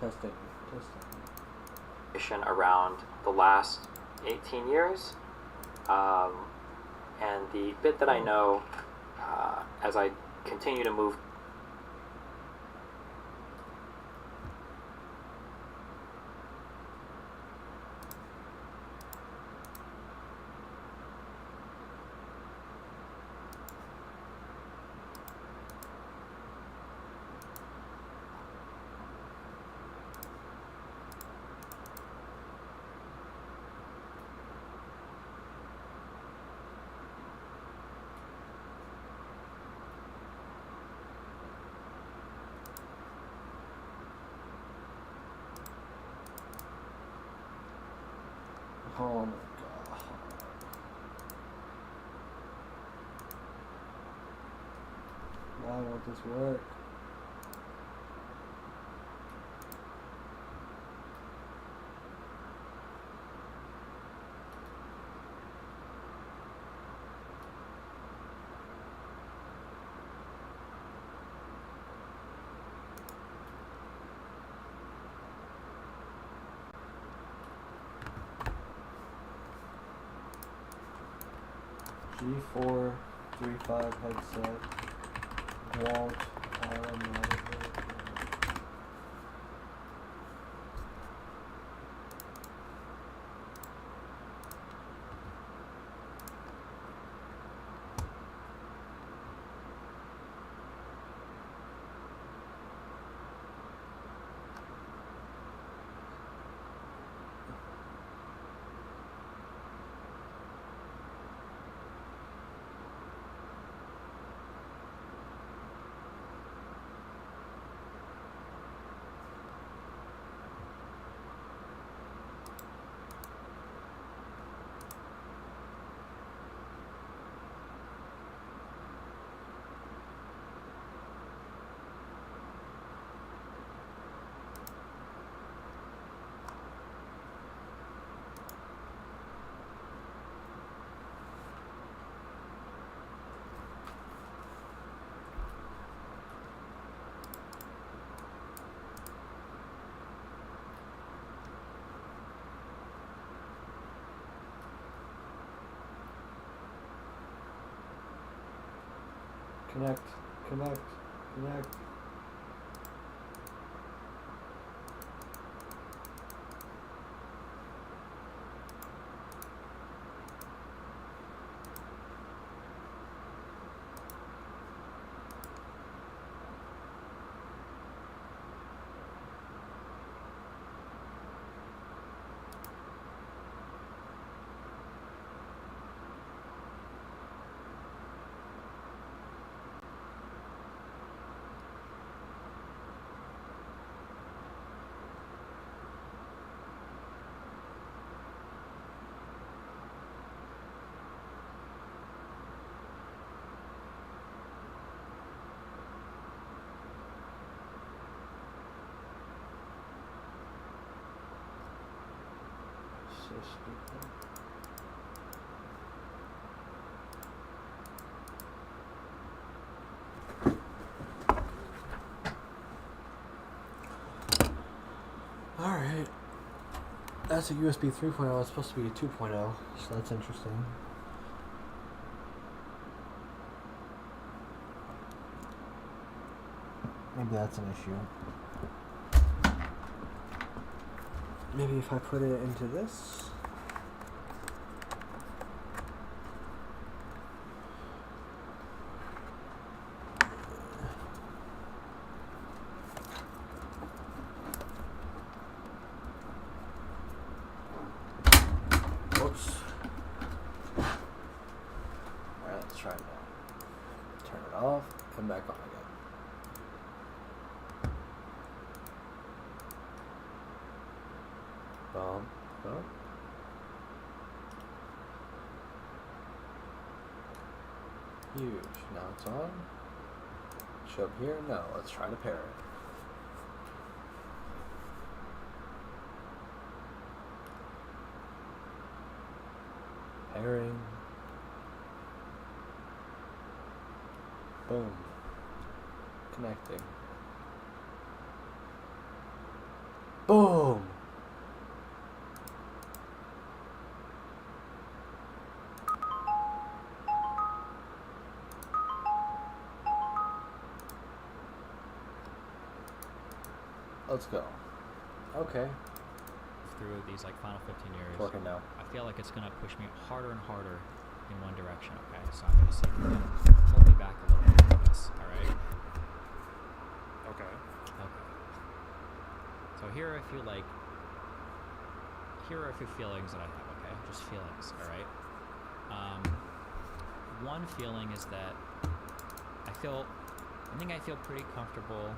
Testing. Around the last 18 years. And the bit that I know, as I continue to move Oh my god. Why won't this work? G4 35 headset, Walt automatic. Connect. So stupid. Alright. That's a USB 3.0. It's supposed to be a 2.0, so that's interesting. Maybe that's an issue. Maybe if I put it into this. Whoops. Alright, let's try it now. Turn it off, come back on again. Boom. Huge. Now it's on. Show up here? No. Let's try to pair it. Pairing. Boom. Connecting. Boom. Let's go. Okay. Through these like final 15 years, Working now. I feel like it's gonna push me harder and harder in one direction. Okay, so I'm gonna see if you can pull me back a little bit from this. All right. Okay. Okay. So here are a few feelings that I have. Okay, just feelings. All right. One feeling is that I think I feel pretty comfortable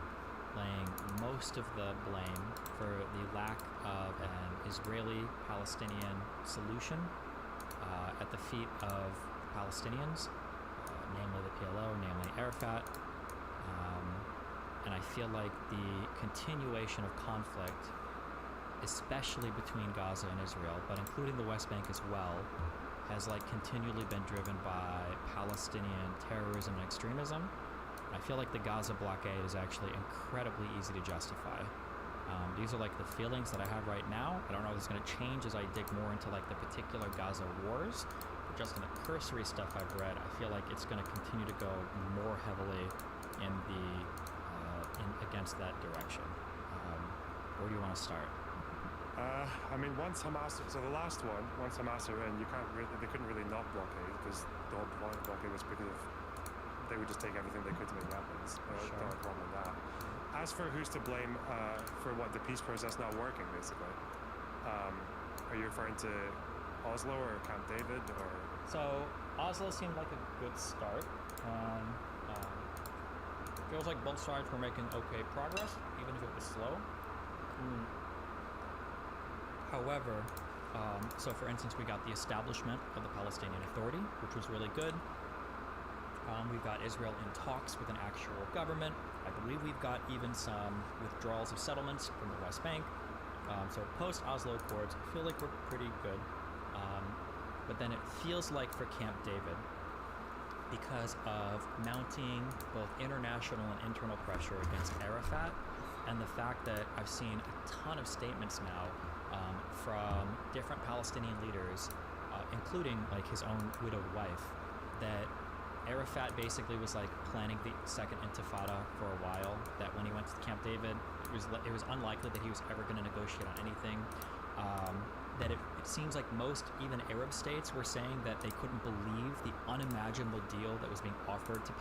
laying most of the blame for the lack of an Israeli-Palestinian solution at the feet of Palestinians, namely the PLO, namely Arafat. And I feel like the continuation of conflict, especially between Gaza and Israel, but including the West Bank as well, has like continually been driven by Palestinian terrorism and extremism. I feel like the Gaza blockade is actually incredibly easy to justify. These are like the feelings that I have right now. I don't know if it's going to change as I dig more into like the particular Gaza wars. But just in the cursory stuff I've read, I feel like it's going to continue to go more heavily in against that direction. Where do you want to start? I mean, once Hamas, so the last one, once Hamas are in, they couldn't really not blockade because the whole point of blockade was because of they would just take everything they could to make weapons. Sure. Don't have a problem with that. As for who's to blame for what the peace process not working, basically, are you referring to Oslo or Camp David or? So Oslo seemed like a good start. Feels like both sides were making okay progress, even if it was slow. However, so for instance, we got the establishment of the Palestinian Authority, which was really good. We've got Israel in talks with an actual government. I believe we've got even some withdrawals of settlements from the West Bank. So post-Oslo Accords, I feel like we're pretty good. But then it feels like for Camp David, because of mounting both international and internal pressure against Arafat, and the fact that I've seen a ton of statements now from different Palestinian leaders, including like his own widowed wife, that Arafat basically was like planning the second intifada for a while, that when he went to Camp David, it was unlikely that he was ever going to negotiate on anything. That it seems like most, even Arab states, were saying that they couldn't believe the unimaginable deal that was being offered to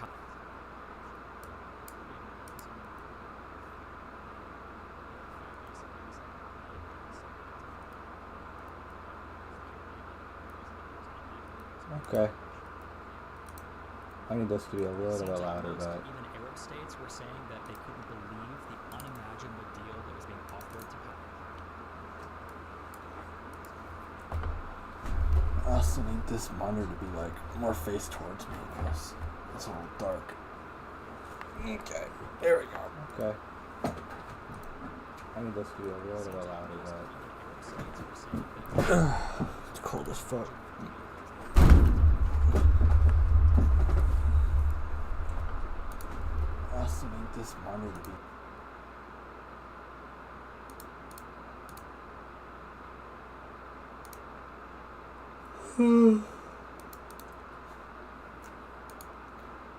Okay. I need this to be a little bit louder, most, but even Arab states were saying that they couldn't believe the unimaginable deal that was being offered to I also need this monitor to be like more faced towards me because it's a little dark. Okay, there we go. Okay. I need this to be a little bit louder, but it's cold as fuck. I also need this monitor to be.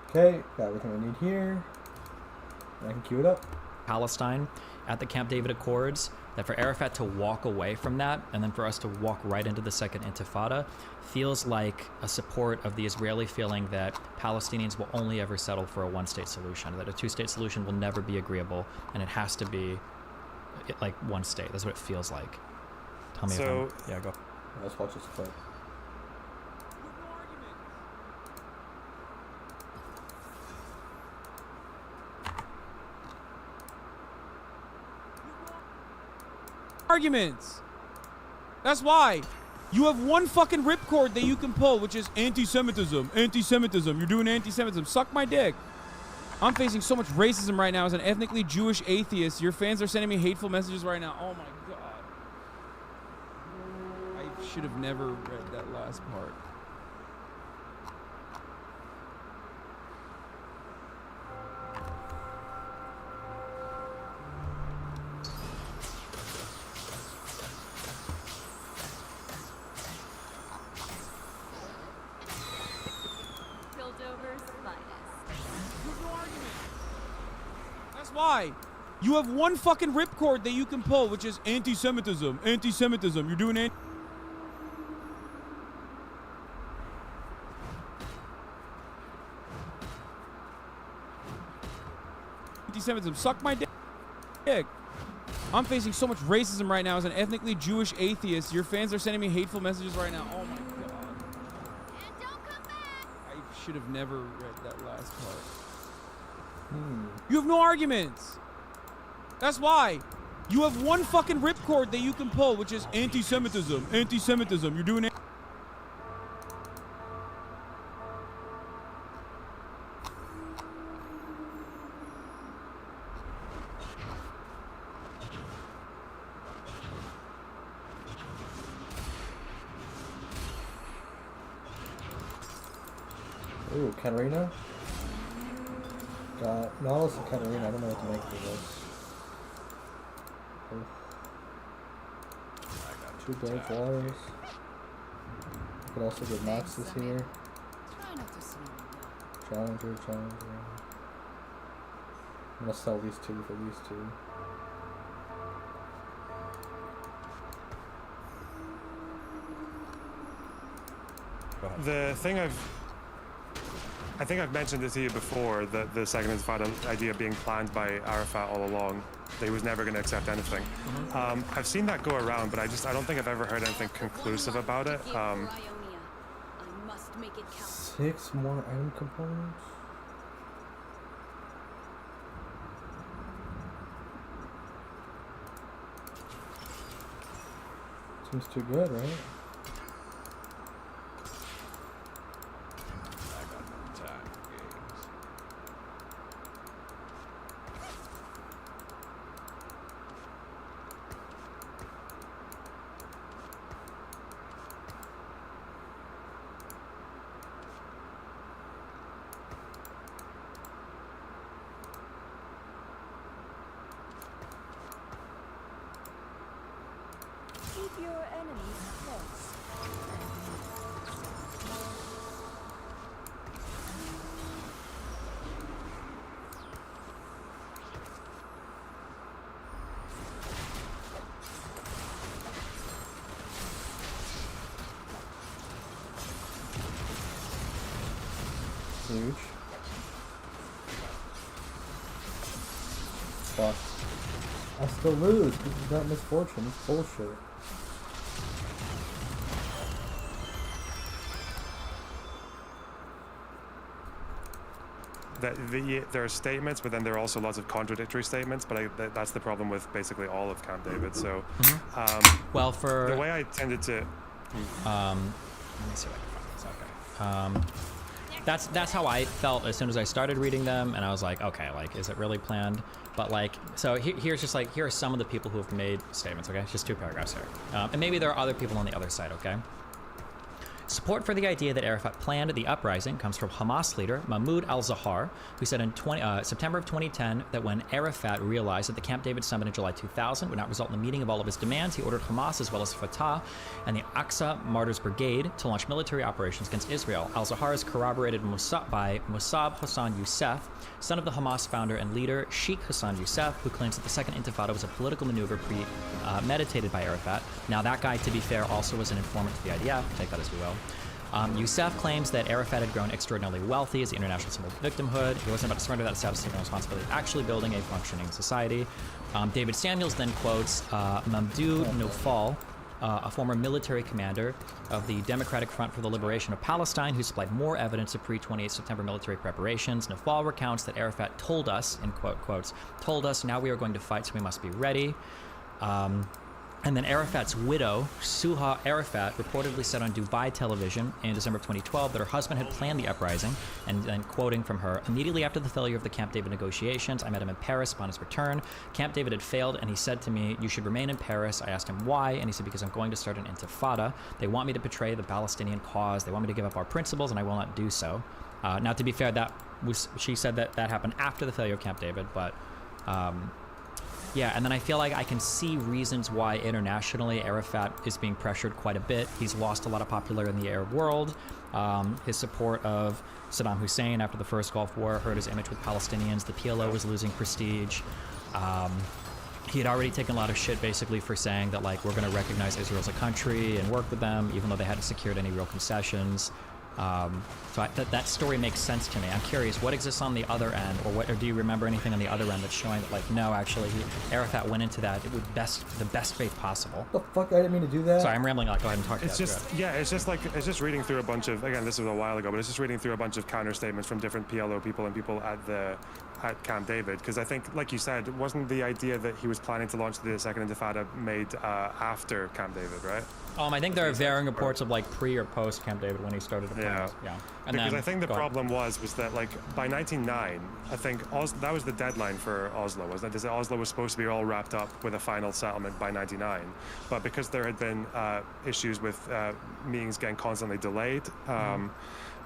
Okay, got everything I need here. I can cue it up. Palestine at the Camp David Accords, that for Arafat to walk away from that and then for us to walk right into the second intifada feels like a support of the Israeli feeling that Palestinians will only ever settle for a one-state solution, that a two-state solution will never be agreeable, and it has to be like one state. That's what it feels like. Tell me if I'm... Yeah, go. Let's watch this clip. Arguments. That's why. You have one fucking ripcord that you can pull, which is anti-Semitism. Anti-Semitism. You're doing anti-Semitism. Suck my dick. I'm facing so much racism right now as an ethnically Jewish atheist. Your fans are sending me hateful messages right now. Oh my god. I should have never read that last part. why. You have one fucking ripcord that you can pull, which is anti-Semitism. Anti-Semitism. You're doing anti-Semitism. Suck my dick. I'm facing so much racism right now as an ethnically Jewish atheist. Your fans are sending me hateful messages right now. Oh my god. And don't come back. I should have never read that last part. You have no arguments. That's why. You have one fucking ripcord that you can pull, which is anti-Semitism. Anti-Semitism. You're doing it. Ooh, Katarina? Got Nautilus and Katarina. I don't know what to make of this. Two Blade Waters. I could also get Noxus here. Try not to see me. Challenger. I'm gonna sell these two for these two. Go ahead. The thing I think I've mentioned it to you before, that the Second Intifada idea being planned by Arafat all along. That he was never going to accept anything. I've seen that go around, but I don't think I've ever heard anything conclusive about it. I must make it count. 6 more item components? Seems too good, right? Keep your enemies close. Huge. Fuck. I still lose because of that misfortune. It's bullshit. There are statements, but then there are also lots of contradictory statements. But that's the problem with basically all of Camp David. So, Well, for the way I tended to, let me see if I can find this. Okay. That's how I felt as soon as I started reading them, and I was like, okay, like, is it really planned? But like, so here are some of the people who have made statements. Okay, just 2 paragraphs here, and maybe there are other people on the other side. Okay. Support for the idea that Arafat planned the uprising comes from Hamas leader Mahmoud al-Zahar, who said in September of 2010 that when Arafat realized that the Camp David summit in July 2000 would not result in the meeting of all of his demands, he ordered Hamas as well as Fatah and the Aqsa Martyrs Brigade to launch military operations against Israel. Al-Zahar is corroborated by Musab Hassan Youssef, son of the Hamas founder and leader Sheikh Hassan Youssef, who claims that the Second Intifada was a political maneuver meditated by Arafat. Now that guy, to be fair, also was an informant to the IDF, take that as we will. Youssef claims that Arafat had grown extraordinarily wealthy as the international symbol of victimhood. He wasn't about to surrender that status, taking responsibility of actually building a functioning society. David Samuels then quotes Mamdouh Nofal, a former military commander of the Democratic Front for the Liberation of Palestine, who supplied more evidence of pre-28 September military preparations. Nofal recounts that Arafat told us, in quotes, told us, now we are going to fight, so we must be ready. And then Arafat's widow, Suha Arafat, reportedly said on Dubai television in December of 2012 that her husband had planned the uprising, and then quoting from her, immediately after the failure of the Camp David negotiations, I met him in Paris upon his return. Camp David had failed, and he said to me, you should remain in Paris. I asked him why, and he said, because I'm going to start an intifada. They want me to betray the Palestinian cause. They want me to give up our principles, and I will not do so. Now, to be fair, she said that happened after the failure of Camp David, but Yeah, and then I feel like I can see reasons why internationally Arafat is being pressured quite a bit. He's lost a lot of popularity in the Arab world. His support of Saddam Hussein after the first Gulf War hurt his image with Palestinians. The PLO was losing prestige. He had already taken a lot of shit basically for saying that, like, we're going to recognize Israel as a country and work with them, even though they hadn't secured any real concessions. That story makes sense to me. I'm curious, what exists on the other end, or do you remember anything on the other end that's showing that, like, no, actually, Arafat went into that with the best faith possible? What the fuck? I didn't mean to do that. Sorry, I'm rambling. Like, go ahead and talk. It's just, yeah, it's just reading through a bunch of, again, this was a while ago, but it's just reading through a bunch of counter statements from different PLO people and people at Camp David, because I think, like you said, wasn't the idea that he was planning to launch the second Intifada made after Camp David, right? I think there are varying reports of, like, pre or post Camp David when he started the Yeah. plans. Yeah. And Because then, I think the go ahead. problem was that, like, by 1909, I think that was the deadline for Oslo, wasn't it? Oslo was supposed to be all wrapped up with a final settlement by 99, but because there had been issues with meetings getting constantly delayed,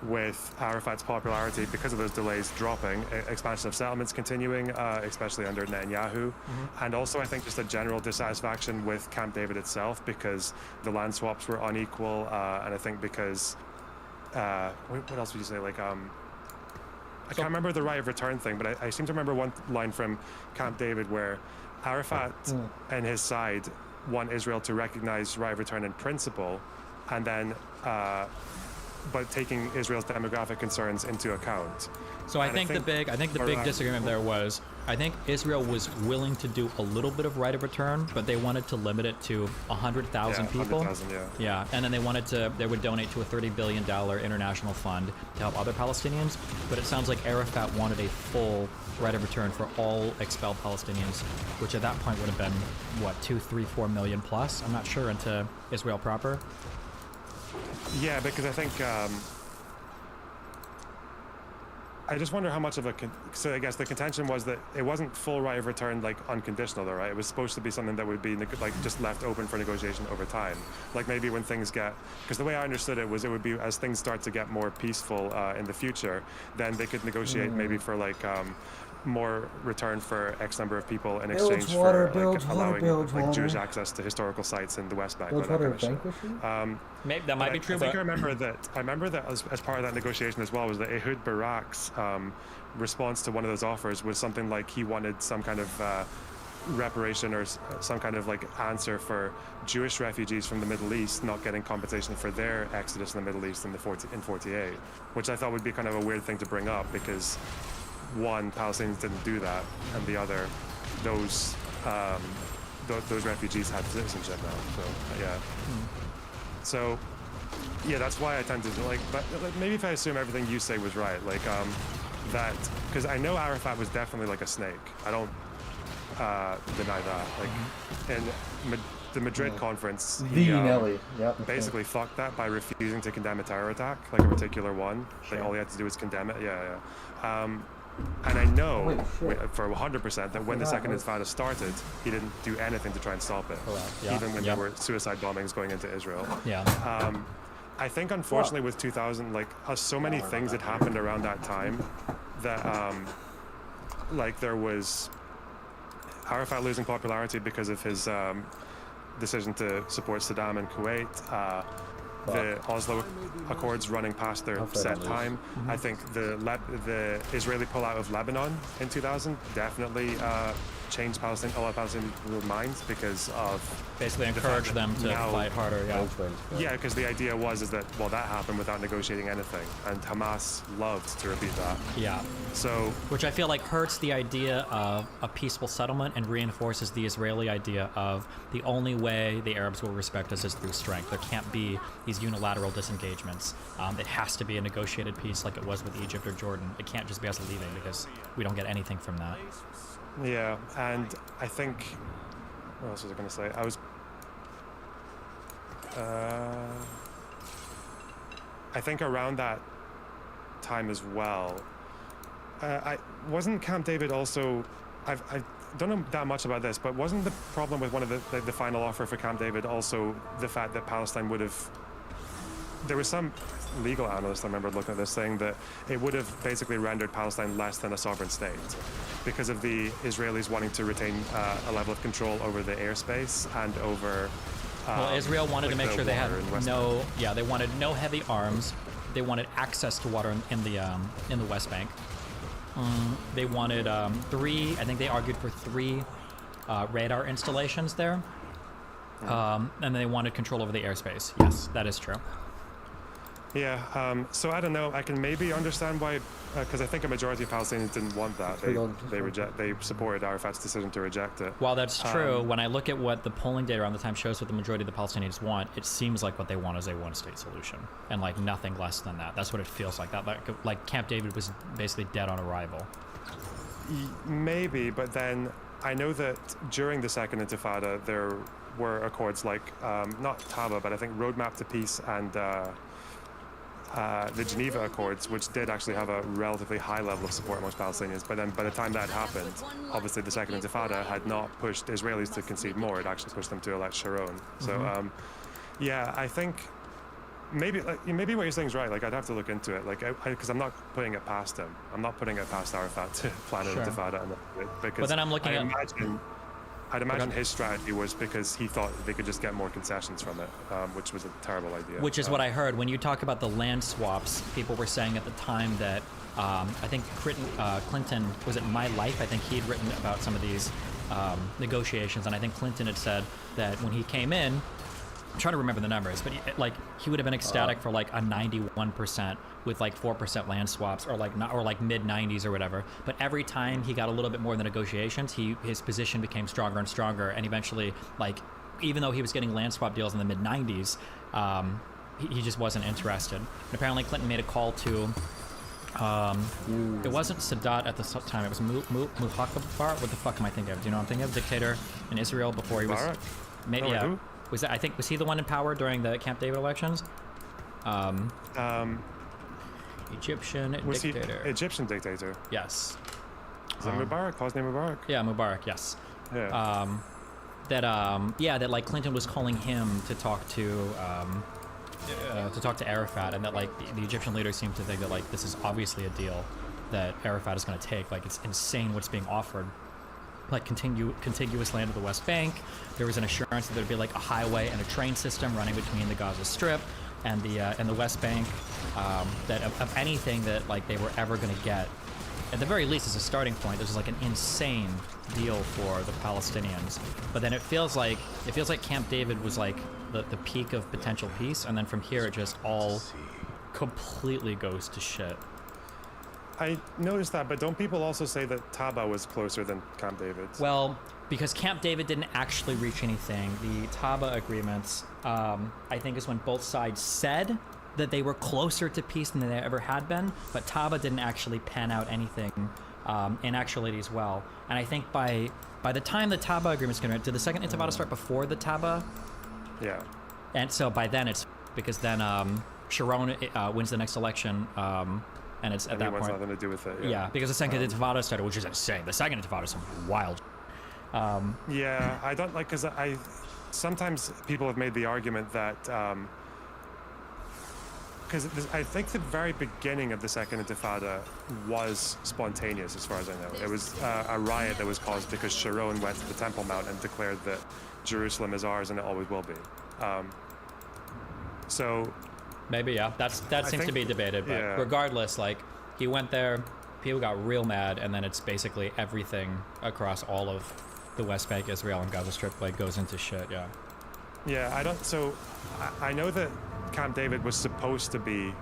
with Arafat's popularity because of those delays dropping, expansion of settlements continuing, especially under Netanyahu, and also I think just a general dissatisfaction with Camp David itself because the land swaps were unequal, and I think because what else would you say? Like, I can't remember the right of return thing, but I seem to remember one line from Camp David where Arafat and his side want Israel to recognize right of return in principle, and then but taking Israel's demographic concerns into account. So I think the big disagreement there was, I think Israel was willing to do a little bit of right of return, but they wanted to limit it to 100,000 people. 100,000, yeah. Yeah, and then they would donate to a $30 billion international fund to help other Palestinians. But it sounds like Arafat wanted a full right of return for all expelled Palestinians, which at that point would have been, what, 2, 3, 4 million plus? I'm not sure, into Israel proper. Yeah, because I think I just wonder how much of so I guess the contention was that it wasn't full right of return, like unconditional though, right? It was supposed to be something that would be like just left open for negotiation over time. Like maybe when things get, because the way I understood it was it would be as things start to get more peaceful in the future, then they could negotiate maybe for like more return for X number of people in exchange for like allowing Jewish access to historical sites in the West Bank. Maybe that might be true. I think I remember that as part of that negotiation as well was that Ehud Barak's response to one of those offers was something like he wanted some kind of reparation or some kind of like answer for Jewish refugees from the Middle East not getting compensation for their exodus in the Middle East in 48, which I thought would be kind of a weird thing to bring up because one, Palestinians didn't do that, and the other, those refugees had citizenship now. So yeah. So yeah, that's why I tend to like. But maybe if I assume everything you say was right, like that, because I know Arafat was definitely like a snake. I don't deny that. Like in the Madrid conference, he basically fucked that by refusing to condemn a terror attack, like a particular one. Like all he had to do was condemn it. Yeah. And I know for 100% that when the second Intifada started, he didn't do anything to try and stop it, even when there were suicide bombings going into Israel. Yeah. I think, unfortunately, with 2000, like so many things had happened around that time that, like, there was Arafat losing popularity because of his decision to support Saddam in Kuwait. The Oslo Accords running past their set time. I think the Israeli pullout of Lebanon in 2000 definitely changed a lot of Palestinian minds because of basically encouraged them to fight harder. Yeah, because the idea was that that happened without negotiating anything, and Hamas loved to repeat that. Yeah. So, which I feel like hurts the idea of a peaceful settlement and reinforces the Israeli idea of the only way the Arabs will respect us is through strength. There can't be these unilateral disengagements. It has to be a negotiated peace like it was with Egypt or Jordan. It can't just be us leaving because we don't get anything from that. Yeah, and I think, what else was I going to say? I think around that time as well, I wasn't Camp David also, I don't know that much about this, but wasn't the problem with one of the final offer for Camp David also the fact that Palestine would have there was some legal analyst I remember looking at this saying that it would have basically rendered Palestine less than a sovereign state because of the Israelis wanting to retain a level of control over the airspace and over. Well, Israel wanted to like make the sure they had water in the West no, yeah, they wanted no heavy arms. They wanted access to water in the West Bank. They wanted 3. I think they argued for 3 radar installations there. And they wanted control over the airspace. Yes, that is true. Yeah, so I don't know. I can maybe understand why, because I think a majority of Palestinians didn't want that. They supported Arafat's decision to reject it. While that's true, when I look at what the polling data around the time shows what the majority of the Palestinians want, it seems like what they want is a one-state solution and like nothing less than that. That's what it feels like. That like Camp David was basically dead on arrival. Maybe, but then I know that during the Second Intifada there were accords like not Taba, but I think Roadmap to Peace and the Geneva Accords, which did actually have a relatively high level of support amongst Palestinians. But then by the time that happened, obviously the Second Intifada had not pushed Israelis to concede more. It actually pushed them to elect Sharon. So, yeah, I think maybe what you're saying is right. Like, I'd have to look into it. Like, because I'm not putting it past him. I'm not putting it past Arafat to plan an Intifada. Because but then I'm looking I'd imagine his strategy was because he thought they could just get more concessions from it, which was a terrible idea. Which is what I heard. When you talk about the land swaps, people were saying at the time that I think Clinton, was it My Life? I think he had written about some of these negotiations, and I think Clinton had said that when he came in, I'm trying to remember the numbers, but he would have been ecstatic for like a 91% with like 4% land swaps or like mid 90s or whatever. But every time he got a little bit more in the negotiations, his position became stronger and stronger, and eventually, like, even though he was getting land swap deals in the mid 90s, he just wasn't interested. And apparently Clinton made a call to it wasn't Sadat at the time, it was Muhakbar. What the fuck am I thinking of? Do you know what I'm thinking of? Dictator in Israel before he was maybe who? Was he the one in power during the Camp David elections? Egyptian dictator. Egyptian dictator. Yes. Is it Mubarak? Hosni Mubarak? Yeah, Mubarak. Yes. Yeah. That like Clinton was calling him to talk to Arafat, and that like the Egyptian leaders seemed to think that like this is obviously a deal that Arafat is going to take. Like, it's insane what's being offered. Like contiguous land of the West Bank. There was an assurance that there'd be like a highway and a train system running between the Gaza Strip and the West Bank. That of anything that like they were ever going to get, at the very least as a starting point, this was like an insane deal for the Palestinians. But then it feels like Camp David was like the peak of potential peace, and then from here it just all completely goes to shit. I noticed that, but don't people also say that Taba was closer than Camp David? Well, because Camp David didn't actually reach anything. The Taba agreements, I think, is when both sides said that they were closer to peace than they ever had been, but Taba didn't actually pan out anything in actuality as well. And I think by the time the Taba agreement's going to, did the Second Intifada start before the Taba? Yeah. And so by then it's, because then Sharon wins the next election, and it's at that point. Nothing to do with it. Yeah, because the Second Intifada started, which is insane. The Second Intifada is some wild. Yeah, I don't like, because sometimes people have made the argument that because I think the very beginning of the Second Intifada was spontaneous, as far as I know. It was a riot that was caused because Sharon went to the Temple Mount and declared that Jerusalem is ours and it always will be. So maybe, yeah. That seems to be debated, but regardless, like, he went there, people got real mad, and then it's basically everything across all of the West Bank, Israel, and Gaza Strip like goes into shit. Yeah. Yeah, I know that Camp David was supposed to be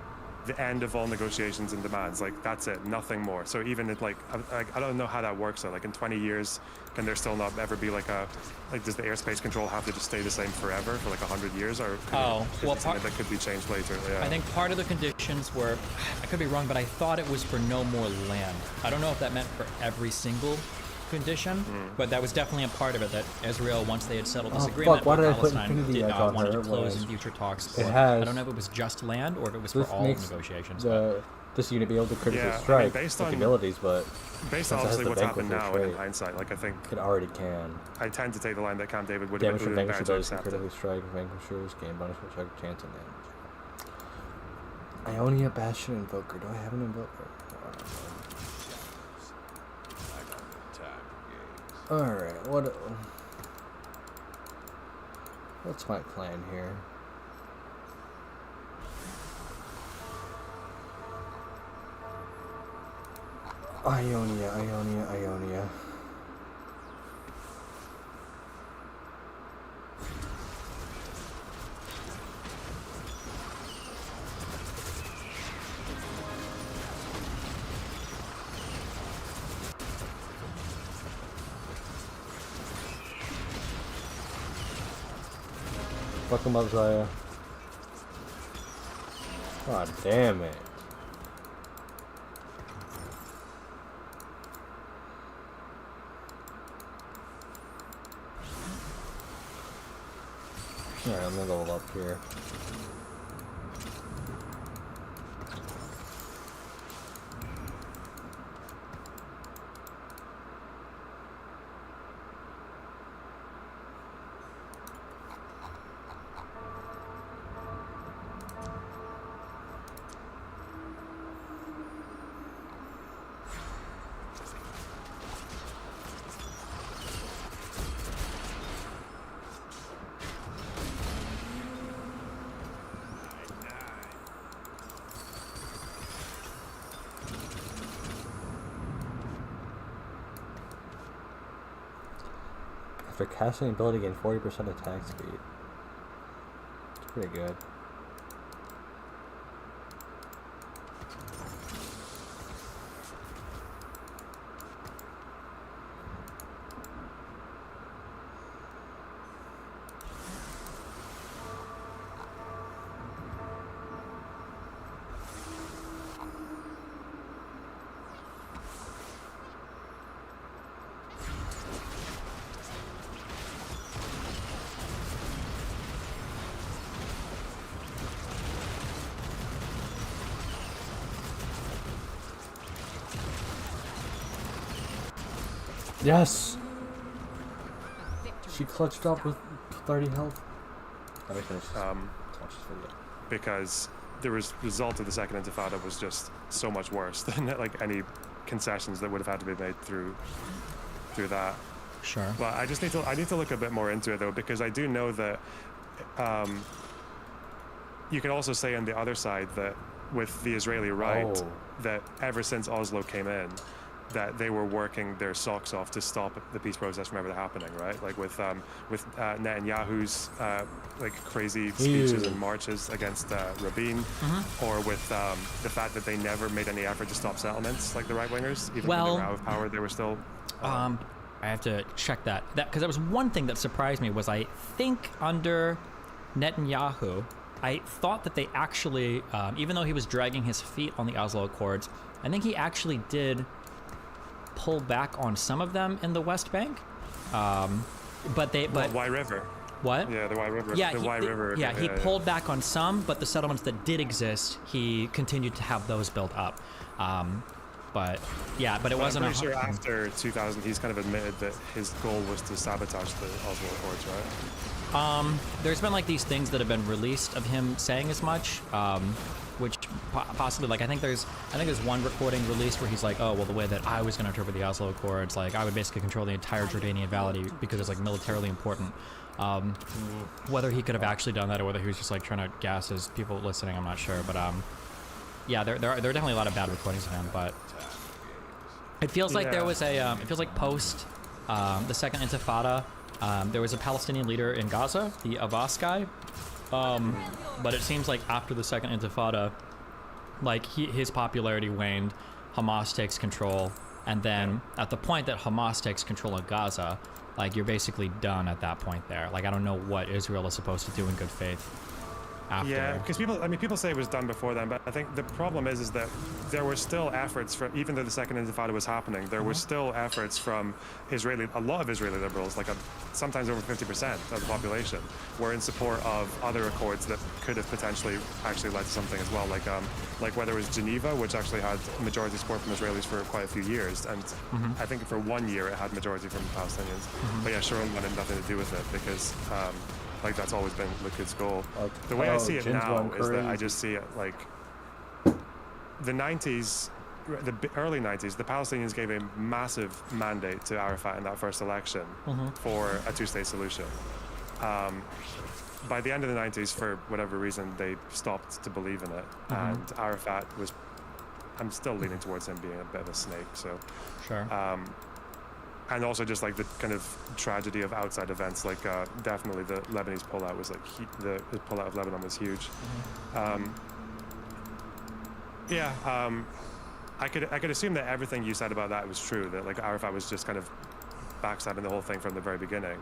the end of all negotiations and demands. Like, that's it, nothing more. So even if, like, I don't know how that works though. Like, in 20 years, can there still not ever be like does the airspace control have to just stay the same forever for like 100 years, or that could be changed later? Yeah. I think part of the conditions were, I could be wrong, but I thought it was for no more land. I don't know if that meant for every single condition, but that was definitely a part of it, that Israel, once they had settled this agreement with Palestine, did not want to close in future talks. I don't know if it was just land or if it was for all negotiations. This unit be able to critically strike capabilities, but based on obviously what's happened now in hindsight, like, I think it already can. I tend to take the line that Camp David would have damage from been vanquish abilities to critically strike vanquishers, gain bonus for strike chance and damage. Ionia Bastion Invoker. Do I have an Invoker? Alright, what's my plan here? Ionia. Fuck him up, Zaya. God damn it. Alright, I'm gonna level up here. After casting ability, gain 40% attack speed. It's pretty good. Yes! She clutched up with 30 health. Because the result of the second Intifada was just so much worse than like any concessions that would have had to be made through that. Sure. Well, I need to look a bit more into it though, because I do know that you can also say on the other side that with the Israeli right, that ever since Oslo came in, that they were working their socks off to stop the peace process from ever happening, right? Like with Netanyahu's like crazy speeches and marches against Rabin, or with the fact that they never made any effort to stop settlements, like the right-wingers, even when they were out of power, they were still. I have to check that because that was one thing that surprised me was I think under Netanyahu, I thought that they actually, even though he was dragging his feet on the Oslo Accords, I think he actually did pull back on some of them in the West Bank, but Wye River. What? Yeah, the Wye River. Yeah, the Wye River. Yeah, he pulled back on some, but the settlements that did exist, he continued to have those built up. But it wasn't. I'm pretty sure after 2000, he's kind of admitted that his goal was to sabotage the Oslo Accords, right? There's been like these things that have been released of him saying as much. Which possibly, like, I think there's one recording released where he's like, oh, well, the way that I was going to interpret the Oslo Accords, like, I would basically control the entire Jordanian Valley because it's, like, militarily important. Whether he could have actually done that or whether he was just, like, trying to gas his people listening, I'm not sure. But, yeah, there are definitely a lot of bad recordings of him, but it feels like there was a, it feels like post the second Intifada, there was a Palestinian leader in Gaza, the Abbas guy. But it seems like after the second Intifada, like his popularity waned, Hamas takes control, and then at the point that Hamas takes control of Gaza, like you're basically done at that point there. Like I don't know what Israel is supposed to do in good faith after. Yeah, because people say it was done before then, but I think the problem is that there were still efforts from, even though the second Intifada was happening, there were still efforts from a lot of Israeli liberals, like sometimes over 50% of the population, were in support of other accords that could have potentially actually led to something as well, like whether it was Geneva, which actually had majority support from Israelis for quite a few years, and I think for 1 year it had majority from Palestinians. But yeah, Sharon wanted nothing to do with it because like that's always been Liquid's goal. The way I see it now is that I just see it like the 90s, early 90s, the Palestinians gave a massive mandate to Arafat in that first election for a two-state solution. By the end of the 90s, for whatever reason, they stopped to believe in it, and Arafat was. I'm still leaning towards him being a bit of a snake. So, Sure. and also just like the kind of tragedy of outside events, like definitely the Lebanese pullout was like the pullout of Lebanon was huge. I could assume that everything you said about that was true. That like Arafat was just kind of backstabbing the whole thing from the very beginning.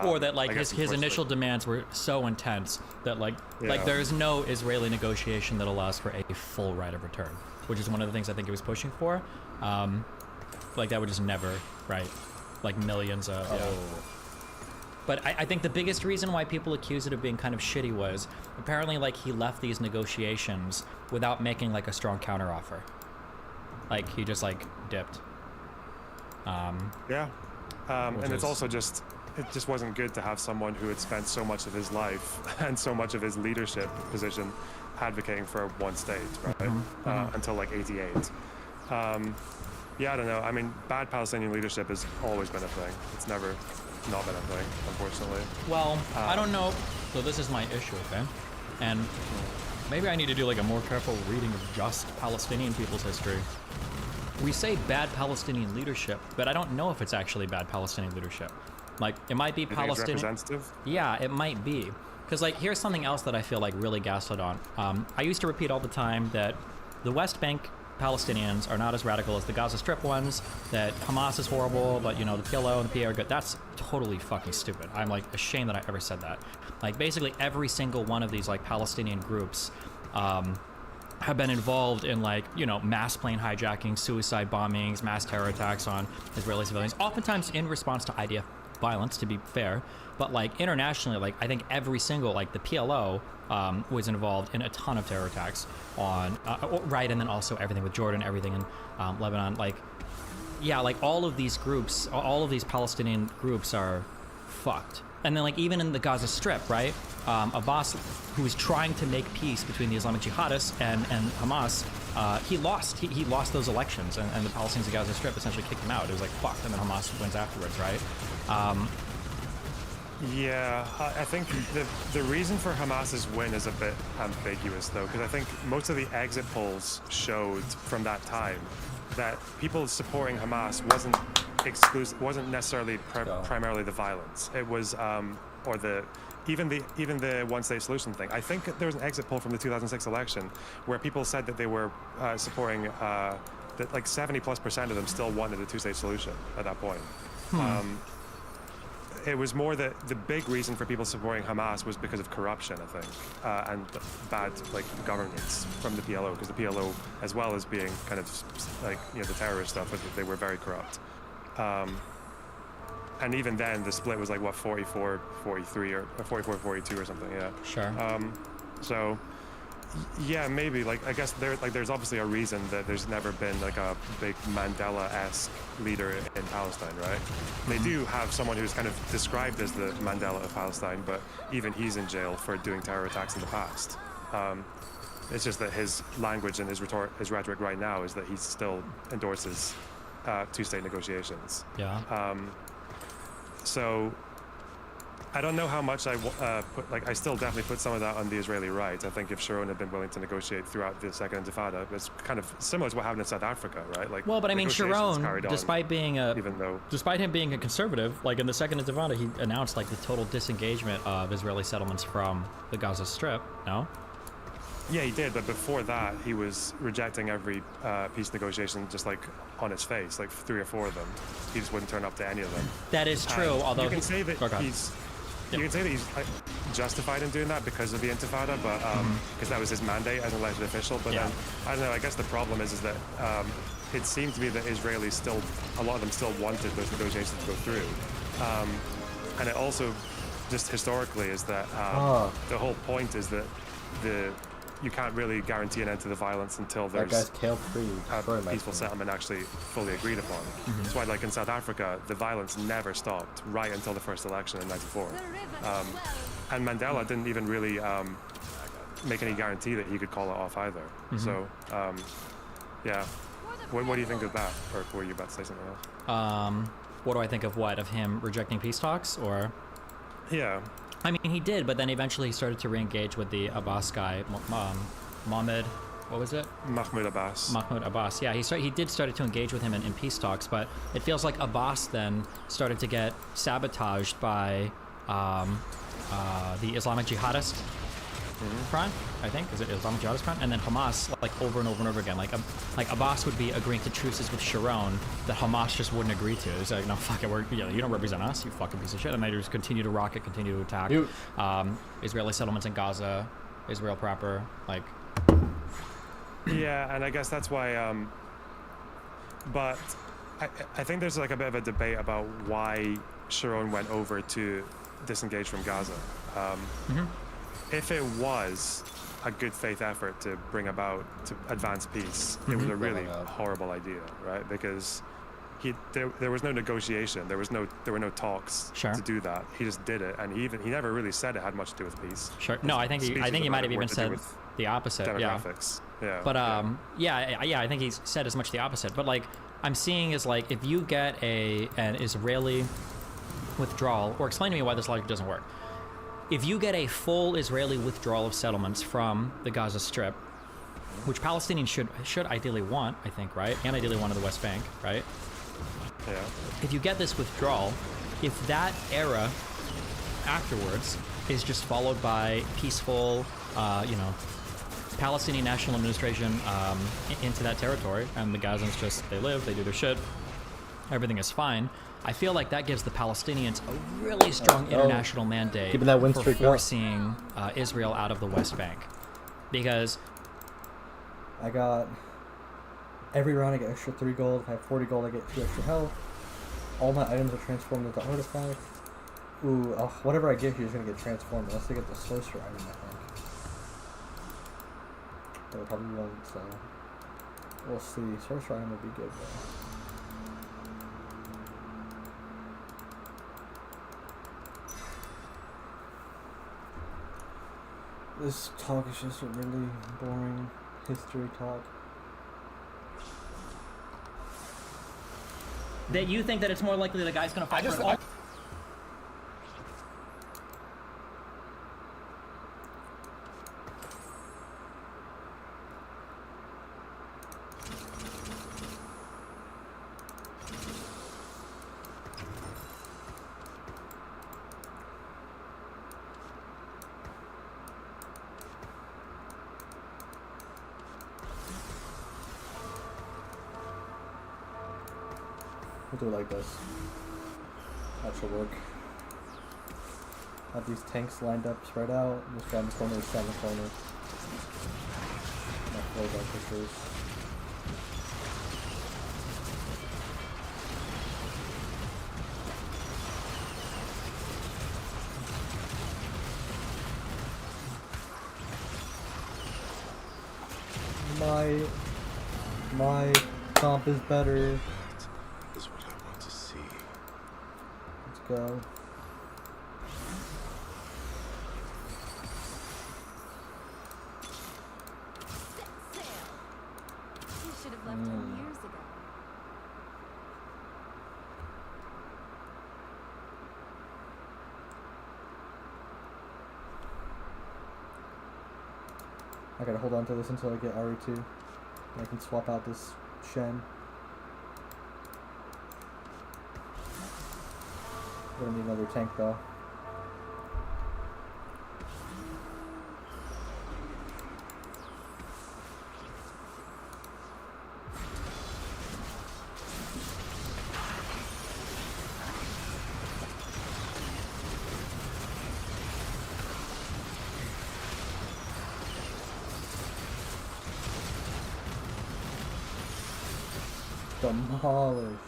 Or that like I guess his initial demands were so intense that like there is no Israeli negotiation that allows for a full right of return, which is one of the things I think he was pushing for. Like that would just never, right? Like millions of. Yeah. But I think the biggest reason why people accuse it of being kind of shitty was apparently like he left these negotiations without making like a strong counteroffer. Like he just like dipped. And it's also just. It just wasn't good to have someone who had spent so much of his life and so much of his leadership position advocating for one state, right? Until like 88. I don't know. I mean, bad Palestinian leadership has always been a thing. It's never not been a thing, unfortunately. Well, I don't know. So this is my issue, okay? And maybe I need to do like a more careful reading of just Palestinian people's history. We say bad Palestinian leadership, but I don't know if it's actually bad Palestinian leadership. Like, it might be Palestinian. Representative? Yeah, it might be. Because, like, here's something else that I feel like really gaslit on. I used to repeat all the time that the West Bank Palestinians are not as radical as the Gaza Strip ones, that Hamas is horrible, but, you know, the PLO and the PA are good. That's totally fucking stupid. I'm, like, ashamed that I ever said that. Like, basically every single one of these, like, Palestinian groups have been involved in, like, you know, mass plane hijacking, suicide bombings, mass terror attacks on Israeli civilians, oftentimes in response to IDF violence, to be fair, but like internationally, like I think every single, like the PLO was involved in a ton of terror attacks on right, and then also everything with Jordan, everything in Lebanon, like like all of these groups, all of these Palestinian groups are fucked. And then like even in the Gaza Strip, right, Abbas, who was trying to make peace between the Islamic jihadists and Hamas, he lost. He lost those elections, and the Palestinians of Gaza Strip essentially kicked him out. It was like, fuck, and then Hamas wins afterwards, right? I think the reason for Hamas's win is a bit ambiguous, though, because I think most of the exit polls showed from that time that people supporting Hamas wasn't necessarily primarily the violence. It was even the one-state solution thing. I think there was an exit poll from the 2006 election where people said that they were supporting that like 70+% of them still wanted a two-state solution at that point. It was more that the big reason for people supporting Hamas was because of corruption, I think, and bad like governance from the PLO, because the PLO, as well as being kind of like, you know, the terrorist stuff, they were very corrupt. And even then, the split was like what, 44-43 or 44-42 or something. Yeah. Sure. So. Yeah, maybe. Like, I guess there's obviously a reason that there's never been like a big Mandela-esque leader in Palestine, right? They do have someone who's kind of described as the Mandela of Palestine, but even he's in jail for doing terror attacks in the past. It's just that his language and his rhetoric right now is that he still endorses two-state negotiations. Yeah. So I don't know how much I put. Like, I still definitely put some of that on the Israeli right. I think if Sharon had been willing to negotiate throughout the Second Intifada, it's kind of similar to what happened in South Africa, right? Like, well, but I mean, Sharon, despite him being a conservative, like in the Second Intifada, he announced like the total disengagement of Israeli settlements from the Gaza Strip. No. Yeah, he did, but before that, he was rejecting every peace negotiation just like on his face, like 3 or 4 of them. He just wouldn't turn up to any of them. That is true, although you can say that you can say that he's justified in doing that because of the Intifada, but because that was his mandate as an elected official. But then, I don't know, I guess the problem is that it seemed to be that Israelis a lot of them still wanted those negotiations to go through. And it also, just historically, is that the whole point is that you can't really guarantee an end to the violence until there's a peaceful settlement actually fully agreed upon. That's why, like in South Africa, the violence never stopped right until the first election in '94. And Mandela didn't even really make any guarantee that he could call it off either. So, yeah. What do you think of that? Or were you about to say something else? What do I think of what? Of him rejecting peace talks, or? Yeah. I mean, he did, but then eventually he started to re-engage with the Abbas guy, Mohammed. What was it? Mahmoud Abbas. Mahmoud Abbas. Yeah, he did started to engage with him in peace talks, but it feels like Abbas then started to get sabotaged by the Islamic Jihadist front, I think. Is it Islamic Jihadist front? And then Hamas, like over and over and over again. Like Abbas would be agreeing to truces with Sharon that Hamas just wouldn't agree to. It's like, no, fuck it, you don't represent us, you fucking piece of shit. And they just continue to rocket, continue to attack Israeli settlements in Gaza, Israel proper, like. Yeah, and I guess that's why. But I think there's like a bit of a debate about why Sharon went over to disengage from Gaza. If it was a good faith effort to bring about to advance peace, it was a really horrible idea, right? Because there was no negotiation, there were no talks to do that. He just did it, and he never really said it had much to do with peace. Sure. No, I think he might have even said the opposite. Demographics. Yeah. But I think he said as much the opposite. But like I'm seeing is like if you get an Israeli withdrawal, or explain to me why this logic doesn't work. If you get a full Israeli withdrawal of settlements from the Gaza Strip, which Palestinians should ideally want, I think, right? And ideally want in the West Bank, right? Yeah. If you get this withdrawal, if that era afterwards is just followed by peaceful, Palestinian National Administration into that territory, and the Gazans just, they live, they do their shit, everything is fine, I feel like that gives the Palestinians a really strong international mandate for forcing Israel out of the West Bank. Because I got every round I get extra 3 gold. If I have 40 gold, I get 2 extra health. All my items are transformed into artifacts. Ooh, whatever I give you is gonna get transformed unless I get the sorcerer item, I think. But I probably won't, so we'll see. Sorcerer item would be good though. This talk is just a really boring history talk. that you think that it's more likely the guy's gonna fight for all. We'll do it like this. That should work. Have these tanks lined up, spread out. This guy in the corner, this guy in the corner. My flow by pictures. My comp is better. Is what I want to see. Let's go. Set sail. You should have left home years ago. I gotta hold on to this until I get RE2. And I can swap out this Shen. Gonna need another tank though. Demolished.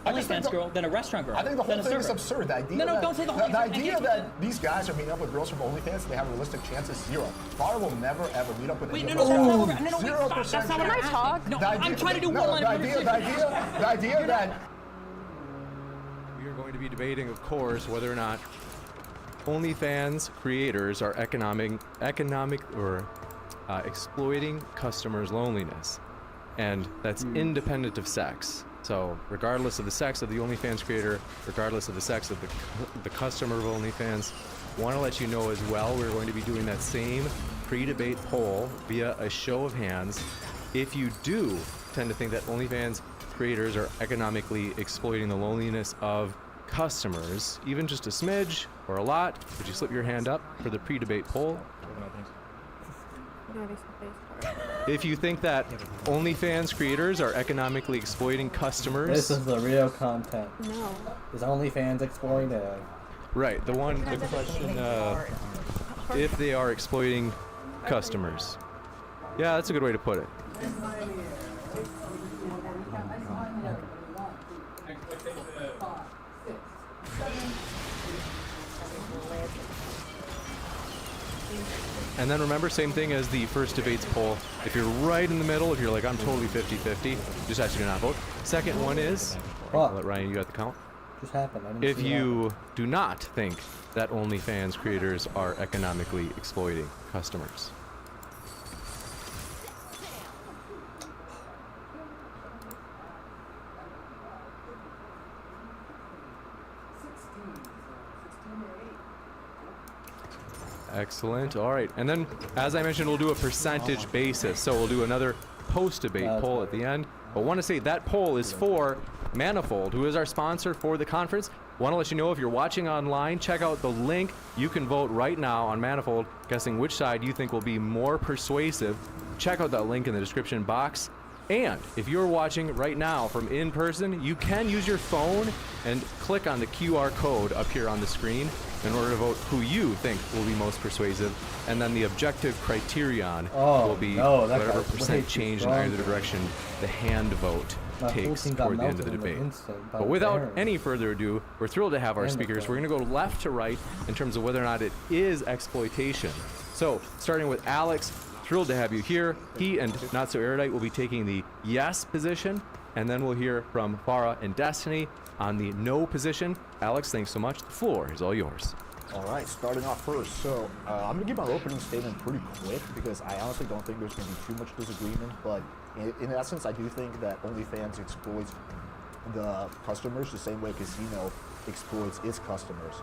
OnlyFans girl than a restaurant girl. I think the whole than a thing is server. absurd. The idea No, that, don't say the whole thing. The idea that these guys are meeting up with girls from OnlyFans and they have a realistic chance is zero. Far will never ever meet up with Wait, any no, of no, those no, guys. no, no, wait, 0% that's not what I chance. talk. No, I'm trying to do one line of conversation. The idea that We are going to be debating, of course, whether or not OnlyFans creators are exploiting customers' loneliness, and that's independent of sex. So regardless of the sex of the OnlyFans creator, regardless of the sex of the customer of OnlyFans, want to let you know as well, we're going to be doing that same pre-debate poll via a show of hands. If you do tend to think that OnlyFans creators are economically exploiting the loneliness of customers, even just a smidge or a lot, would you slip your hand up for the pre-debate poll? If you think that OnlyFans creators are economically exploiting customers... This is the real content. No. Is OnlyFans exploiting? Right, the question, if they are exploiting customers. Yeah, that's a good way to put it. And then remember, same thing as the first debates poll. If you're right in the middle, if you're like, I'm totally 50-50, just ask you to not vote. Second one is, I'll let Ryan, you got the count. Just happened. If you do not think that OnlyFans creators are economically exploiting customers. Excellent. All right. And then, as I mentioned, we'll do a percentage basis. So we'll do another post-debate poll at the end. But I want to say that poll is for Manifold, who is our sponsor for the conference. Want to let you know, if you're watching online, check out the link. You can vote right now on Manifold, guessing which side you think will be more persuasive. Check out that link in the description box. And if you're watching right now from in person, you can use your phone and click on the QR code up here on the screen in order to vote who you think will be most persuasive. And then the objective criterion will be whatever percent change in either direction the hand vote takes toward the end of the debate. But without any further ado, we're thrilled to have our speakers. We're going to go left to right in terms of whether or not it is exploitation. So, starting with Alex, thrilled to have you here. He and Not So Erudite will be taking the yes position, and then we'll hear from Farah and Destiny on the no position. Alex, thanks so much. The floor is all yours. All right, starting off first. So I'm going to give my opening statement pretty quick because I honestly don't think there's going to be too much disagreement. But in essence, I do think that OnlyFans exploits the customers the same way Casino exploits its customers.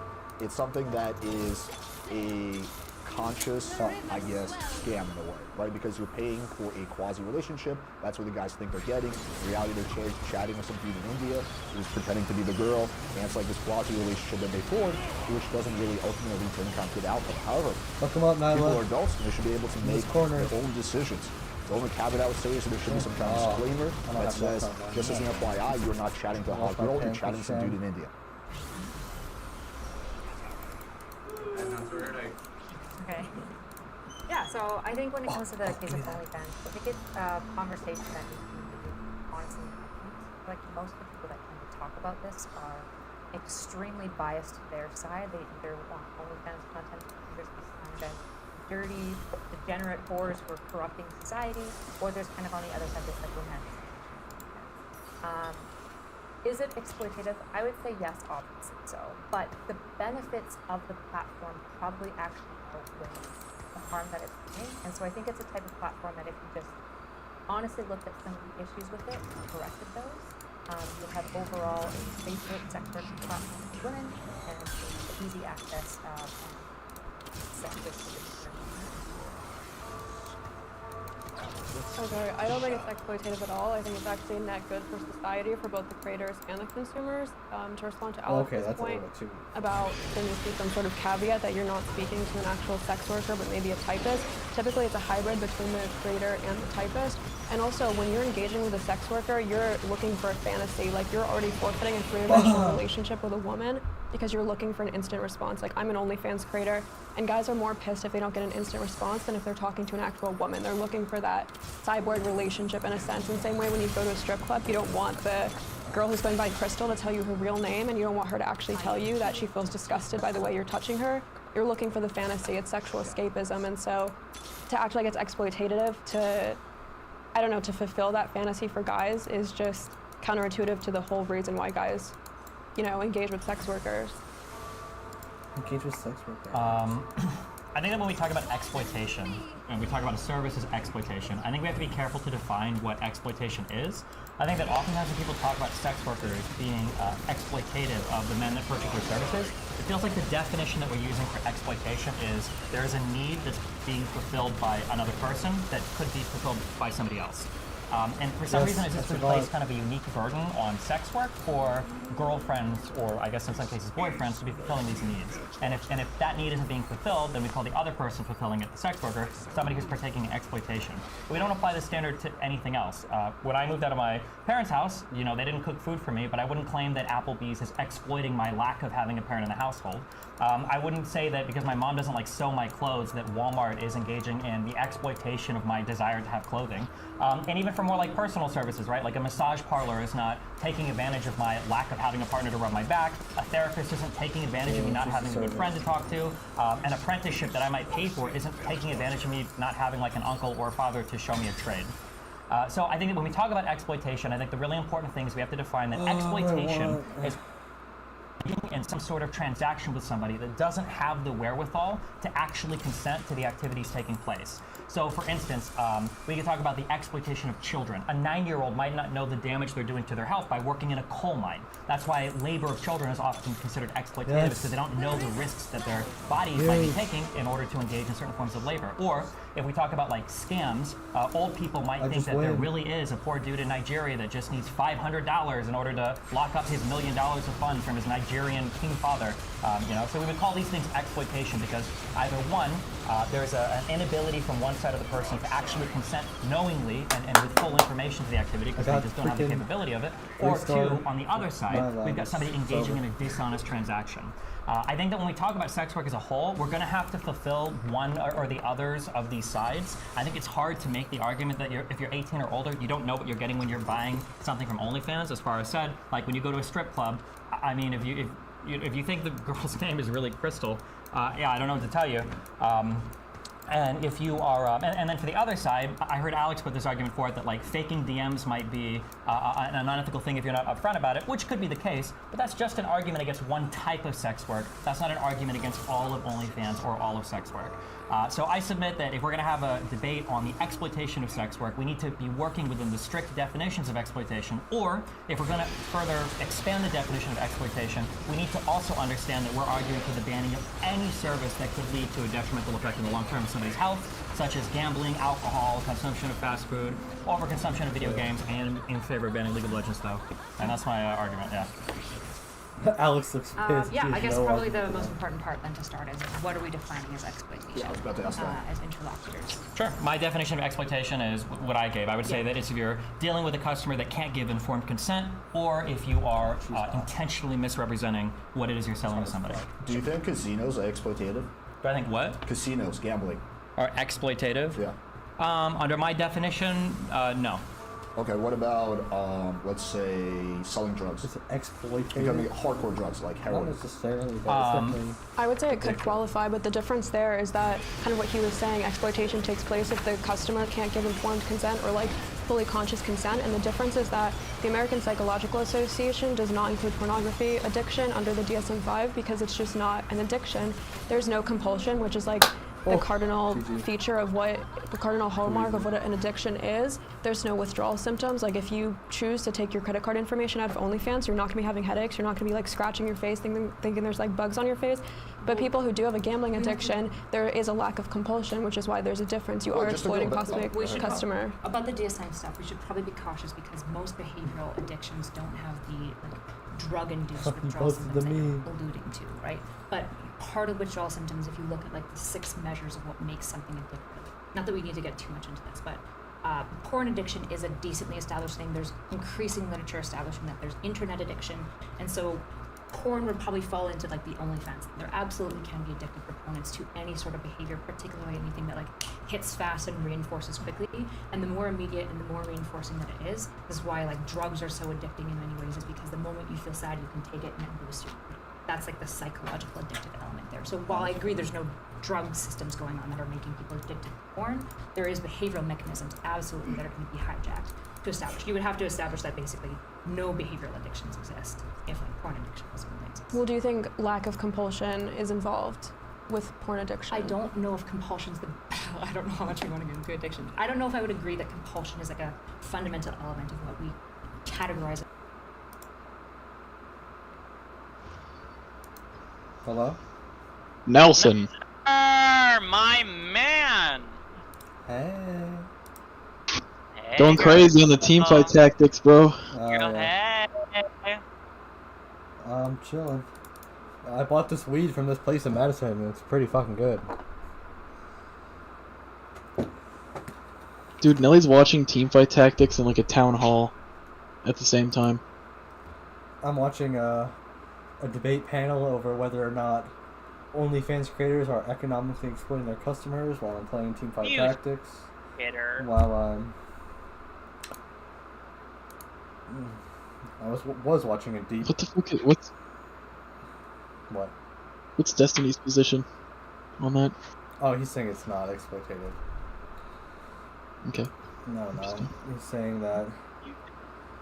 It's something that is a conscious, I guess, scam in a way, right? Because you're paying for a quasi-relationship. That's what the guys think they're getting. In reality, they're chatting with some dude in India who's pretending to be the girl, and it's like this quasi-relationship that they form, which doesn't really ultimately lead to any kind of good outcome. However, people are adults, and they should be able to make their own decisions. The only caveat I would say is that there should be some kind of disclaimer that says, just as an FYI, you're not chatting to a hot girl, you're chatting to some dude in India. Okay. Yeah, so I think when it comes to the case of OnlyFans, I think it's a conversation that needs to be honestly happened. Like, most of the people that tend to talk about this are extremely biased to their side. They either want OnlyFans content creators to be signed as dirty, degenerate whores who are corrupting society, or there's kind of on the other side this like romantic. Is it exploitative? I would say yes, obviously so. But the benefits of the platform probably actually outweigh the harm that it's doing. And so I think it's a type of platform that if you just honestly looked at some of the issues with it and corrected those, you'll have overall a safer sex work platform for women and easy access sex work. Okay, I don't think it's exploitative at all. I think it's actually a net good for society, for both the creators and the consumers. To respond to Alex's point about there needs to be some sort of caveat that you're not speaking to an actual sex worker, but maybe a typist. Typically, it's a hybrid between the creator and the typist. And also, when you're engaging with a sex worker, you're looking for a fantasy. Like, you're already forfeiting a three-dimensional relationship with a woman because you're looking for an instant response. Like, I'm an OnlyFans creator, and guys are more pissed if they don't get an instant response than if they're talking to an actual woman. They're looking for that cyborg relationship in a sense. In the same way when you go to a strip club, you don't want the girl who's going by Crystal to tell you her real name, and you don't want her to actually tell you that she feels disgusted by the way you're touching her. You're looking for the fantasy. It's sexual escapism. And so to act like it's exploitative to, I don't know, to fulfill that fantasy for guys is just counterintuitive to the whole reason why guys, you know, engage with sex workers. Engage with sex work. I think that when we talk about exploitation, and we talk about a service as exploitation, I think we have to be careful to define what exploitation is. I think that oftentimes when people talk about sex workers being exploitative of the men that purchase their services, it feels like the definition that we're using for exploitation is there is a need that's being fulfilled by another person that could be fulfilled by somebody else. And for some reason, it's just replaced kind of a unique burden on sex work for girlfriends, or I guess in some cases boyfriends, to be fulfilling these needs. And if that need isn't being fulfilled, then we call the other person fulfilling it the sex worker, somebody who's partaking in exploitation. But we don't apply this standard to anything else. When I moved out of my parents' house, you know, they didn't cook food for me, but I wouldn't claim that Applebee's is exploiting my lack of having a parent in the household. I wouldn't say that because my mom doesn't like sew my clothes that Walmart is engaging in the exploitation of my desire to have clothing. And even for more like personal services, right? Like a massage parlor is not taking advantage of my lack of having a partner to rub my back. A therapist isn't taking advantage of me not having a good friend to talk to. An apprenticeship that I might pay for isn't taking advantage of me not having like an uncle or a father to show me a trade. So I think that when we talk about exploitation, I think the really important thing is we have to define that exploitation is being in some sort of transaction with somebody that doesn't have the wherewithal to actually consent to the activities taking place. So for instance, we can talk about the exploitation of children. A 9-year-old might not know the damage they're doing to their health by working in a coal mine. That's why labor of children is often considered exploitative, because they don't know the risks that their bodies might be taking in order to engage in certain forms of labor. Or if we talk about like scams, old people might think that there really is a poor dude in Nigeria that just needs $500 in order to lock up his $1 million of funds from his Nigerian king father. You know, so we would call these things exploitation because either one, there's an inability from one side of the person to actually consent knowingly and with full information to the activity because they just don't have the capability of it, or two, on the other side, we've got somebody engaging in a dishonest transaction. I think that when we talk about sex work as a whole, we're going to have to fulfill one or the others of these sides. I think it's hard to make the argument that if you're 18 or older, you don't know what you're getting when you're buying something from OnlyFans. As far as said, like when you go to a strip club, I mean, if you think the girl's name is really Crystal, yeah, I don't know what to tell you. And if you are, and then for the other side, I heard Alex put this argument forth that like faking DMs might be an unethical thing if you're not upfront about it, which could be the case, but that's just an argument against one type of sex work. That's not an argument against all of OnlyFans or all of sex work. So I submit that if we're going to have a debate on the exploitation of sex work, we need to be working within the strict definitions of exploitation, or if we're going to further expand the definition of exploitation, we need to also understand that we're arguing for the banning of any service that could lead to a detrimental effect in the long term of somebody's health, such as gambling, alcohol, consumption of fast food, overconsumption of video games, and in favor of banning League of Legends, though. And that's my argument, yeah. Alex looks pissed. Yeah, I guess probably the most important part then to start is what are we defining as exploitation? Yeah, I was about to ask that. As interlocutors. Sure. My definition of exploitation is what I gave. I would say that it's if you're dealing with a customer that can't give informed consent, or if you are intentionally misrepresenting what it is you're selling to somebody. Do you think casinos are exploitative? Do I think what? Casinos, gambling. Are exploitative? Yeah. Under my definition, no. Okay, what about, let's say, selling drugs? It's exploitative. Becoming hardcore drugs like heroin. Not necessarily, but I would say it could qualify, but the difference there is that kind of what he was saying, exploitation takes place if the customer can't give informed consent or like fully conscious consent, and the difference is that the American Psychological Association does not include pornography addiction under the DSM-5 because it's just not an addiction. There's no compulsion, which is like the cardinal feature of what the cardinal hallmark of what an addiction is. There's no withdrawal symptoms. Like if you choose to take your credit card information out of OnlyFans, you're not gonna be having headaches. You're not gonna be like scratching your face, thinking there's like bugs on your face. But people who do have a gambling addiction, there is a lack of compulsion, which is why there's a difference. You are exploiting possibly a customer. About the DSM stuff, we should probably be cautious because most behavioral addictions don't have the like drug-induced withdrawal symptoms that you're alluding to, right? But part of withdrawal symptoms, if you look at like the 6 measures of what makes something addictive, not that we need to get too much into this, but porn addiction is a decently established thing. There's increasing literature establishing that there's internet addiction, and so porn would probably fall into like the OnlyFans. There absolutely can be addictive proponents to any sort of behavior, particularly anything that like hits fast and reinforces quickly. And the more immediate and the more reinforcing that it is why like drugs are so addicting in many ways, is because the moment you feel sad, you can take it and it boosts your mood. that's like the psychological addictive element there. So while I agree there's no drug systems going on that are making people addicted to porn, there is behavioral mechanisms absolutely that are going to be hijacked to establish. You would have to establish that basically no behavioral addictions exist if like porn addiction doesn't really exist. Well, do you think lack of compulsion is involved with porn addiction? I don't know if compulsion's the. I don't know how much we want to get into addiction. I don't know if I would agree that compulsion is like a fundamental element of what we categorize. Hello? Nelson. My man. Hey. Going crazy on the team fight tactics, bro. Hey. I'm chilling. I bought this weed from this place in Madison, and it's pretty fucking good. Dude, Nelly's watching team fight tactics in like a town hall at the same time. I'm watching a debate panel over whether or not OnlyFans creators are economically exploiting their customers while I'm playing Teamfight Tactics. While I was watching a deep. What the fuck? What's Destiny's position on that? Oh, he's saying it's not exploitative. Okay. No. He's saying that,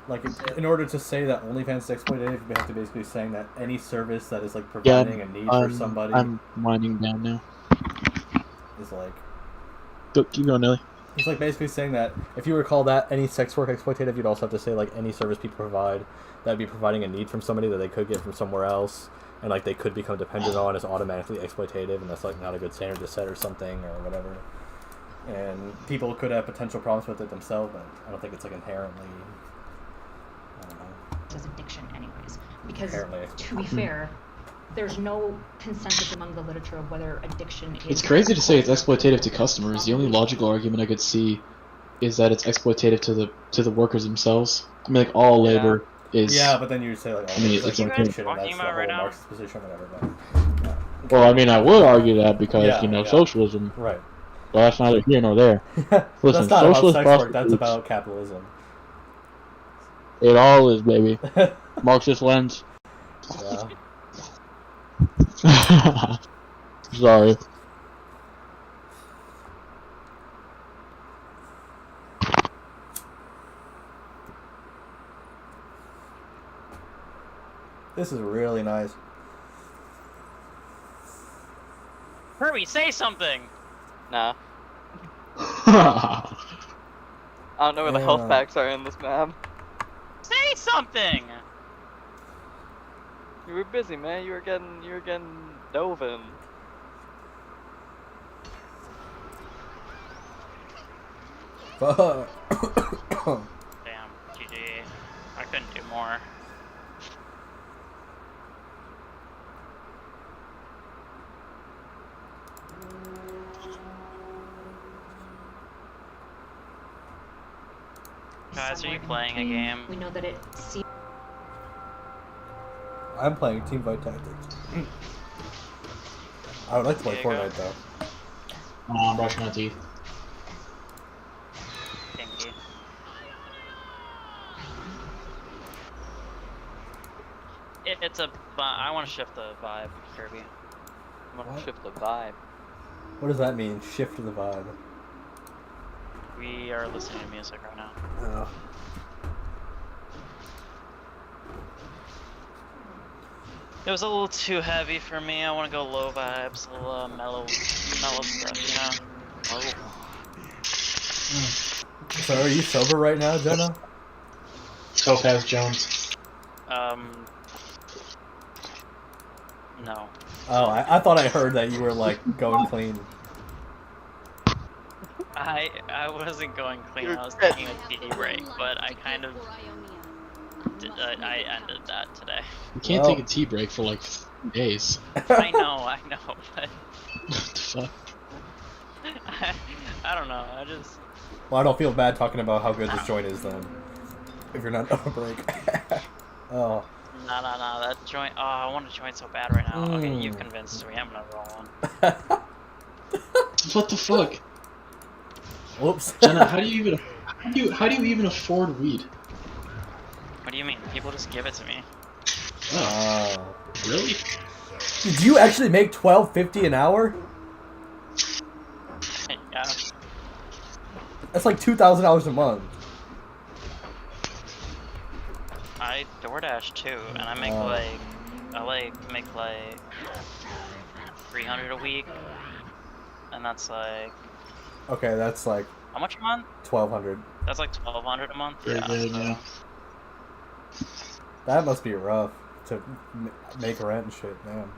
like, in order to say that OnlyFans is exploitative, you have to basically saying that any service that is like providing a need for somebody. I'm winding down now. Is like. Keep going, Nelly. He's like basically saying that if you were to call that any sex work exploitative, you'd also have to say like any service people provide that would be providing a need from somebody that they could get from somewhere else, and like they could become dependent on is automatically exploitative, and that's like not a good standard to set or something or whatever. And people could have potential problems with it themselves, but I don't think it's like inherently. I don't know. As addiction, anyways, because to be fair, there's no consensus among the literature of whether addiction is. It's crazy to say it's exploitative to customers. The only logical argument I could see is that it's exploitative to the workers themselves. I mean, like all labor is. Yeah, but then you would say like, I mean, it's like okay. addiction, and that's the whole Marxist position, whatever. But, yeah. Well, I mean, I would argue that because socialism. Right. Well, that's neither here nor there. Listen, that's not socialist about sex work. That's about capitalism. It all is, baby. Marxist lens. Yeah. Sorry. This is really nice. Kirby, say something. Nah. I don't know where the health packs are in this map. Say something. You were busy, man. You were getting dove in. Damn, GG. I couldn't do more. Guys, are you playing a game? We know that it. I'm playing Teamfight Tactics. I would like to play Fortnite though. I'm brushing my teeth. Thank you. It's a. I want to shift the vibe, Kirby. I want to shift the vibe. What does that mean? Shift the vibe. We are listening to music right now. Oh. It was a little too heavy for me. I want to go low vibes, a little mellow stuff, you know. So are you sober right now, Jenna? Topaz Jones. No. Oh, I thought I heard that you were like going clean. I wasn't going clean. I was taking a tea break, but I kind of I ended that today. You can't take a tea break for like 3 days. I know, but what the fuck? I don't know. I just. Well, I don't feel bad talking about how good this joint is then. If you're not on a break. Oh. No, that joint. Oh, I want a joint so bad right now. Okay, you convinced me. I'm gonna roll one. What the fuck? Whoops. Jenna, how do you even afford weed? What do you mean? People just give it to me. Oh. Really? Do you actually make $12.50 an hour? Yeah. That's like $2,000 a month. I DoorDash too, and I make make like 300 a week, and that's like. Okay, that's like. How much a month? 1,200. That's like 1,200 a month. Pretty good, yeah. That must be rough to make rent and shit, man.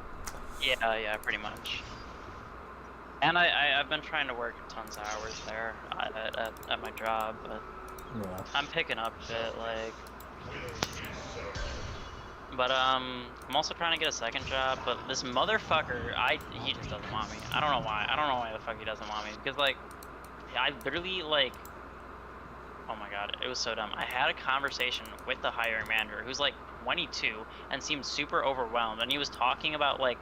Yeah, pretty much. And I've been trying to work tons of hours there at my job, but yeah. I'm picking up shit like. But I'm also trying to get a second job, but this motherfucker, he just doesn't want me. I don't know why. I don't know why the fuck he doesn't want me, because like, I literally like. Oh my god, it was so dumb. I had a conversation with the hiring manager who's like 22 and seemed super overwhelmed, and he was talking about like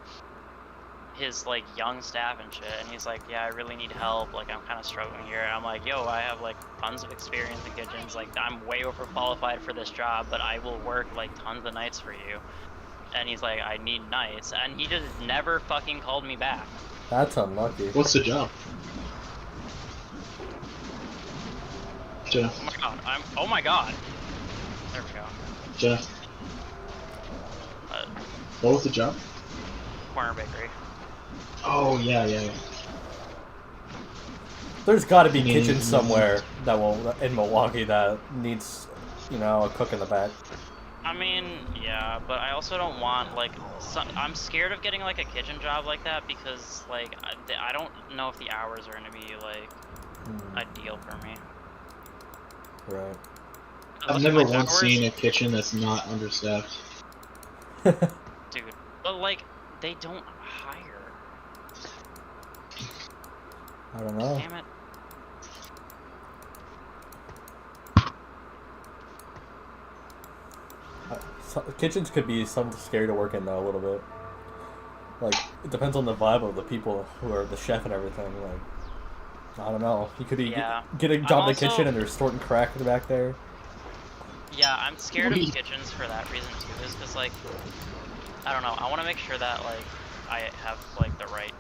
his like young staff and shit, and he's like, yeah, I really need help, like I'm kind of struggling here. And I'm like, yo, I have like tons of experience in kitchens, like I'm way overqualified for this job, but I will work like tons of nights for you. And he's like, I need nights, and he just never fucking called me back. That's unlucky. What's the job? Jeff. Oh my god, oh my god. There we go. Jeff. What was the job? Corner bakery. Oh, yeah. There's gotta be kitchens somewhere that in Milwaukee that needs, a cook in the back. I mean, yeah, but I also don't want, like, I'm scared of getting, like, a kitchen job like that because, like, I don't know if the hours are gonna be, like, ideal for me. Right. I've never once seen a kitchen that's not understaffed. Dude, but like, they don't hire. I don't know. Damn it. Kitchens could be something scary to work in though, a little bit. Like, it depends on the vibe of the people who are the chef and everything. Like, I don't know. You could be get a job in the kitchen and they're sorting crack back there. Yeah, I'm scared of kitchens for that reason too. Is because like, I don't know. I want to make sure that like I have like the right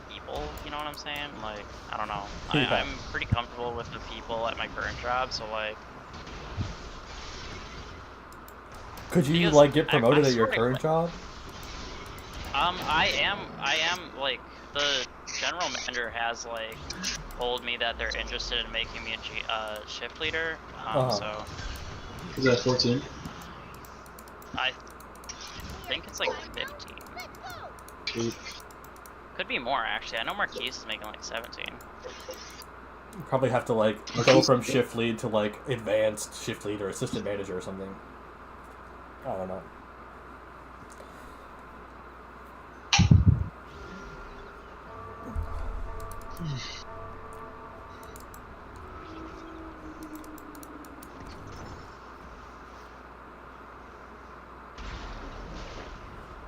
people. You know what I'm saying? Like, I don't know. I'm pretty comfortable with the people at my current job. So like, could you like get promoted at your current job? I am like the general manager has like told me that they're interested in making me a shift leader. So. Is that 14? I think it's like 15. Sweet. Could be more actually. I know Marquise is making like 17. You probably have to like go from shift lead to like advanced shift lead or assistant manager or something. I don't know.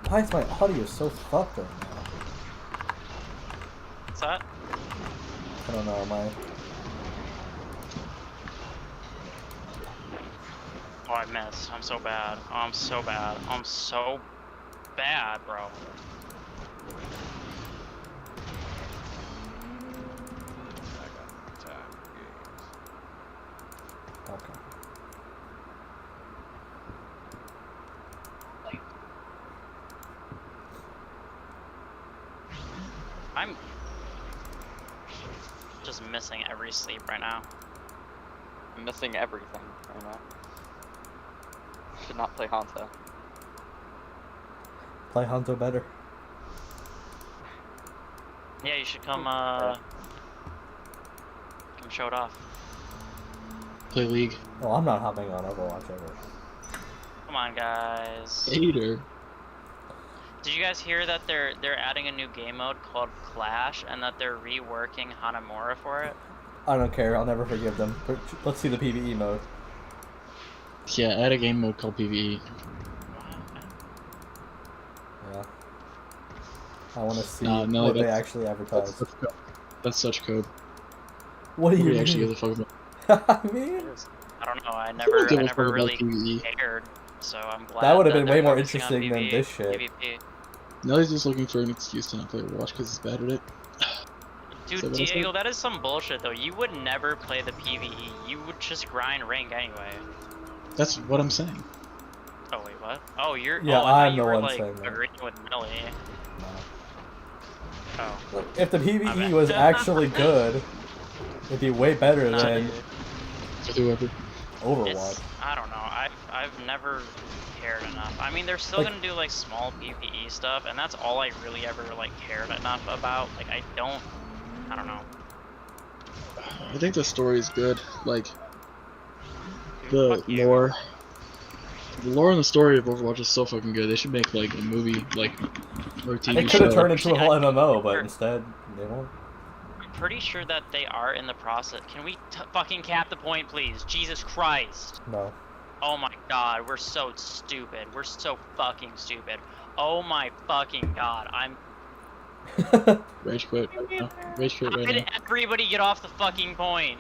Why is my audio so fucked right now? What's that? I don't know, Oh, I missed. I'm so bad. Oh, I'm so bad. I'm so bad, bro. Okay. I'm just missing every sleep right now. I'm missing everything right now. Should not play Hanzo. Play Hanzo better. Yeah, you should come come show it off. Play League. Oh, I'm not hopping on Overwatch ever. Come on, guys. Hater. Did you guys hear that they're adding a new game mode called Clash and that they're reworking Hanamura for it? I don't care. I'll never forgive them. But let's see the PvE mode. Yeah, add a game mode called PvE. Yeah. I want to see no, what they actually advertise. That's such code. What do you mean? Actually give a fuck about? I mean, I don't know. I never really cared so I'm glad That would have been they're way more focusing on interesting than this shit. PvP. Now he's just looking for an excuse to not play Overwatch because he's bad at it. Dude, Diego, that is some bullshit though. You would never play the PvE. You would just grind rank anyway. That's what I'm saying. Oh wait, what? Oh, you're. Yeah, oh, I I'm thought you the were one like saying that. agreeing with Millie. Oh. Look, if the PvE was actually good, it'd be way better than whoever. Overwatch. I don't know. I've never cared enough. I mean, they're still Like- gonna do like small PvE stuff, and that's all I really ever like cared enough about. Like I don't know. I think the story is good. Like the lore and the story of Overwatch is so fucking good. They should make like a movie, like or a TV It show. could have turned into a whole MMO, but instead they won't. I'm pretty sure that they are in the process. Can we fucking cap the point, please? Jesus Christ. No. Oh my god, we're so stupid. We're so fucking stupid. Oh my fucking god, I'm... Rage quit right now. Rage quit How right did now. everybody get off the fucking point?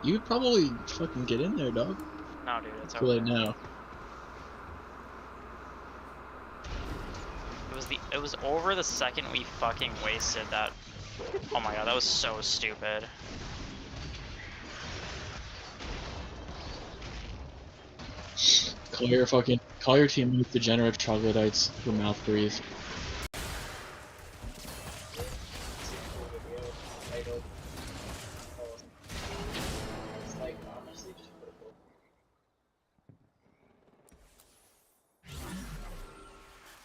You would probably fucking get in there, dog. No, dude, it's Too over. late now. It was over the second we fucking wasted that. Oh my god, that was so stupid. Call your team degenerate troglodytes who mouth breathe.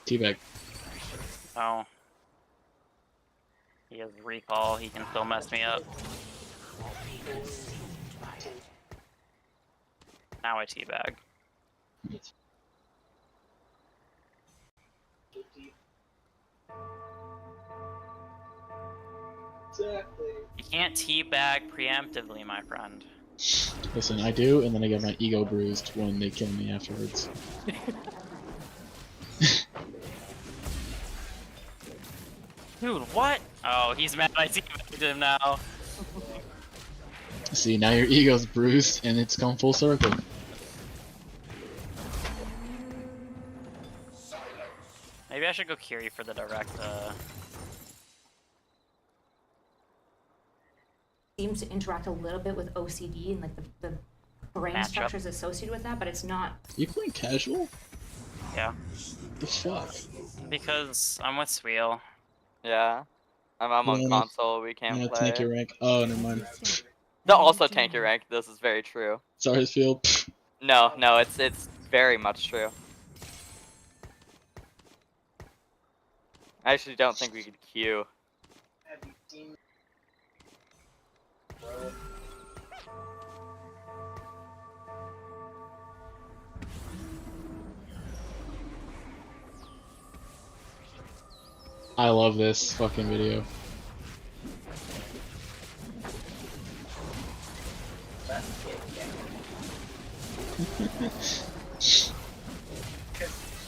Teabag. Oh. He has recall, he can still mess me up. Now I teabag. Exactly. You can't teabag preemptively, my friend. Listen, I do, and then I get my ego bruised when they kill me afterwards. Dude, what? Oh, he's mad I teabagged him now. See, now your ego's bruised, and it's come full circle. Maybe I should go Kiri for the direct, Seems to interact a little bit with OCD and like the brain Matchup. structures associated with that, but it's not. You playing casual? Yeah. The fuck? Because I'm with Sweal. Yeah. I'm on Yeah, console, we can't Yeah, play. tank your rank. Oh, never mind. No, also tank your rank, this is very true. Sorry, Field. No, it's very much true. I actually don't think we could queue. Have you seen... I love this fucking video.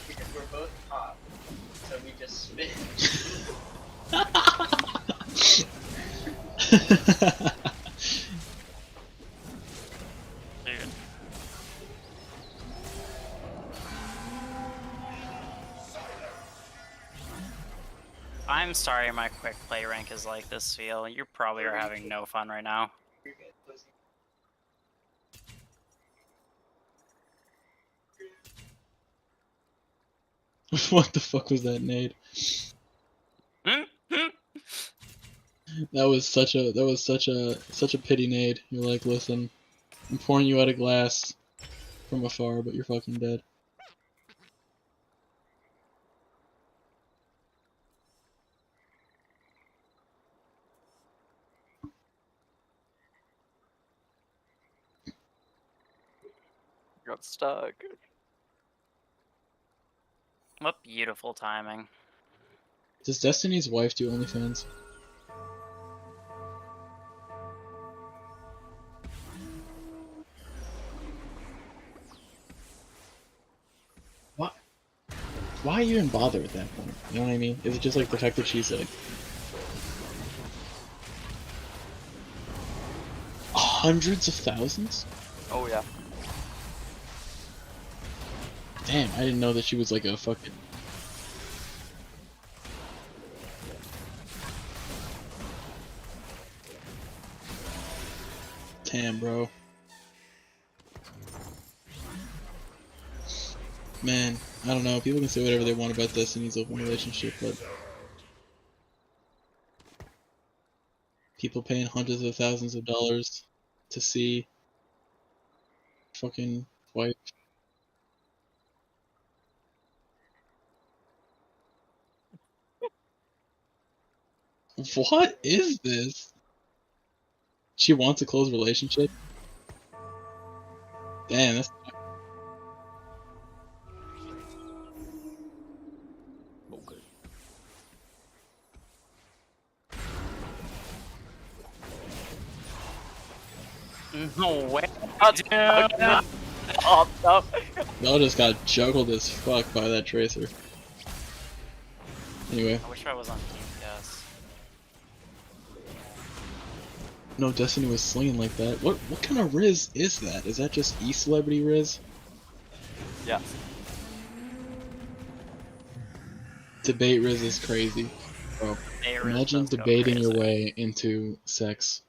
because we're both top, so we just spin. Dude. I'm sorry my quick play rank is like this, Feel. You probably are having no fun right now. You're good, pussy. What the fuck was that nade? That was such a pity nade. You're like, listen, I'm pouring you out a glass from afar, but you're fucking dead. Got stuck. What beautiful timing. Does Destiny's wife do OnlyFans? What? Why even bother at that point? You know what I mean? Is it just like the fact that she's like hundreds of thousands? Oh yeah. Damn, I didn't know that she was like a fucking... Damn, bro. Man, I don't know. People can say whatever they want about Destiny's open relationship, but people paying hundreds of thousands of dollars to see fucking wife. What is this? She wants a close relationship? Damn, that's... Okay. No way. Oh, no. Y'all just got juggled as fuck by that Tracer. Anyway. I wish I was on Team Yes. No, Destiny was slinging like that. What kind of Riz is that? Is that just E-Celebrity Riz? Yeah. Debate Riz is crazy. Bro, imagine debating your way into sex.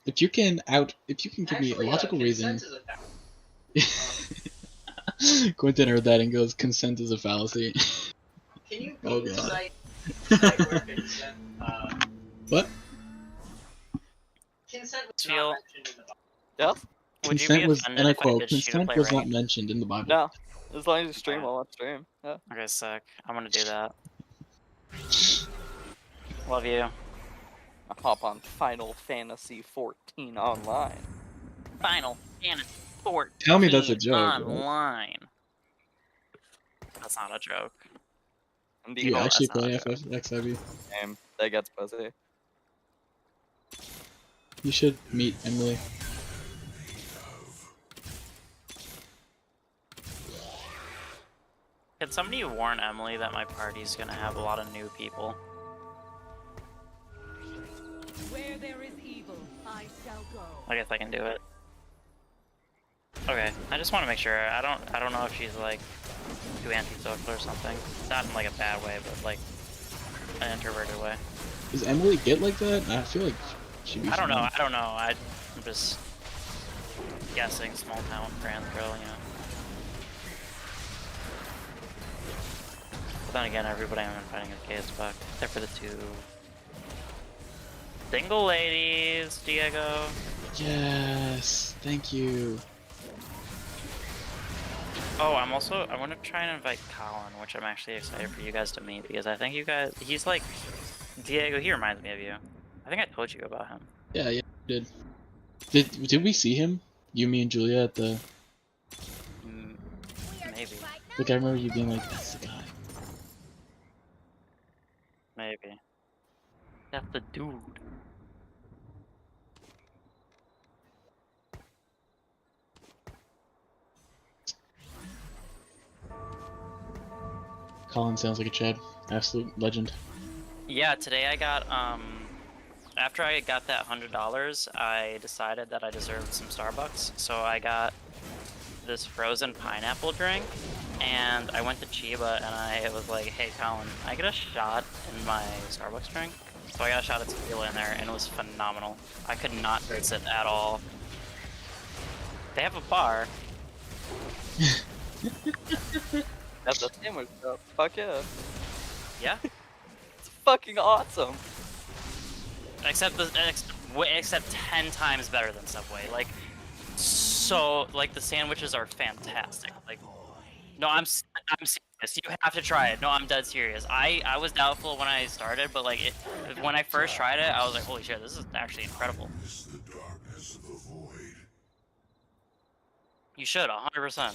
If you can give me a logical reason. Quentin heard that and goes, consent is a fallacy. Can you Oh god. cite where consent, What? consent was Feel- not mentioned in the Bible. Yes? Would you be Consent was, offended and I if I quote, ditched you to consent play was not ranked? mentioned in the Bible. No. As long as you stream, I'll stream. Yeah. Okay, sick. I'm gonna do that. Love you. I'll hop on Final Fantasy 14 online. Final Fantasy 14 Tell me that's a joke, bro. online. That's not a joke. And Do you the actually that's not play a joke. FXIV? game that gets pussy. You should meet Emily. Can somebody warn Emily that my party's gonna have a lot of new people? Where there is evil, I shall go. I guess I can do it. Okay, I just want to make sure. I don't know if she's like too antisocial or something. Not in like a bad way, but like an introverted way. Does Emily get like that? I feel like she'd be I don't know. fine. I don't know. I'm just guessing. Small town trans girl, you know. But then again, everybody I'm fighting is gay as fuck, except for the two single ladies, Diego. Yes, thank you. Oh, I want to try and invite Colin, which I'm actually excited for you guys to meet because I think you guys, he's like, Diego, he reminds me of you. I think I told you about him. Yeah, you did. Did we see him? You, me, and Julia at the... Maybe. Like, I remember you being like, that's the guy. Maybe. That's the dude. Colin sounds like a Chad. Absolute legend. Yeah, today I got, after I got that $100, I decided that I deserved some Starbucks, so I got this frozen pineapple drink, and I went to Chiba and I was like, hey Colin, I get a shot in my Starbucks drink? So I got a shot of tequila in there, and it was phenomenal. I could not miss it at all. They have a bar. That's the sandwich shop. Fuck yeah. Yeah? It's fucking awesome. Except 10 times better than Subway. Like, so, like, the sandwiches are fantastic. Like, no, I'm serious. You have to try it. No, I'm dead serious. I was doubtful when I started, but like, when I first tried it, I was like, holy shit, this is actually incredible. You should, 100%.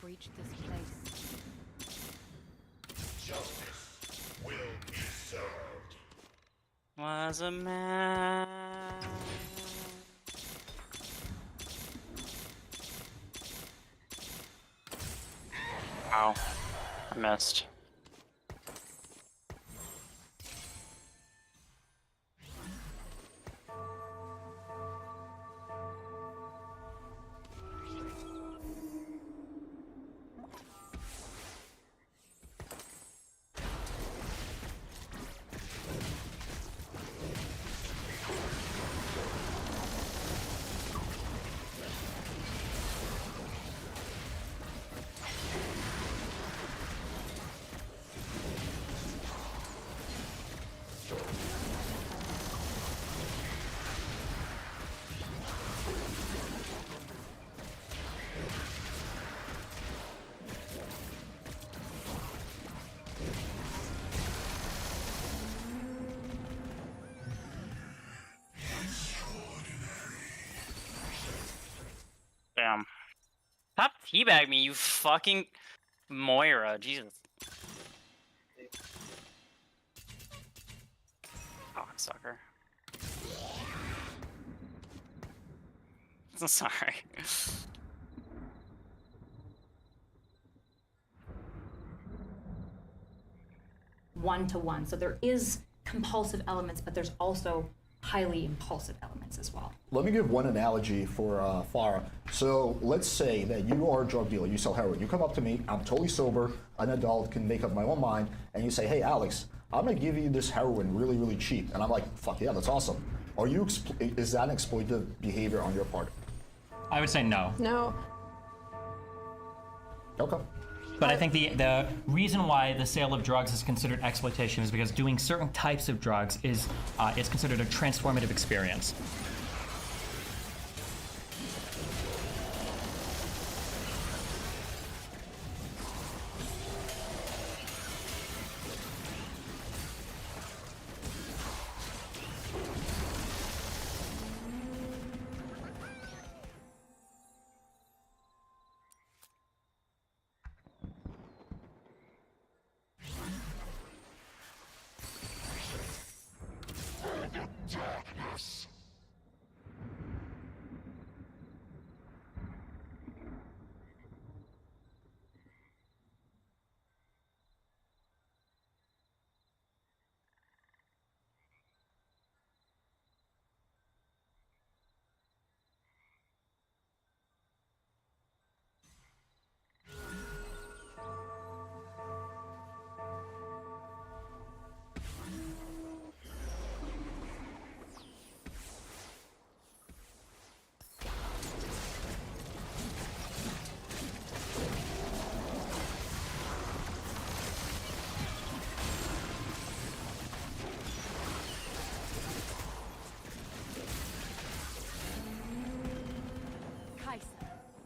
breach this place. Justice will be served. Was a man. Wow, I missed. Damn. Stop teabag me, you fucking Moira. Jesus. Cocksucker. Sorry. 1-to-1. So there is compulsive elements, but there's also highly impulsive elements as well. Let me give one analogy for Farah. So let's say that you are a drug dealer, you sell heroin. You come up to me, I'm totally sober, an adult, can make up my own mind, and you say, hey, Alex, I'm gonna give you this heroin really, really cheap. And I'm like, fuck yeah, that's awesome. Are you, is that an exploitative behavior on your part? I would say no. No. Okay. But I think the reason why the sale of drugs is considered exploitation is because doing certain types of drugs is considered a transformative experience. Darkness.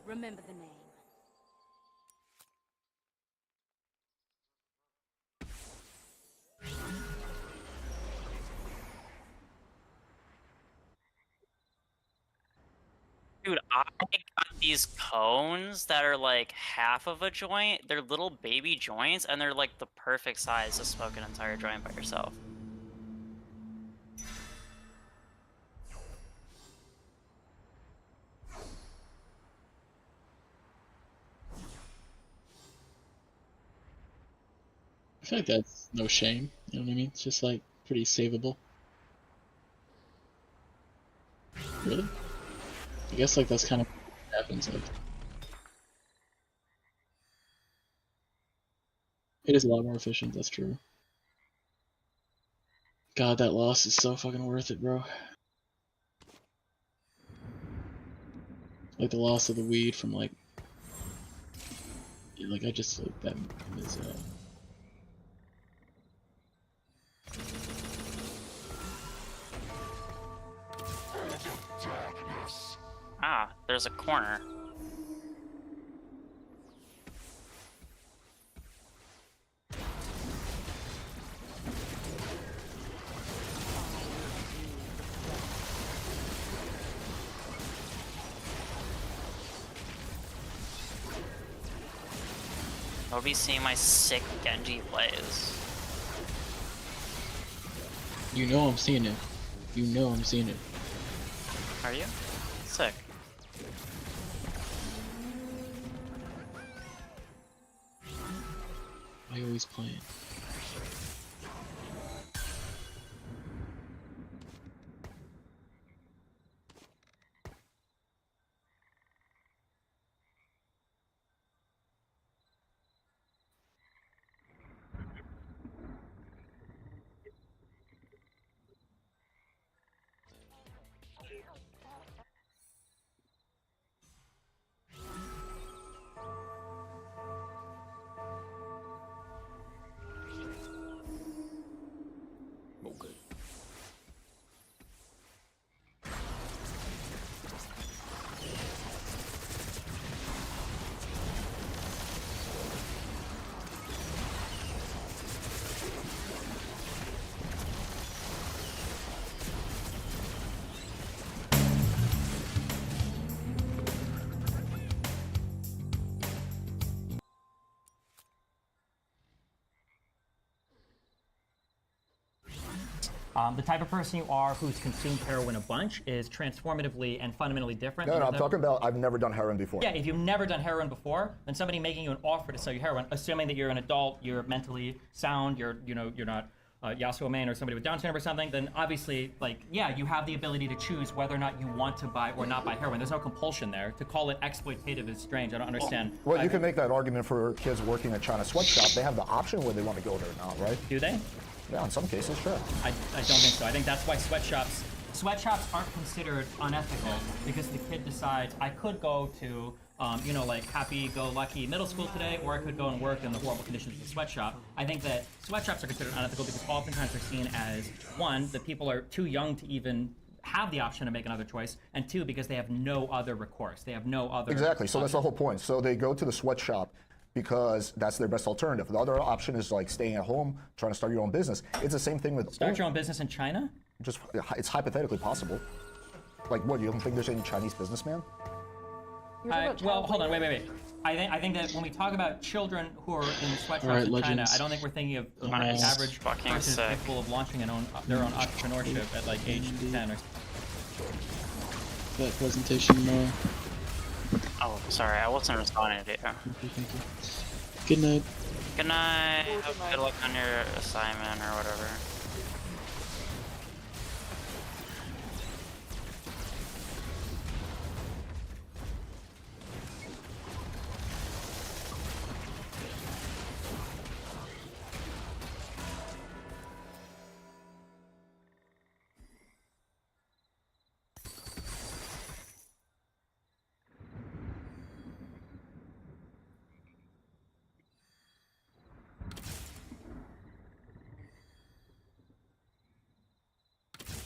Remember the name. Dude, I got these cones that are like half of a joint. They're little baby joints, and they're like the perfect size to smoke an entire joint by yourself. I feel like that's no shame. You know what I mean? It's just like pretty savable. Really? I guess like that's kind of what happens. Like, it is a lot more efficient. That's true. God, that loss is so fucking worth it, bro. Like the loss of the weed from like, yeah, like I just like that is Ah, there's a corner. You'll be seeing my sick Genji plays. You know I'm seeing it. You know I'm seeing it. Are you? Sick. Why are you always playing? Okay. The type of person you are who's consumed heroin a bunch is transformatively and fundamentally different. No, than no, I'm the- talking about I've never done heroin before. Yeah, if you've never done heroin before, then somebody making you an offer to sell you heroin, assuming that you're an adult, you're mentally sound, you're not Yasuo main or somebody with Down syndrome or something, then obviously, like, yeah, you have the ability to choose whether or not you want to buy or not buy heroin. There's no compulsion there. To call it exploitative is strange. I don't understand. Well, you can make that argument for kids working at China Sweatshop. They have the option whether they want to go there or not, right? Do they? Yeah, in some cases, sure. I don't think so. I think that's why sweatshops aren't considered unethical, because the kid decides, I could go to like happy-go-lucky middle school today, or I could go and work in the horrible conditions of the sweatshop. I think that sweatshops are considered unethical because oftentimes they're seen as, one, that people are too young to even have the option to make another choice, and two, because they have no other recourse. They have no other... Exactly, so that's the whole point. So they go to the sweatshop because that's their best alternative. The other option is like staying at home, trying to start your own business. It's the same thing with... Start your own business in China? Just, it's hypothetically possible. Like, what, you don't think there's any Chinese businessman? Well, hold on, wait. I think that when we talk about children who are in sweatshops in China, I don't think we're thinking of the average person capable of launching their own entrepreneurship at like age 10 or... That presentation more. Oh, sorry, I wasn't responding to you. Thank you. Good night. Good night. Good luck on your assignment or whatever.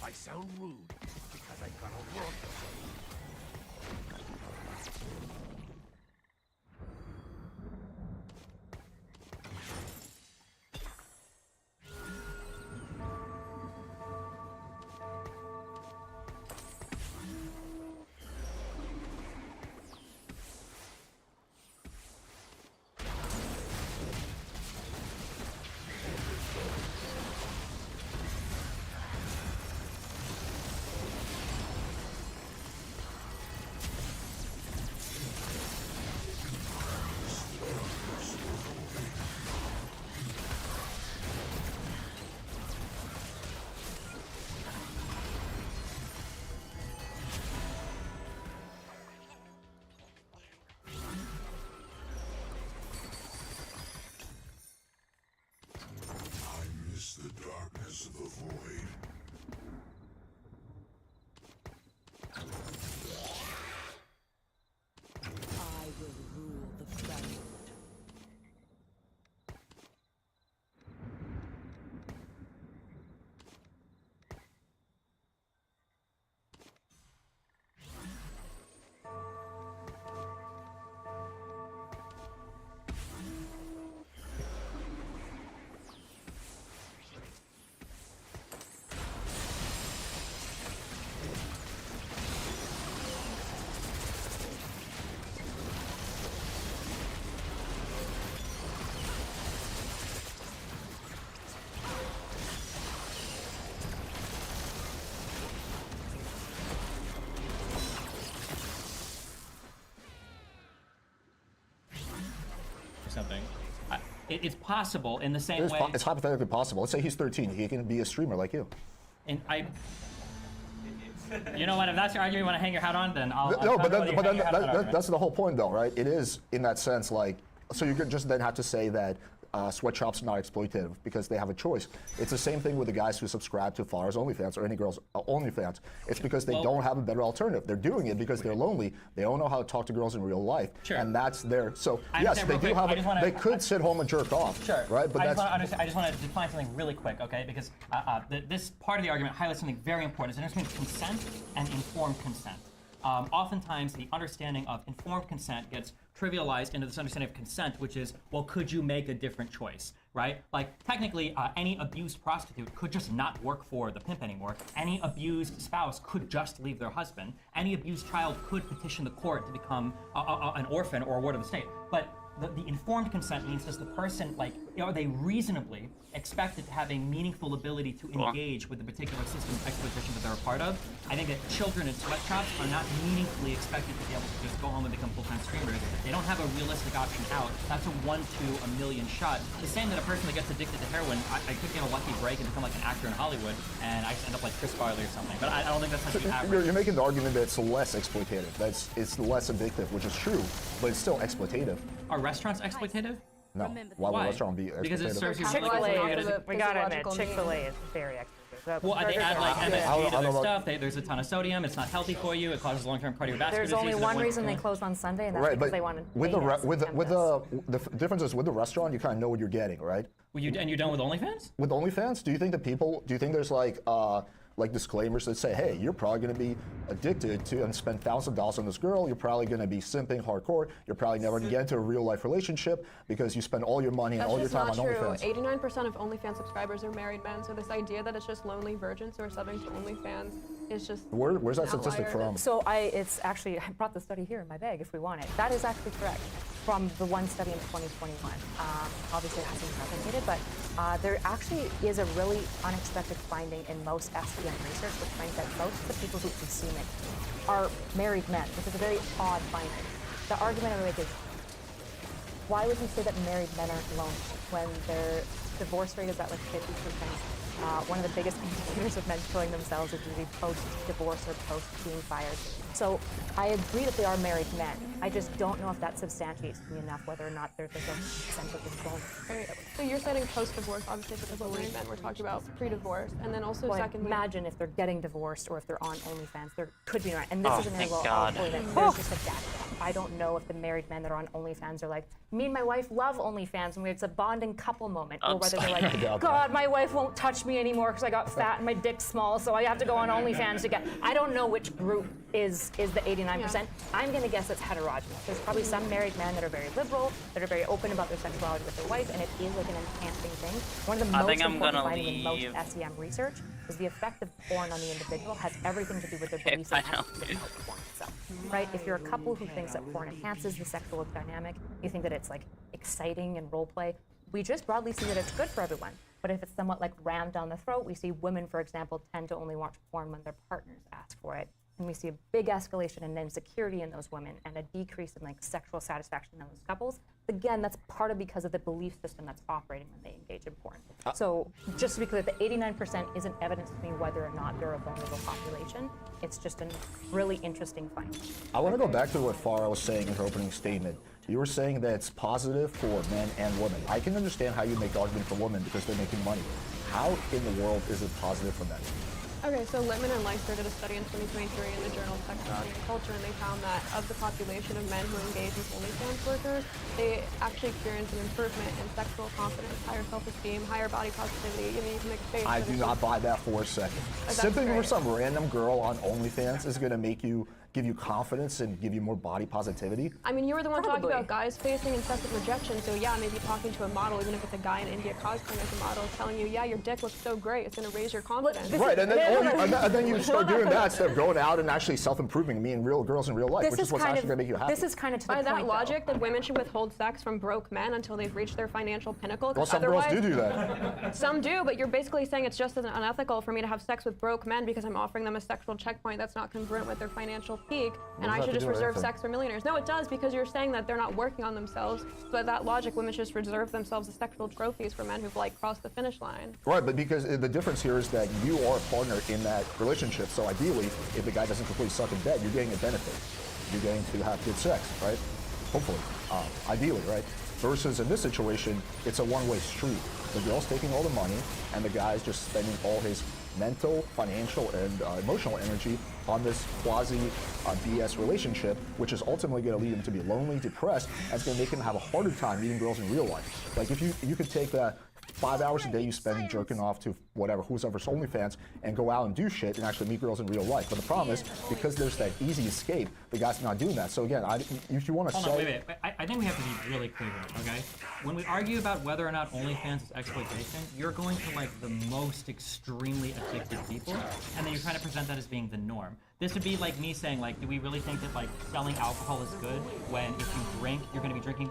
I sound rude because I gotta work. or something. It's possible in the same way. It's hypothetically possible. Let's say he's 13. He can be a streamer like you. And you know what? If that's your argument, you want to hang your hat on, then I'll. No, but that's the whole point, though, right? It is in that sense, like, so you could just then have to say that sweatshops are not exploitative because they have a choice. It's the same thing with the guys who subscribe to Flowers OnlyFans or any girls OnlyFans. It's because they don't have a better alternative. They're doing it because they're lonely. They don't know how to talk to girls in real life, and that's their. So yes, they do have. They could sit home and jerk off, right? But I just want to define something really quick, okay? Because this part of the argument highlights something very important. It's the difference between consent and informed consent. Oftentimes, the understanding of informed consent gets trivialized into this understanding of consent, which is, well, could you make a different choice, right? Like, technically, any abused prostitute could just not work for the pimp anymore. Any abused spouse could just leave their husband. Any abused child could petition the court to become an orphan or a ward of the state. But the informed consent means does the person, like, are they reasonably expected to have a meaningful ability to engage with the particular system of exploitation that they're a part of? I think that children in sweatshops are not meaningfully expected to be able to just go home and become full-time streamers. They don't have a realistic option out. That's a 1 to a million shot. The same that a person that gets addicted to heroin, I could get a lucky break and become like an actor in Hollywood, and I end up like Chris Farley or something. But I don't think that's how you average. You're making the argument that it's less exploitative. It's less addictive, which is true, but it's still exploitative. Are restaurants exploitative? No. Why would a restaurant be exploitative? Because it serves you Chick-fil-A, we gotta admit, Chick-fil-A is very exploitative. Well, they add like MSG to their stuff. There's a ton of sodium. It's not healthy for you. It causes long-term cardiovascular disease. There's only one reason they closed on Sunday, and that's because they wanted. With the difference is with the restaurant, you kind of know what you're getting, right? And you're done with OnlyFans? With OnlyFans, do you think there's like disclaimers that say, hey, you're probably going to be addicted to and spend $1,000 on this girl. You're probably going to be simping hardcore. You're probably never going to get into a real life relationship because you spend all your money and all your time on OnlyFans. That's just not true. 89% of OnlyFans subscribers are married men. So this idea that it's just lonely virgins who are subbing to OnlyFans is just Where's that statistic from? So it's actually, I brought the study here in my bag if we want it. That is actually correct from the one study in 2021. Obviously it hasn't been replicated, but there actually is a really unexpected finding in most SPM research, which finds that most of the people who consume it are married men, which is a very odd finding. The argument I would make is, why would you say that married men aren't lonely when their divorce rate is at like 50%? One of the biggest indicators of men killing themselves is usually post-divorce or post-being fired. So I agree that they are married men. I just don't know if that substantiates me enough whether or not there's like a sense of this. So you're saying post-divorce, obviously, because we're married men. We're talking about pre-divorce, and then also secondly. Imagine if they're getting divorced or if they're on OnlyFans, there could be and this is an thank angle God. there's just a data gap. I don't know if the married men that are on OnlyFans are like, me and my wife love OnlyFans, and it's a bonding couple moment, or whether they're like, God, my wife won't touch me anymore because I got fat and my dick's small, so I have to go on OnlyFans to get. I don't know which group is the 89%. Yeah. I'm gonna guess it's heterogeneous. There's probably some married men that are very liberal, that are very open about their sexuality with their wife, and it is like an enhancing thing. One of the most important findings in most SEM research is the effect of porn on the individual has everything to do with their beliefs and attitudes about porn itself. Right? If you're a couple who thinks that porn enhances the sexual dynamic, you think that it's like exciting and role play, we just broadly see that it's good for everyone. But if it's somewhat like rammed down the throat, we see women, for example, tend to only watch porn when their partners ask for it. And we see a big escalation in insecurity in those women and a decrease in like sexual satisfaction in those couples. Again, that's part of because of the belief system that's operating when they engage in porn. So just to be clear, the 89% isn't evidence to me whether or not they're a vulnerable population. It's just a really interesting finding. I want to go back to what Farah was saying in her opening statement. You were saying that it's positive for men and women. I can understand how you make the argument for women because they're making money. How in the world is it positive for men? Okay, so Littman and Leicester did a study in 2023 in the journal Sexuality and Culture, and they found that of the population of men who engage with OnlyFans workers, they actually experience an improvement in sexual confidence, higher self-esteem, higher body positivity. I mean, you can make a face. I do not buy that for a second. Simping for some random girl on OnlyFans is going to give you confidence and give you more body positivity. I mean, you were the one talking about guys facing incessant rejection, so yeah, maybe talking to a model, even if it's a guy in India cosplaying as a model, telling you, yeah, your dick looks so great, it's going to raise your confidence. Right, and then you start doing that instead of going out and actually self-improving, meeting real girls in real life, which is what's actually going to make you happy. This is kind of to the point, point, that logic that women should withhold sex from broke men until they've reached their financial pinnacle. Well, some girls do that. Some do, but you're basically saying it's just as unethical for me to have sex with broke men because I'm offering them a sexual checkpoint that's not congruent with their financial sexual peak, and I that should to just do with reserve anything? sex for millionaires. No, it does, because you're saying that they're not working on themselves. But that logic, women should just reserve themselves as sexual trophies for men who've like crossed the finish line. Right, but because the difference here is that you are a partner in that relationship. So ideally, if the guy doesn't completely suck in bed, you're getting a benefit. You're getting to have good sex, right? Hopefully, ideally, right? Versus in this situation, it's a one-way street. The girl's taking all the money, and the guy's just spending all his mental, financial, and emotional energy on this quasi BS relationship, which is ultimately going to lead him to be lonely, depressed, and it's going to make him have a harder time meeting girls in real life. Like if you could take that 5 hours a day you spend jerking off to whatever, who's ever OnlyFans, and go out and do shit and actually meet girls in real life. But the problem is, because there's that easy escape, the guy's not doing that. So again, if you want to say... Hold on, wait. I think we have to be really clear here, okay? When we argue about whether or not OnlyFans is exploitation, you're going to like the most extremely addicted people, and then you're trying to present that as being the norm. This would be like me saying, like, do we really think that like selling alcohol is good when if you drink, you're going to be drinking,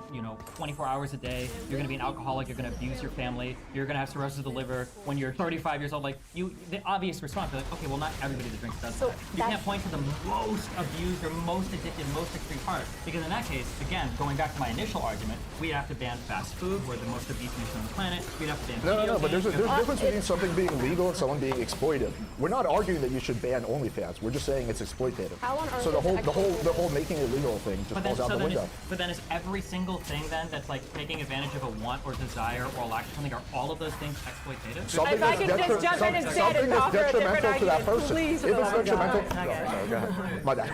24 hours a day, you're going to be an alcoholic, you're going to abuse your family, you're going to have cirrhosis of the liver when you're 35 years old. Like, the obvious response is like, okay, well, not everybody that drinks does that. You can't point to the most abused or most addicted, most extreme part, because in that case, again, going back to my initial argument, we'd have to ban fast food. We're the most obese nation on the planet. We'd have to ban No, but there's a difference between something being legal and someone being exploitive. We're not arguing that you should ban OnlyFans. We're just saying it's exploitative. How on earth So the is whole making it legal thing just falls out the window. But then is every single thing then that's like taking advantage of a want or desire or lack of something, are all of those things exploitative? Something that's detrimental to that person. Please, if it's oh my detrimental, God. Okay. sorry, go ahead. My bad.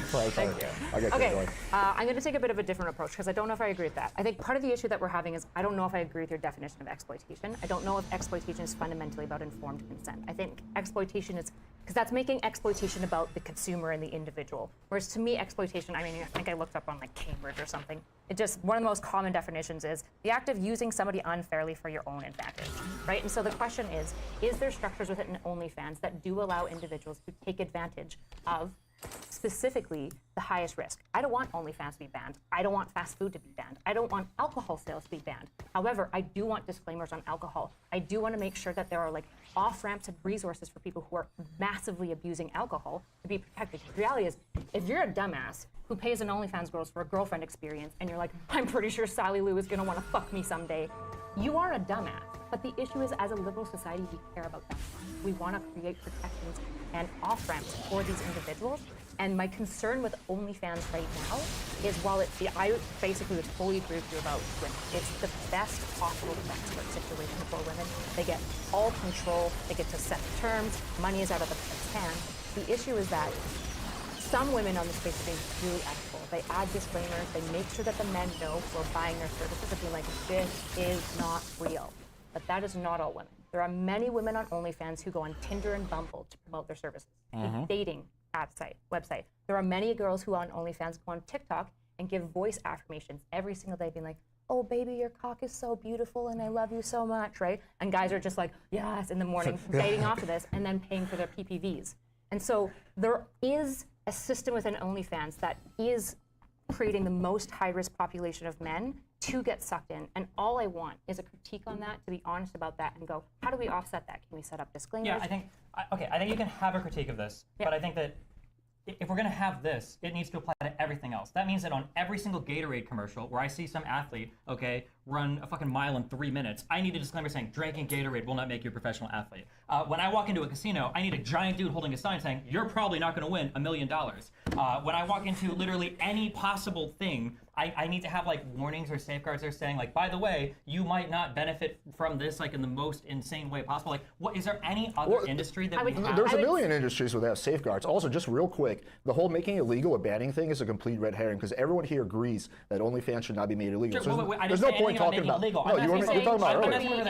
Sorry. I get Okay, going. I'm going to take a bit of a different approach because I don't know if I agree with that. I think part of the issue that we're having is I don't know if I agree with your definition of exploitation. I don't know if exploitation is fundamentally about informed consent. I think exploitation is, because that's making exploitation about the consumer and the individual. Whereas to me, exploitation, I think I looked up on like Cambridge or something. It just, one of the most common definitions is the act of using somebody unfairly for your own advantage, right? And so the question is there structures within OnlyFans that do allow individuals to take advantage of specifically the highest risk? I don't want OnlyFans to be banned. I don't want fast food to be banned. I don't want alcohol sales to be banned. However, I do want disclaimers on alcohol. I do want to make sure that there are like off-ramps and resources for people who are massively abusing alcohol to be protected. The reality is, if you're a dumbass who pays an OnlyFans girls for a girlfriend experience and you're like, I'm pretty sure Sally Lou is gonna want to fuck me someday, you are a dumbass. But the issue is, as a liberal society, we care about that. We want to create protections and off-ramps for these individuals. And my concern with OnlyFans right now is, while I basically would fully agree with you about women, it's the best possible expert situation for women. They get all control, they get to set the terms, money is out of the man's hand. The issue is that some women on the space are being really ethical. They add disclaimers, they make sure that the men know who are buying their services and be like, this is not real. But that is not all women. There are many women on OnlyFans who go on Tinder and Bumble to promote their services. A dating website. There are many girls who on OnlyFans go on TikTok and give voice affirmations every single day, being like, oh baby, your cock is so beautiful and I love you so much, right? And guys are just like, yes, in the morning, dating off of this and then paying for their PPVs. And so there is a system within OnlyFans that is creating the most high-risk population of men to get sucked in. And all I want is a critique on that, to be honest about that, and go, how do we offset that? Can we set up disclaimers? Yeah, I think you can have a critique of this, but I think that if we're going to have this, it needs to apply to everything else. That means that on every single Gatorade commercial where I see some athlete, run a fucking mile in 3 minutes, I need a disclaimer saying drinking Gatorade will not make you a professional athlete. When I walk into a casino, I need a giant dude holding a sign saying, you're probably not going to win $1 million. When I walk into literally any possible thing, I need to have like warnings or safeguards there saying like, by the way, you might not benefit from this like in the most insane way possible. Like, what is there any other industry that we have? There's a million industries where they have safeguards. Also, just real quick, the whole making it legal or banning thing is a complete red herring because everyone here agrees that OnlyFans should not be made illegal. Sure, So there's no point talking about. Illegal. No, you're talking about earlier.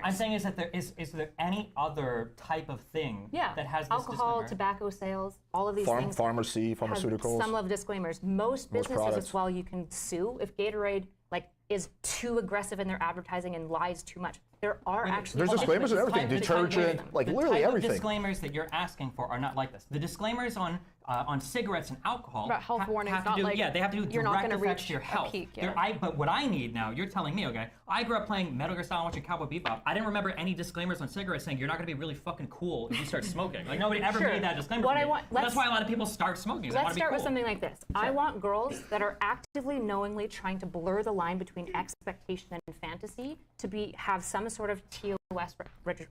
I'm saying is that is there any other type of thing that has this alcohol, disclaimer? tobacco sales, all of these things. Pharmacy, pharmaceuticals. Have some level of disclaimers. Most businesses, products. as well, you can sue if Gatorade is too aggressive in their advertising and lies too much. there are actually... There's disclaimers and everything. Detergent, like literally everything. The disclaimers that you're asking for are not like this. The disclaimers on cigarettes and alcohol about health warnings, have to not do, like yeah, they have to do you're not direct gonna effects reach to your a health. peak, yeah. But what I need now, you're telling me, okay, I grew up playing Metal Gear Solid watching Cowboy Bebop. I didn't remember any disclaimers on cigarettes saying you're not going to be really fucking cool if you start smoking. Like nobody ever made that disclaimer. What for I me. want, That's why a lot of people start smoking. Let's start with something like this. I want girls that are actively, knowingly trying to blur the line between expectation and fantasy to have some sort of TOS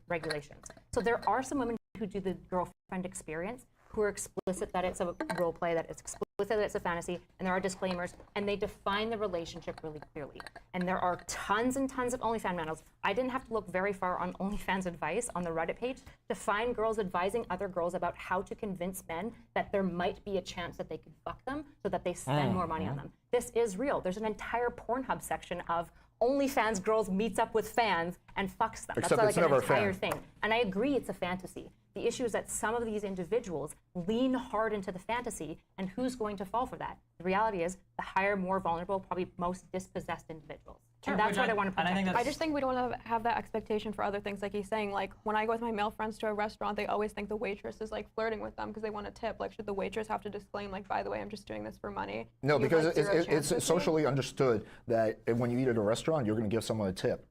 regulations. So there are some women who do the girlfriend experience, who are explicit that it's a role play, that it's explicit that it's a fantasy, and there are disclaimers, and they define the relationship really clearly. And there are tons and tons of OnlyFans manuals. I didn't have to look very far on OnlyFans advice on the Reddit page to find girls advising other girls about how to convince men that there might be a chance that they could fuck them so that they spend more money on them. This is real. There's an entire Pornhub section of OnlyFans girls meets up with fans and fucks them. Except That's it's like an never a entire fan. thing. And I agree it's a fantasy. The issue is that some of these individuals lean hard into the fantasy, and who's going to fall for that? The reality is the higher, more vulnerable, probably most dispossessed individuals. Sure, and that's what I want to protect. I just think we don't want to have that expectation for other things, like he's saying. Like when I go with my male friends to a restaurant, they always think the waitress is like flirting with them because they want a tip. Like, should the waitress have to disclaim, like, by the way, I'm just doing this for money? No, You have, because like, zero chance it's with me? socially understood that when you eat at a restaurant, you're going to give someone a tip.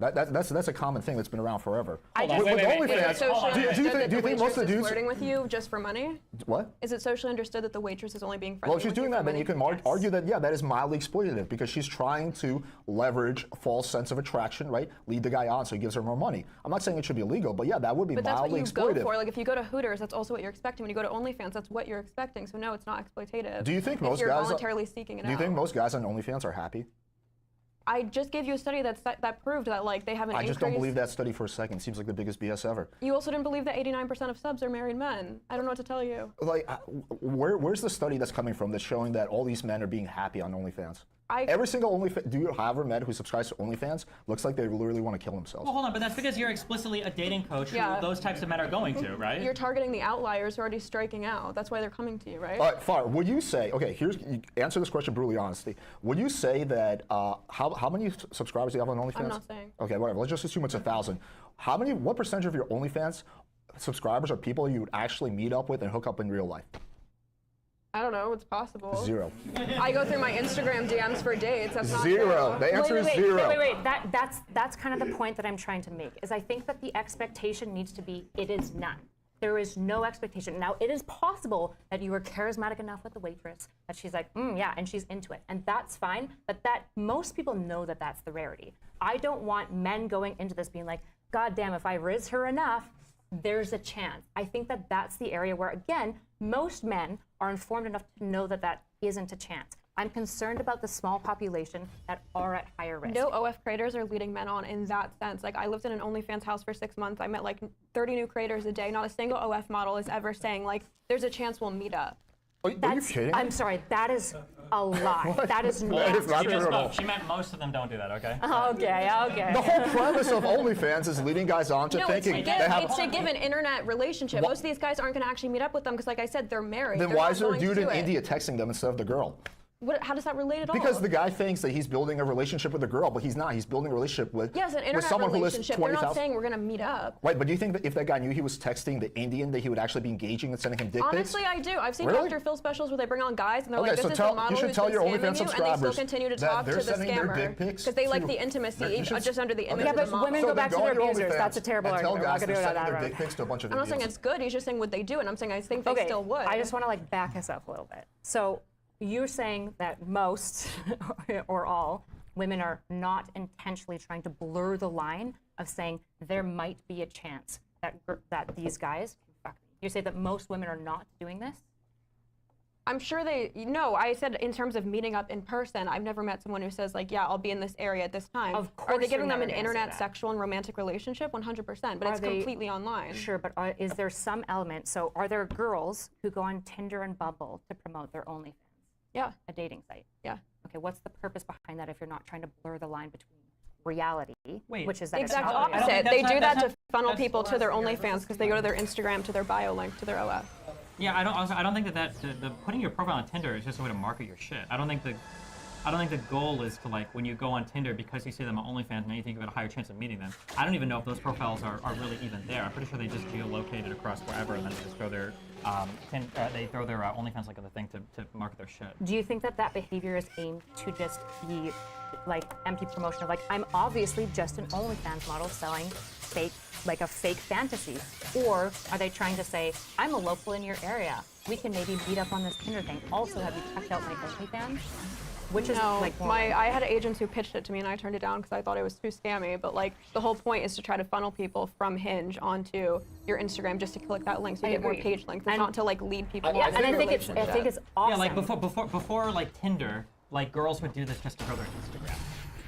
That's a common thing that's been around forever. Is it socially understood that the waitress is flirting with you just for money? What? Is it socially understood that the waitress is only being friendly? Well, if she's doing that, then you can argue that, yeah, that is mildly exploitative because she's trying to leverage a false sense of attraction, right? Lead the guy on so he gives her more money. I'm not saying it should be illegal, but yeah, that would be But that's what mildly you exploitative. go for. Like if you go to Hooters, that's also what you're expecting. When you go to OnlyFans, that's what you're expecting. So no, it's not exploitative. Do you think if most you're guys voluntarily seeking it Do you out. think most guys on OnlyFans are happy? I just gave you a study that proved that like they have an I increase. just don't believe that study for a second. Seems like the biggest BS ever. You also didn't believe that 89% of subs are married men. I don't know what to tell you. Like, where's the study that's coming from that's showing that all these men are being happy on OnlyFans? Every single OnlyFans, do you have a man who subscribes to OnlyFans? Looks like they literally want to kill themselves. Well, hold on, but that's because you're explicitly a dating coach Yeah. who those types of men are going to, right? You're targeting the outliers who are already striking out. That's why they're coming to you, right? All right, Far, would you say, okay, answer this question brutally honestly. Would you say that, how many subscribers do you have on OnlyFans? I'm not saying. Okay, whatever, let's just assume it's 1,000. What percentage of your OnlyFans subscribers are people you would actually meet up with and hook up in real life? I don't know. It's possible. 0. I go through my Instagram DMs for dates. That's not 0. true. The answer is 0. Wait. That's kind of the point that I'm trying to make. Is I think that the expectation needs to be it is none. There is no expectation. Now, it is possible that you are charismatic enough with the waitress that she's like, yeah, and she's into it. And that's fine, but most people know that that's the rarity. I don't want men going into this being like, God damn, if I riz her enough, there's a chance. I think that that's the area where, again, most men are informed enough to know that that isn't a chance. I'm concerned about the small population that are at higher risk. No OF creators are leading men on in that sense. Like I lived in an OnlyFans house for 6 months. I met like 30 new creators a day. Not a single OF model is ever saying like, there's a chance we'll meet up. Are you kidding? I'm sorry, that is a lie. That is not true. She meant most of them don't do that, okay? Okay. The whole premise of OnlyFans is leading guys on to thinking it's to give an internet relationship. Most of these guys aren't going to actually meet up with them because, like I said, they're married. Then They're why not is there a going dude to in do it. India texting them instead of the girl? How does that relate at all? Because the guy thinks that he's building a relationship with a girl, but he's not. He's building a relationship with, yes, an with internet someone who lives relationship. They're 20,000. not saying we're going to meet up. Right, but do you think that if that guy knew he was texting the Indian, that he would actually be engaging and sending him dick pics? Honestly, I do. I've seen Really? Dr. Phil specials where they bring on guys and they're Okay, like, this so is tell- the model you should who's tell been your scamming OnlyFans you, and they still subscribers continue to that talk to they're the sending their scammer dick pics because they like to- the intimacy You should- just under the image Yeah, of but the model. women go back to go their on your abusers. OnlyFans That's a terrible and tell argument. We're guys not to gonna go send down that their road. dick pics to a bunch of I'm not saying idiots. it's good. He's just saying would they do it. I'm saying I think they Okay, still would. I just want to like back us up a little bit. So you're saying that most or all women are not intentionally trying to blur the line of saying there might be a chance that these guys can fuck me. You say that most women are not doing this? I'm sure no, I said in terms of meeting up in person, I've never met someone who says like, yeah, I'll be in this area at this time. Of Are course they giving you're them an never gonna say internet that. sexual and romantic relationship? 100%, but Are it's they- completely online. Sure, but is there some element? So are there girls who go on Tinder and Bumble to promote their OnlyFans? Yeah. A dating site? Yeah. Okay, what's the purpose behind that if you're not trying to blur the line between reality, which is that The it's exact not real? opposite. They do that to funnel people to their OnlyFans because they go to their Instagram, to their bio link, to their OF. Yeah, I don't think that the putting your profile on Tinder is just a way to market your shit. I don't think I don't think the goal is to like when you go on Tinder because you see them on OnlyFans and you think you have a higher chance of meeting them. I don't even know if those profiles are really even there. I'm pretty sure they just geolocated across wherever and then they just throw their OnlyFans like on the thing to market their shit. Do you think that that behavior is aimed to just be like empty promotion of like, I'm obviously just an OnlyFans model selling fake, like a fake fantasy? Or are they trying to say, I'm a local in your area, we can maybe meet up on this Tinder thing? Also, have you checked out my OnlyFans? Which is like I had agents who pitched it to me and I turned it down because I thought it was too scammy. But like the whole point is to try to funnel people from Hinge onto your Instagram just to click that link so you get more page links. It's not to like lead people. Yeah, and I think it's awesome. Yeah, like before like Tinder, like girls would do this just to grow their Instagram.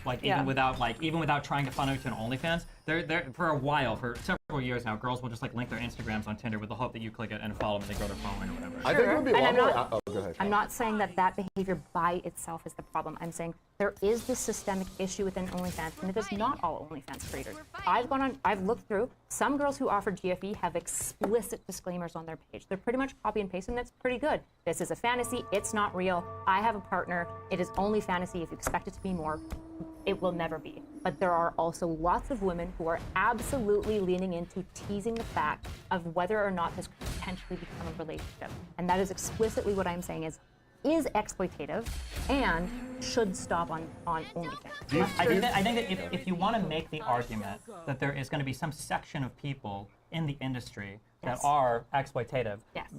Like even without trying to funnel to an OnlyFans, they're for a while, for several years now, girls will just like link their Instagrams on Tinder with the hope that you click it and follow them and they grow their following or whatever. I think it would be a lot more. Go ahead. I'm not saying that that behavior by itself is the problem. I'm saying there is this systemic issue within OnlyFans, and it is not all OnlyFans creators. I've looked through. Some girls who offer GFE have explicit disclaimers on their page. They're pretty much copy and paste, and that's pretty good. This is a fantasy. It's not real. I have a partner. It is only fantasy. If you expect it to be more, it will never be. But there are also lots of women who are absolutely leaning into teasing the fact of whether or not this could potentially become a relationship. And that is explicitly what I'm saying is exploitative and should stop on OnlyFans. I think that if you want to make the argument that there is going to be some section of people in the industry that are exploitative,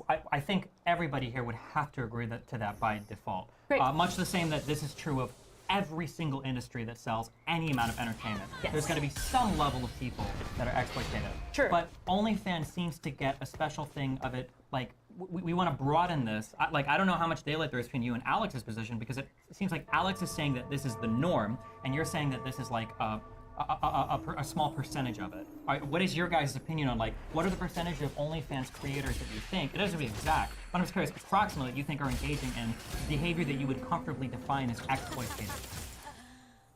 I think everybody here would have to agree to that by default. Much the same that this is true of every single industry that sells any amount of entertainment. There's going to be some level of people that are exploitative. Sure. But OnlyFans seems to get a special thing of it, like, we want to broaden this. I don't know how much daylight there is between you and Alex's position, because it seems like Alex is saying that this is the norm, and you're saying that this is like a small percentage of it. What is your guys' opinion on, like, what are the percentage of OnlyFans creators that you think, it doesn't have to be exact, but I'm just curious, approximately, you think are engaging in behavior that you would comfortably define as exploitative?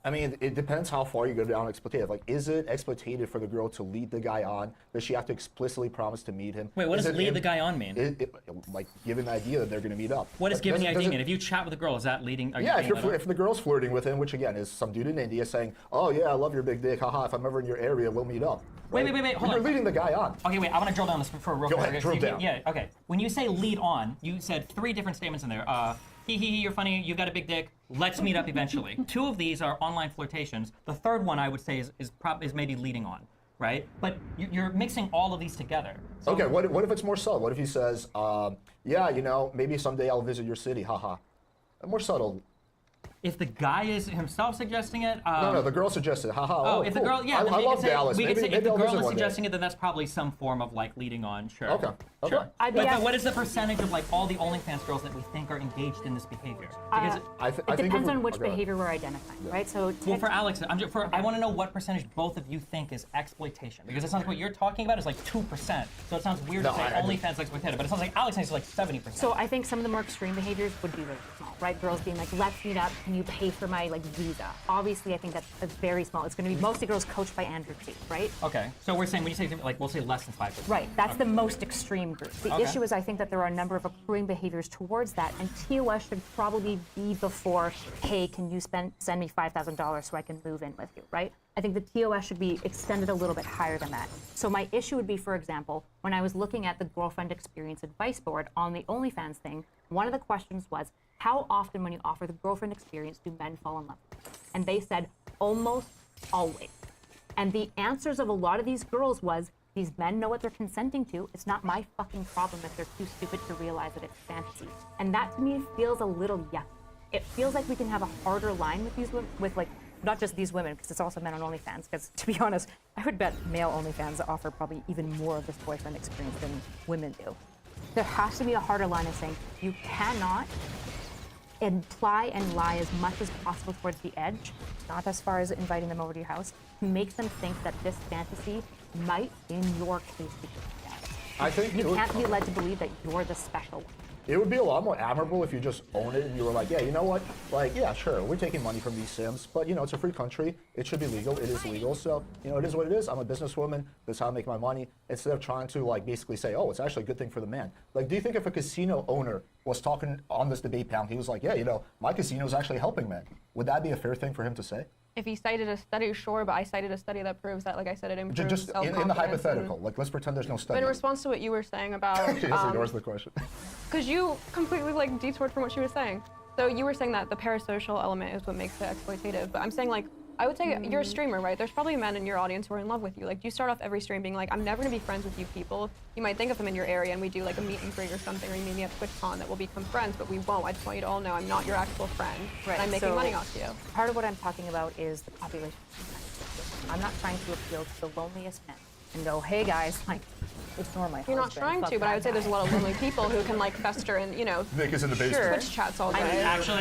I mean, it depends how far you go down exploitative. Like, is it exploitative for the girl to lead the guy on? Does she have to explicitly promise to meet him? Wait, what does lead the guy on mean? Like, giving the idea that they're going to meet up. What does giving the idea mean? If you chat with a girl, is that leading? If the girl's flirting with him, which again is some dude in India saying, "Oh yeah, I love your big dick. Haha, if I'm ever in your area, we'll meet up." Wait, hold on. You're leading the guy on. Okay, wait, I want to drill down this for a real quick. Go ahead, drill down. Yeah, okay. When you say lead on, you said 3 different statements in there. Hee hee, you're funny, you've got a big dick, let's meet up eventually. 2 of these are online flirtations. The third one I would say is maybe leading on, right? But you're mixing all of these together. So Okay, what if it's more subtle? What if he says, yeah, you know, maybe someday I'll visit your city, haha. More subtle. If the guy is himself suggesting it, no, the girl suggested, haha. If cool. the girl, yeah, I love Dallas. If the I'll girl visit is one day. suggesting it, then that's probably some form of like leading on. Sure. Okay. Sure. But what is the percentage of like all the OnlyFans girls that we think are engaged in this behavior? Because it depends on which behavior we're identifying, right? So well, for Alex, I want to know what percentage both of you think is exploitation, because it sounds like what you're talking about is like 2%. So it sounds weird to say OnlyFans exploitative, but it sounds like Alex thinks it's like 70%. So I think some of the more extreme behaviors would be really small, right? Girls being like, let's meet up, can you pay for my like visa? Obviously, I think that's very small. It's going to be mostly girls coached by Andrew Tate, right? Okay. So we're saying, when you say like, we'll say less than 5%. Right. That's the most extreme group. The issue is I think that there are a number of accruing behaviors towards that, and TOS should probably be before, hey, can you send me $5,000 so I can move in with you, right? I think the TOS should be extended a little bit higher than that. So my issue would be, for example, when I was looking at the girlfriend experience advice board on the OnlyFans thing, one of the questions was, how often when you offer the girlfriend experience do men fall in love with you? And they said, almost always. And the answers of a lot of these girls was, these men know what they're consenting to. It's not my fucking problem if they're too stupid to realize that it's fantasy. And that to me feels a little yucky. It feels like we can have a harder line with these women, with like, not just these women, because it's also men on OnlyFans. Because to be honest, I would bet male OnlyFans offer probably even more of this boyfriend experience than women do. There has to be a harder line of saying, you cannot imply and lie as much as possible towards the edge, not as far as inviting them over to your house, to make them think that this fantasy might, in your case, be fantasy. I think you can't be led to believe that you're the special one. It would be a lot more admirable if you just own it and you were like, yeah, you know what? Like, yeah, sure, we're taking money from these Sims, but, you know, it's a free country. It should be legal. It is legal. So, you know, it is what it is. I'm a businesswoman. This is how I make my money. Instead of trying to, like, basically say, oh, it's actually a good thing for the man. Like, do you think if a casino owner was talking on this debate panel. He was like, yeah, you know, my casino is actually helping men. Would that be a fair thing for him to say? If he cited a study, sure, but I cited a study that proves that, like I said, it improves Just in the hypothetical, like let's pretend there's no study. But in response to what you were saying about, She just ignores the question. Because you completely like detoured from what she was saying. So you were saying that the parasocial element is what makes it exploitative, but I'm saying like, I would say you're a streamer, right? There's probably men in your audience who are in love with you. Like, do you start off every stream being like, I'm never gonna be friends with you people. You might think of them in your area and we do like a meet and greet or something, or you meet me at TwitchCon that we'll become friends, but we won't. I just want you to all know I'm not your actual friend. Right. And I'm making money off you. Part of what I'm talking about is the population. I'm not trying to appeal to the loneliest men and go, hey guys, like, ignore my You're not husband, trying fuck to, but I would that say there's a guy. lot of lonely people who can like fester and, you know, Nick is in the basement. Twitch chats all day. I would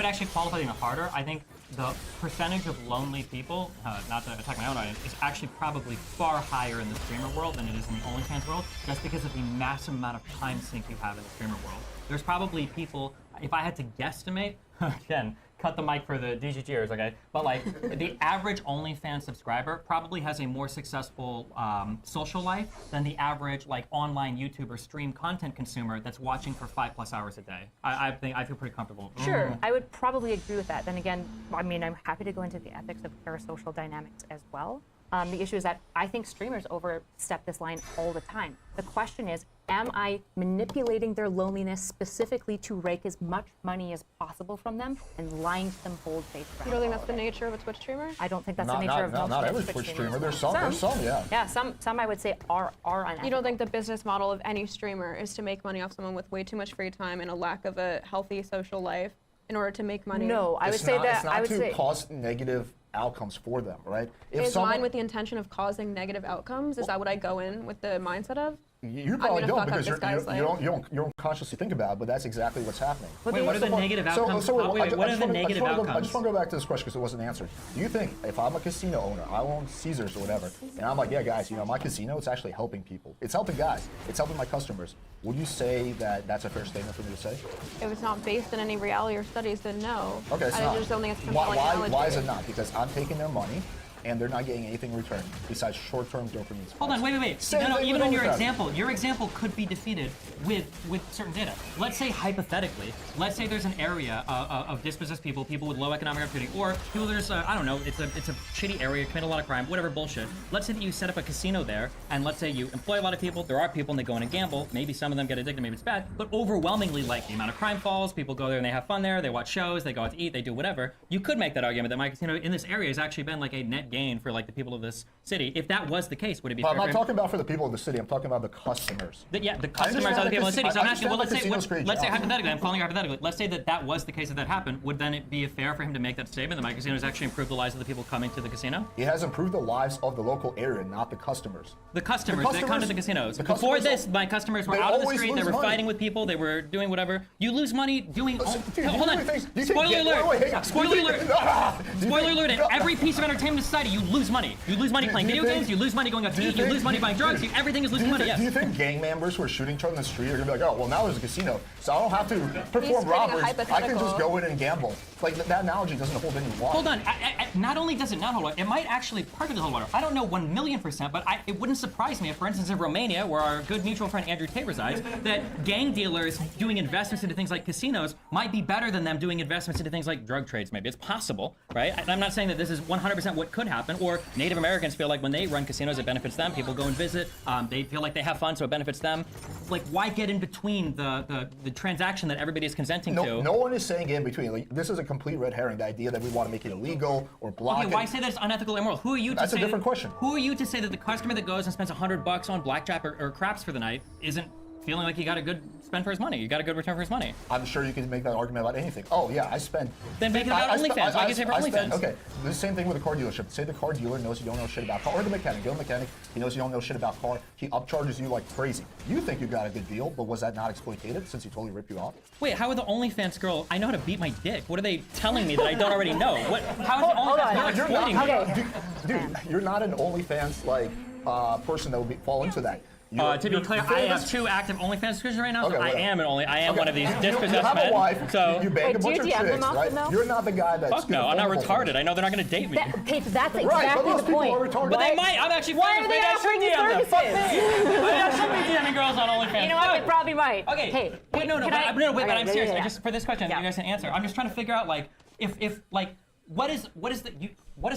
actually qualify it even harder. I think the percentage of lonely people, not to attack my own audience, is actually probably far higher in the streamer world than it is in the OnlyFans world, just because of the massive amount of time sink you have in the streamer world. There's probably people, if I had to guesstimate, again, cut the mic for the DGGers, okay? But like, the average OnlyFans subscriber probably has a more successful social life than the average like online YouTuber stream content consumer that's watching for 5+ hours a day. I feel pretty comfortable. Sure, I would probably agree with that. Then again, I mean, I'm happy to go into the ethics of parasocial dynamics as well. The issue is that I think streamers overstep this line all the time. The question is, am I manipulating their loneliness specifically to rake as much money as possible from them and lying to them bold-faced? You don't think that's the nature of a Twitch streamer? I don't think that's the nature of most not every Twitch streamer. There's some, yeah. Yeah, some I would say are unethical. You don't think the business model of any streamer is to make money off someone with way too much free time and a lack of a healthy social life in order to make money? No, I would say that it's not to cause negative outcomes for them, right? Is mine with the intention of causing negative outcomes? Is that what I go in with the mindset of? You probably don't, because you don't consciously think about it, but that's exactly what's happening. Wait, what are the negative outcomes? What are the negative outcomes? I just want to go back to this question because it wasn't answered. Do you think if I'm a casino owner, I own Caesars or whatever, and I'm like, yeah, guys, you know, my casino, it's actually helping people. It's helping guys. It's helping my customers. Would you say that that's a fair statement for me to say? If it's not based in any reality or studies, then no. Okay, it's I not. just don't think it's compelling analogy. Why is it not? Because I'm taking their money, and they're not getting anything in return besides short-term dopamine spikes. Hold on, wait. No, even on your example could be defeated with certain data. Let's say hypothetically, let's say there's an area of dispossessed people with low economic opportunity, or people there's I don't know, it's a shitty area, commit a lot of crime, whatever bullshit. Let's say that you set up a casino there, and let's say you employ a lot of people. There are people and they go in and gamble. Maybe some of them get addicted, maybe it's bad, but overwhelmingly, like the amount of crime falls. People go there and they have fun there. They watch shows, they go out to eat, they do whatever. You could make that argument that my casino in this area has actually been like a net gain for like the people of this city. If that was the case, would it be? But I'm not talking about for the people of the city. I'm talking about the customers. The customers are the people in the city. So I'm asking. Well, let's say hypothetically. I'm calling hypothetically. Let's say that was the case that happened. Would then it be fair for him to make that statement that my casino has actually improved the lives of the people coming to the casino? It has improved the lives of the local area, not the customers. The customers that come to the casinos. Before this, my customers were out on the street. They were fighting with people. They were doing whatever. You lose money doing. Hold on. Spoiler alert. Spoiler alert. Spoiler alert. In every piece of entertainment society, you lose money. You lose money playing video games, you lose money going out to eat, you lose money buying drugs, everything is losing money, yes. Do you think gang members who are shooting each other in the street are going to be like, oh, well, now there's a casino, so I don't have to perform robberies, I can just go in and gamble. Like, that analogy doesn't hold any water. Hold on, not only does it not hold water, it might actually perfectly hold water. I don't know 1,000,000%, but it wouldn't surprise me if, for instance, in Romania, where our good mutual friend Andrew Tate resides, that gang dealers doing investments into things like casinos might be better than them doing investments into things like drug trades, maybe. It's possible, right? I'm not saying that this is 100% what could happen, or Native Americans feel like when they run casinos, it benefits them. People go and visit. They feel like they have fun, so it benefits them. Like, why get in between the transaction that everybody is consenting to? No one is saying get in between. Like, this is a complete red herring. The idea that we want to make it illegal or block it. Okay, why say that it's unethical or immoral? Who are you to say? That's a different question. Who are you to say that the customer that goes and spends $100 on blackjack or craps for the night isn't feeling like he got a good spend for his money? You got a good return for his money. I'm sure you can make that argument about anything. Oh yeah, I spend. Then make it about OnlyFans. Why can you say for OnlyFans? Okay, the same thing with a car dealership. Say the car dealer knows you don't know shit about car, or the mechanic. Go to the mechanic. He knows you don't know shit about car. He upcharges you like crazy. You think you got a good deal, but was that not exploitative since he totally ripped you off? Wait, how are the OnlyFans girl? I know how to beat my dick. What are they telling me that I don't already know? How is the OnlyFans girl exploiting me? Dude, you're not an OnlyFans like person that would fall into that. To be clear, I have 2 active OnlyFans subscriptions right now, so I am one of these You dispossessed have men. a wife, So you bang a bunch of chicks, right? You're not the guy that's fuck no, I'm not retarded. I know they're not gonna date me. Okay, so that's Right, but exactly those the people point. are retarded. But they might. I'm actually Why famous. are they Maybe I offering should you DM them. Fuck me. services? Maybe I should be DMing girls on OnlyFans. You know what? They probably might. Okay. Hey, Wait, no, can I- but okay, I'm serious. yeah. Just for this question, you guys can answer. I'm just trying to figure out like if like what is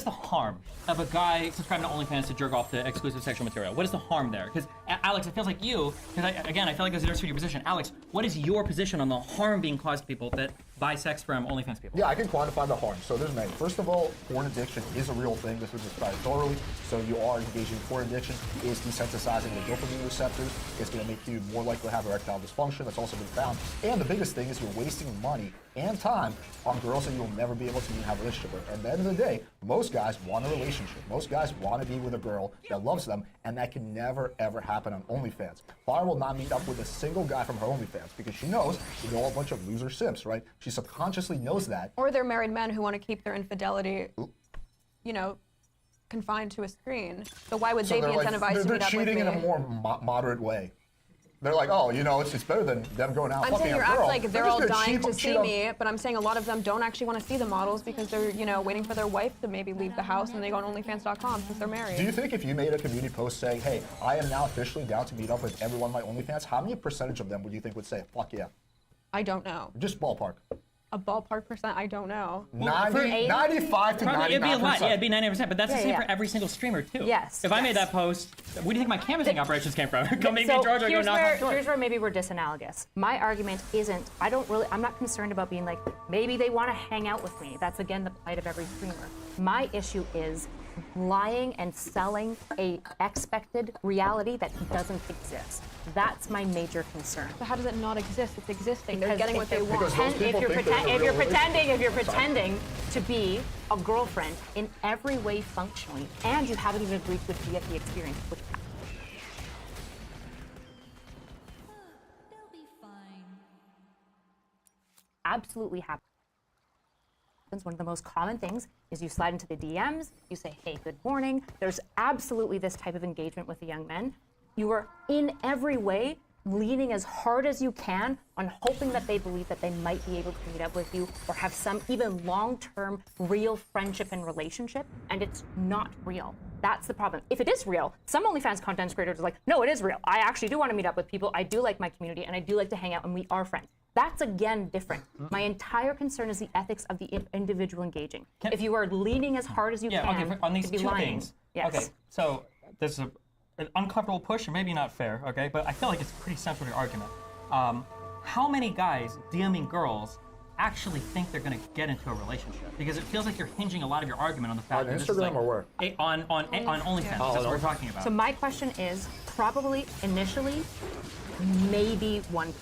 the harm of a guy subscribing to OnlyFans to jerk off to exclusive sexual material? What is the harm there? Because Alex, it feels like you. Because again, I feel like there's a difference between your position. Alex, what is your position on the harm being caused to people that buy sex from OnlyFans people? Yeah, I can quantify the harm. So there's many. First of all, porn addiction is a real thing. This was described thoroughly. So you are engaging in porn addiction. It's desensitizing the dopamine receptors. It's going to make you more likely to have erectile dysfunction. That's also been found. And the biggest thing is you're wasting money and time on girls that you'll never be able to even have a relationship with. At the end of the day, most guys want a relationship. Most guys want to be with a girl that loves them, and that can never, ever happen on OnlyFans. Fire will not meet up with a single guy from her OnlyFans because she knows they're all a bunch of loser simps, right? She subconsciously knows that. Or they're married men who want to keep their infidelity, you know, confined to a screen. So why would they be incentivized to meet up with me? They're cheating in a more moderate way. They're like, oh, you know, it's better than them going out I'm fucking saying a you're girl. acting like they're all just gonna dying to cheat see on- me, but I'm saying a lot of them don't actually want to see the models because they're, you know, waiting for their wife to maybe leave the house and they go on OnlyFans.com since they're married. Do you think if you made a community post saying, hey, I am now officially down to meet up with everyone on my OnlyFans, how many percentage of them would you think would say, fuck yeah? I don't know. Just ballpark. A ballpark percent, I don't know. 95 to 99%. It'd be a lot. Yeah, it'd be 99%. But that's the same yeah. for every single streamer too. Yes, If I made yes. that post, where do you think my canvassing operations came from? Go meet me, So Georgia. Go here's knock on doors. here's where maybe we're disanalogous. My argument isn't, I'm not concerned about being like, maybe they want to hang out with me. That's again the plight of every streamer. My issue is lying and selling a expected reality that doesn't exist. That's my major concern. So how does it not exist? It's existing. They're Because getting what they want. If you're pretending to be a girlfriend in every way functionally, and you haven't even agreed to get the experience, which They'll be fine. absolutely happens. One of the most common things is you slide into the DMs, you say, hey, good morning. There's absolutely this type of engagement with the young men. You are in every way leaning as hard as you can on hoping that they believe that they might be able to meet up with you or have some even long-term real friendship and relationship, and it's not real. That's the problem. If it is real, some OnlyFans content creators are like, no, it is real. I actually do want to meet up with people. I do like my community, and I do like to hang out, and we are friends. That's again different. My entire concern is the ethics of the individual engaging. If you are leaning as hard as you can on these to be two lying, things. yes. Okay, so there's an uncomfortable push, or maybe not fair, okay? But I feel like it's pretty central to your argument. How many guys DMing girls actually think they're going to get into a relationship? Because it feels like you're hinging a lot of your argument on the fact On that this is Instagram like, or where? On OnlyFans. That's what we're talking about. So my question is probably initially maybe 1%.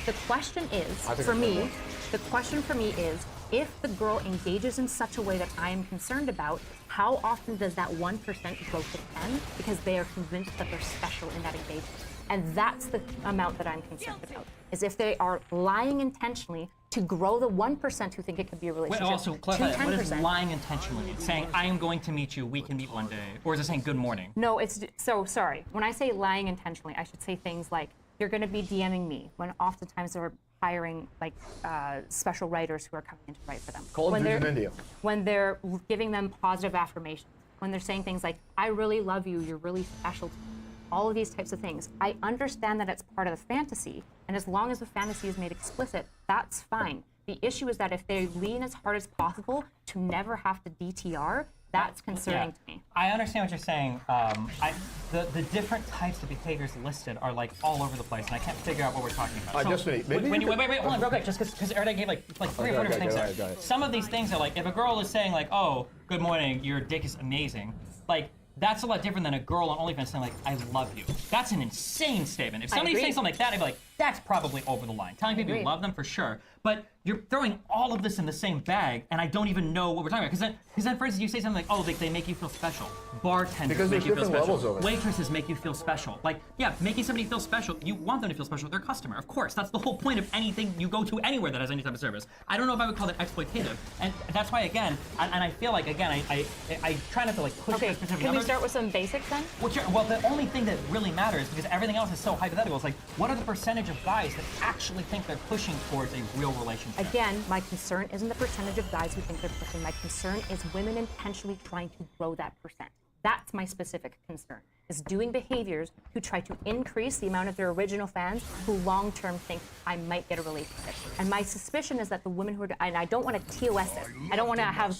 The question is, for me, the question for me is, if the girl engages in such a way that I am concerned about, how often does that 1% go to 10 because they are convinced that they're special in that engagement? And that's the amount that I'm concerned about, is if they are lying intentionally to grow the 1% who think it could be a Wait, relationship also to clarify, 10%. what does lying intentionally mean? Saying, I am going to meet you, we can meet one day. Or is it saying good morning? No, it's so sorry. When I say lying intentionally, I should say things like, you're going to be DMing me, when oftentimes they're hiring like special writers who are coming in to write for them. Call of Duty in India. When they're giving them positive affirmations, when they're saying things like, I really love you, you're really special to me. All of these types of things. I understand that it's part of the fantasy, and as long as the fantasy is made explicit, that's fine. The issue is that if they lean as hard as possible to never have to DTR, that's concerning to me. I understand what you're saying. The different types of behaviors listed are like all over the place, and I can't figure out what we're talking about. Wait, hold on, real quick, just because Erda gave like 3 or 4 different things there. Go ahead. Some of these things are like, if a girl is saying like, oh, good morning, your dick is amazing, like, that's a lot different than a girl on OnlyFans saying like, I love you. That's an insane statement. If somebody's saying something like that, I'd be like, That's probably over the line. Telling people you love them for sure, but you're throwing all of this in the same bag, and I don't even know what we're talking about. Because then, for instance, you say something like, "Oh, they make you feel special." Bartenders make you feel special. Waitresses make you feel special. Like, yeah, making somebody feel special. You want them to feel special. They're a customer, of course. That's the whole point of anything you go to anywhere that has any type of service. I don't know if I would call that exploitative, and that's why again, and I feel like again, I try not to like push for specific Can numbers. we start with some basics then? Well, the only thing that really matters, because everything else is so hypothetical, is like, what are the percentage of guys that actually think they're pushing towards a real relationship? Again, my concern isn't the percentage of guys who think they're pushing. My concern is women intentionally trying to grow that percent. That's my specific concern, is doing behaviors to try to increase the amount of their original fans who long-term think I might get a relationship. And my suspicion is that the women who are, and I don't want to TOS it. I don't want to have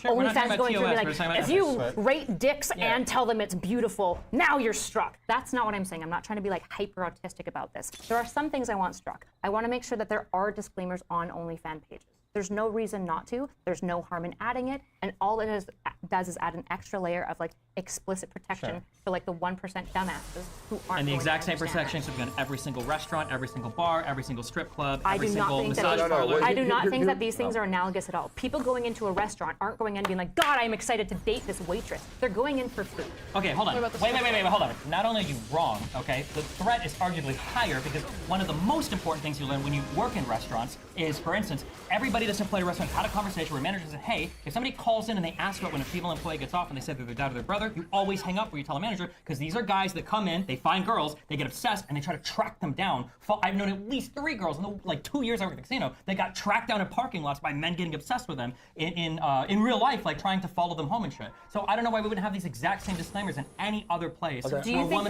OnlyFans going through and be like, if you rate dicks and tell them it's beautiful, now you're struck. That's not what I'm saying. I'm not trying to be like hyper autistic about this. There are some things I want struck. I want to make sure that there are disclaimers on OnlyFans pages. There's no reason not to. There's no harm in adding it, and all it does is add an extra layer of like explicit protection for like the 1% dumbasses who aren't. And the exact same protection should be on every single restaurant, every single bar, every single strip club, I every do not single think massage parlor. I do not think that these things are analogous at all. People going into a restaurant aren't going in being like, God, I'm excited to date this waitress. They're going in for food. Okay, hold on. Wait, hold on. Not only are you wrong, okay, the threat is arguably higher because one of the most important things you learn when you work in restaurants is, for instance, everybody that's employed at a restaurant had a conversation where manager said, hey, if somebody calls in and they ask about when a female employee gets off and they said they're their dad or their brother, you always hang up where you tell a manager, because these are guys that come in, they find girls, they get obsessed, and they try to track them down. I've known at least 3 girls in the like 2 years I worked at the casino that got tracked down in parking lots by men getting obsessed with them in real life, like trying to follow them home and shit. So I don't know why we wouldn't have these exact same disclaimers in any other place. Do you think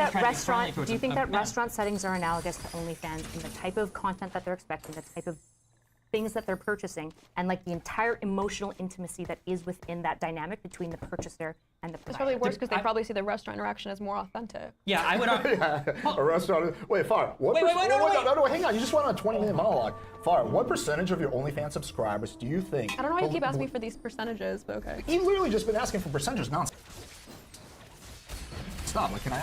that restaurant settings are analogous to OnlyFans in the type of content that they're expecting, the type of things that they're purchasing, and like the entire emotional intimacy that is within that dynamic between the purchaser and the provider? It's probably worse because they probably see the restaurant interaction as more authentic. Yeah, I would. A restaurant. Wait, Far. Wait, hang on. You just went on a 20-minute monologue. Far. What percentage of your OnlyFans subscribers do you think? I don't know why you keep asking me for these percentages, but okay. You've literally just been asking for percentages now. Stop. Like, can I?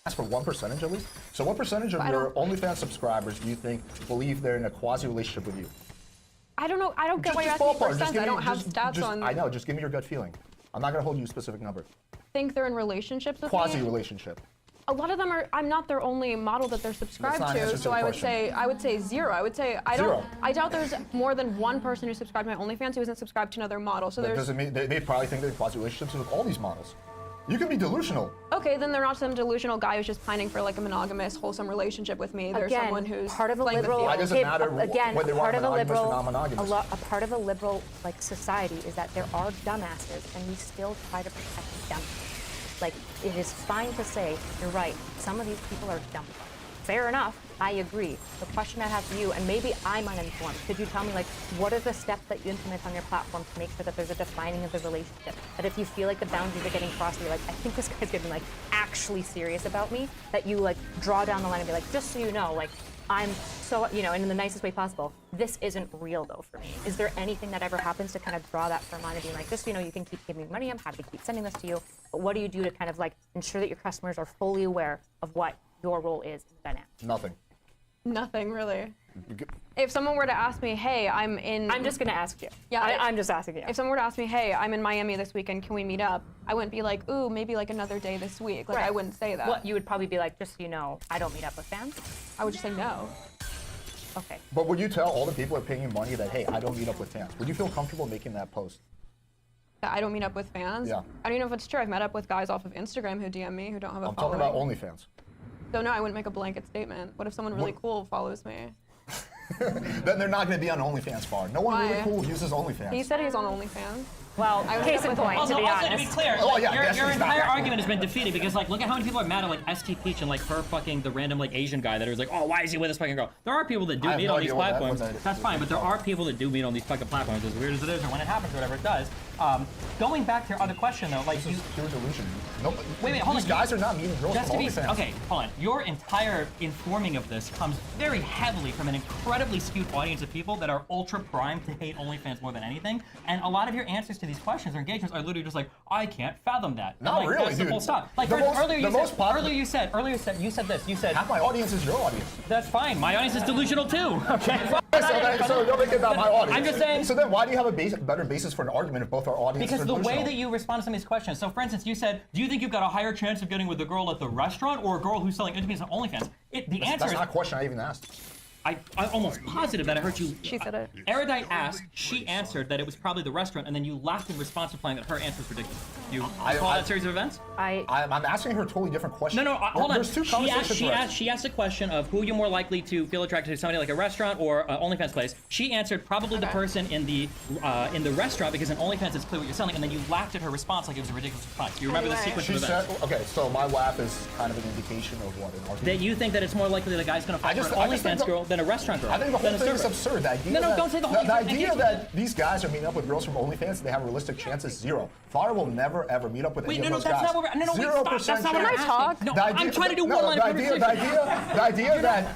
Ask for 1% at least? So what percentage of your OnlyFans subscribers do you think believe they're in a quasi-relationship with you? I don't know. I don't get why you're asking percent. I don't have stats on. I know. Just give me your gut feeling. I'm not going to hold you a specific number. Think they're in relationships with me? Quasi-relationship. A lot of them are. I'm not their only model that they're subscribed to, so I would say zero. I would say I don't. Zero. I doubt there's more than one person who's subscribed to my OnlyFans who isn't subscribed to another model. So that doesn't mean they probably think they're in quasi-relationships with all these models. You can be delusional. Okay, then they're not some delusional guy who's just pining for like a monogamous, wholesome relationship with me. They're someone who's part of a liberal. Why does it matter when they want monogamous or non-monogamous? A part of a liberal like society is that there are dumbasses, and we still try to protect them. Like, it is fine to say, you're right, some of these people are dumb. Fair enough, I agree. The question I have for you, and maybe I'm uninformed, could you tell me, like, what are the steps that you implement on your platform to make sure that there's a defining of the relationship? That if you feel like the boundaries are getting crossed, you're like, I think this guy's getting, like, actually serious about me, that you, like, draw down the line and be like, just so you know, like, I'm so, you know, and in the nicest way possible, this isn't real, though, for me. Is there anything that ever happens to kind of draw that firm line and be like, just so you know, you can keep giving me money, I'm happy to keep sending this to you, but what do you do to kind of, like, ensure that your customers are fully aware of what your role is in the dynamic? Nothing. Nothing, really. If someone were to ask me, hey, I'm just going to ask you. Yeah, I'm just asking you. If someone were to ask me, hey, I'm in Miami this weekend, can we meet up? I wouldn't be like, ooh, maybe like another day this week. Like, I wouldn't say that. Well, you would probably be like, just so you know, I don't meet up with fans? I would just say no. Okay. But would you tell all the people who are paying you money that, hey, I don't meet up with fans? Would you feel comfortable making that post? That I don't meet up with fans? Yeah. I don't even know if it's true. I've met up with guys off of Instagram who DM me who don't have a I'm following. talking about OnlyFans. So no, I wouldn't make a blanket statement. What if someone really cool follows me? Then they're not going to be on OnlyFans, Far. No one really cool uses OnlyFans. He said he's on OnlyFans. Well, case in point, to be honest. To be clear, your entire argument has been defeated because, like, look at how many people are mad at, like, ST Peach and, like, her fucking, the random, like, Asian guy that was like, oh, why is he with this fucking girl? There are people that do meet on these platforms. That's fine, but there are people that do meet on these fucking platforms, as weird as it is, or when it happens, or whatever it does. Going back to your other question, though, like, this is pure delusion. No, wait, hold on. These guys are not meeting girls from OnlyFans. Okay, hold on. Your entire informing of this comes very heavily from an incredibly skewed audience of people that are ultra primed to hate OnlyFans more than anything, and a lot of your answers to to these questions or engagements are literally just like, I can't fathom that. Not like, really, that's the dude. full stop. Like The most- earlier, the most popular- earlier you said this. You said half my audience is your audience. that's fine. My audience is delusional too. Okay. So don't make it about my audience. I'm just saying. So then why do you have a better basis for an argument if both our audiences Because are the way delusional? that you respond to some of these questions. So, for instance, you said, "Do you think you've got a higher chance of getting with a girl at the restaurant or a girl who's selling intimates on OnlyFans?" The answer That's is not a question I even asked. I'm almost positive that I heard you. She said it. Erudite asked, she answered that it was probably the restaurant, and then you laughed in response, implying that her answer was ridiculous. You call that series of events? I'm asking her a totally different question. No, hold on. There's two conversations. She asked a question of who you're more likely to feel attracted to, somebody like a restaurant or OnlyFans place. She answered probably the person in the restaurant, because in OnlyFans it's clear what you're selling, and then you laughed at her response like it was a ridiculous response. You remember the sequence of events? Okay, so my laugh is kind of an indication of what, an argument? That you think that it's more likely that a guy's going to fall for an OnlyFans girl than a restaurant girl. I think the whole thing is absurd. The idea don't say the whole The idea that these guys are meeting up with girls from OnlyFans and they have a realistic chance is zero. Flower will never ever meet up with any of those guys. That's not what we're, no, wait, stop. That's not what I'm asking. No, I'm trying to do one line of the idea that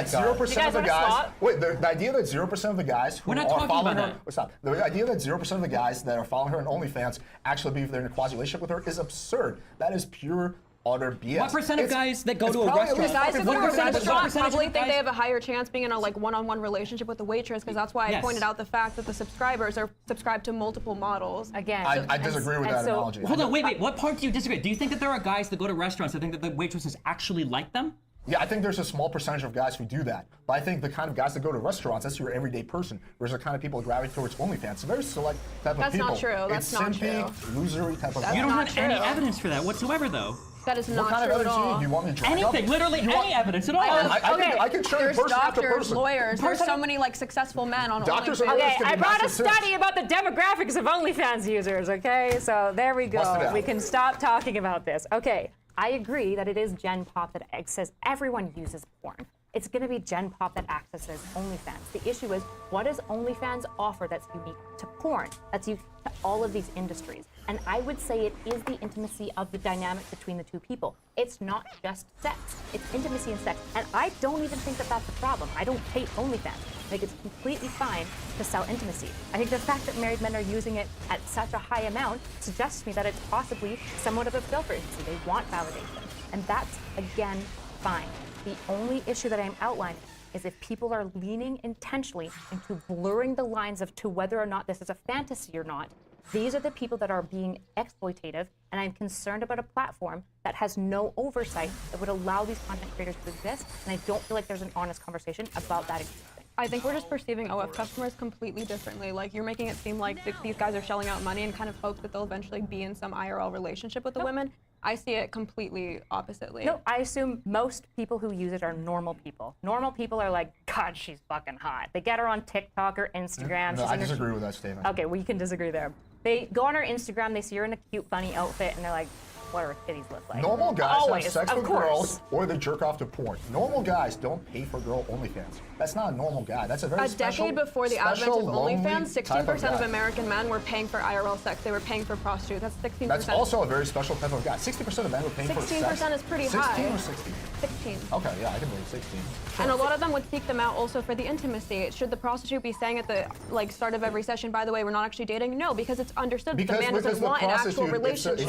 0% of the guys. Wait, the idea that 0% of the guys who are following her. Stop. The idea that 0% of the guys that are following her on OnlyFans actually believe they're in a quasi relationship with her is absurd. That is pure. Utter BS. What percent of guys that go to a restaurant? The guys that go to a restaurant probably think guys? they have a higher chance being in a one-on-one relationship with the waitress, because that's why I pointed out the fact that the subscribers are subscribed to multiple models. Again, I disagree with that analogy. Hold on, wait. What part do you disagree? Do you think that there are guys that go to restaurants that think that the waitresses actually like them? Yeah, I think there's a small percentage of guys who do that. But I think the kind of guys that go to restaurants, that's your everyday person. Whereas the kind of people who gravitate towards OnlyFans. It's a very select type of people. That's not true. That's not true. It's simply losery type of That's You don't not have any true. evidence for that whatsoever, though. That is What not kind of true at evidence do you all. need? Do you want me to drag Anything, up? literally any evidence at all. I can show you There's person after doctors, person. lawyers. There's so many like successful men on Doctors OnlyFans. are Okay, I brought a massive study about the demographics of OnlyFans users, okay? So there we Bust it go. out. We can stop talking about this. Okay, I agree that it is Gen Pop that says everyone uses porn. It's going to be Gen Pop that accesses OnlyFans. The issue is, what does OnlyFans offer that's unique to porn, that's unique to all of these industries? And I would say it is the intimacy of the dynamic between the two people. It's not just sex. It's intimacy and sex. And I don't even think that that's a problem. I don't hate OnlyFans. I think it's completely fine to sell intimacy. I think the fact that married men are using it at such a high amount suggests to me that it's possibly somewhat of a filter intimacy. They want validation. And that's, again, fine. The only issue that I'm outlining is if people are leaning intentionally into blurring the lines of to whether or not this is a fantasy or not, these are the people that are being exploitative, and I'm concerned about a platform that has no oversight that would allow these content creators to exist, and I don't feel like there's an honest conversation about that existing. I think we're just perceiving OF customers completely differently. Like, you're making it seem like these guys are shelling out money and kind of hope that they'll eventually be in some IRL relationship with the women. I see it completely oppositely. No, I assume most people who use it are normal people. Normal people are like, God, she's fucking hot. They get her on TikTok or Instagram. No, I disagree with that statement. Okay, well, you can disagree there. They go on her Instagram, they see her in a cute, funny outfit, and they're like, what do her titties look like? Normal guys Always, have sex of with course. girls or they jerk off to porn. Normal guys don't pay for girl OnlyFans. That's not a normal guy. That's a very A special, decade before the advent of lonely OnlyFans, type 16% of guy. American men were paying for IRL sex. They were paying for prostitutes. That's 16%. That's also a very special type of guy. 60% of men were paying for sex. 16% is pretty 16 high. or 60? 16. Okay, yeah, I can believe 16. And a lot of them would seek them out also for the intimacy. Should the prostitute be saying at the start of every session, by the way, we're not actually dating? No, because it's understood that the man doesn't want an actual relationship.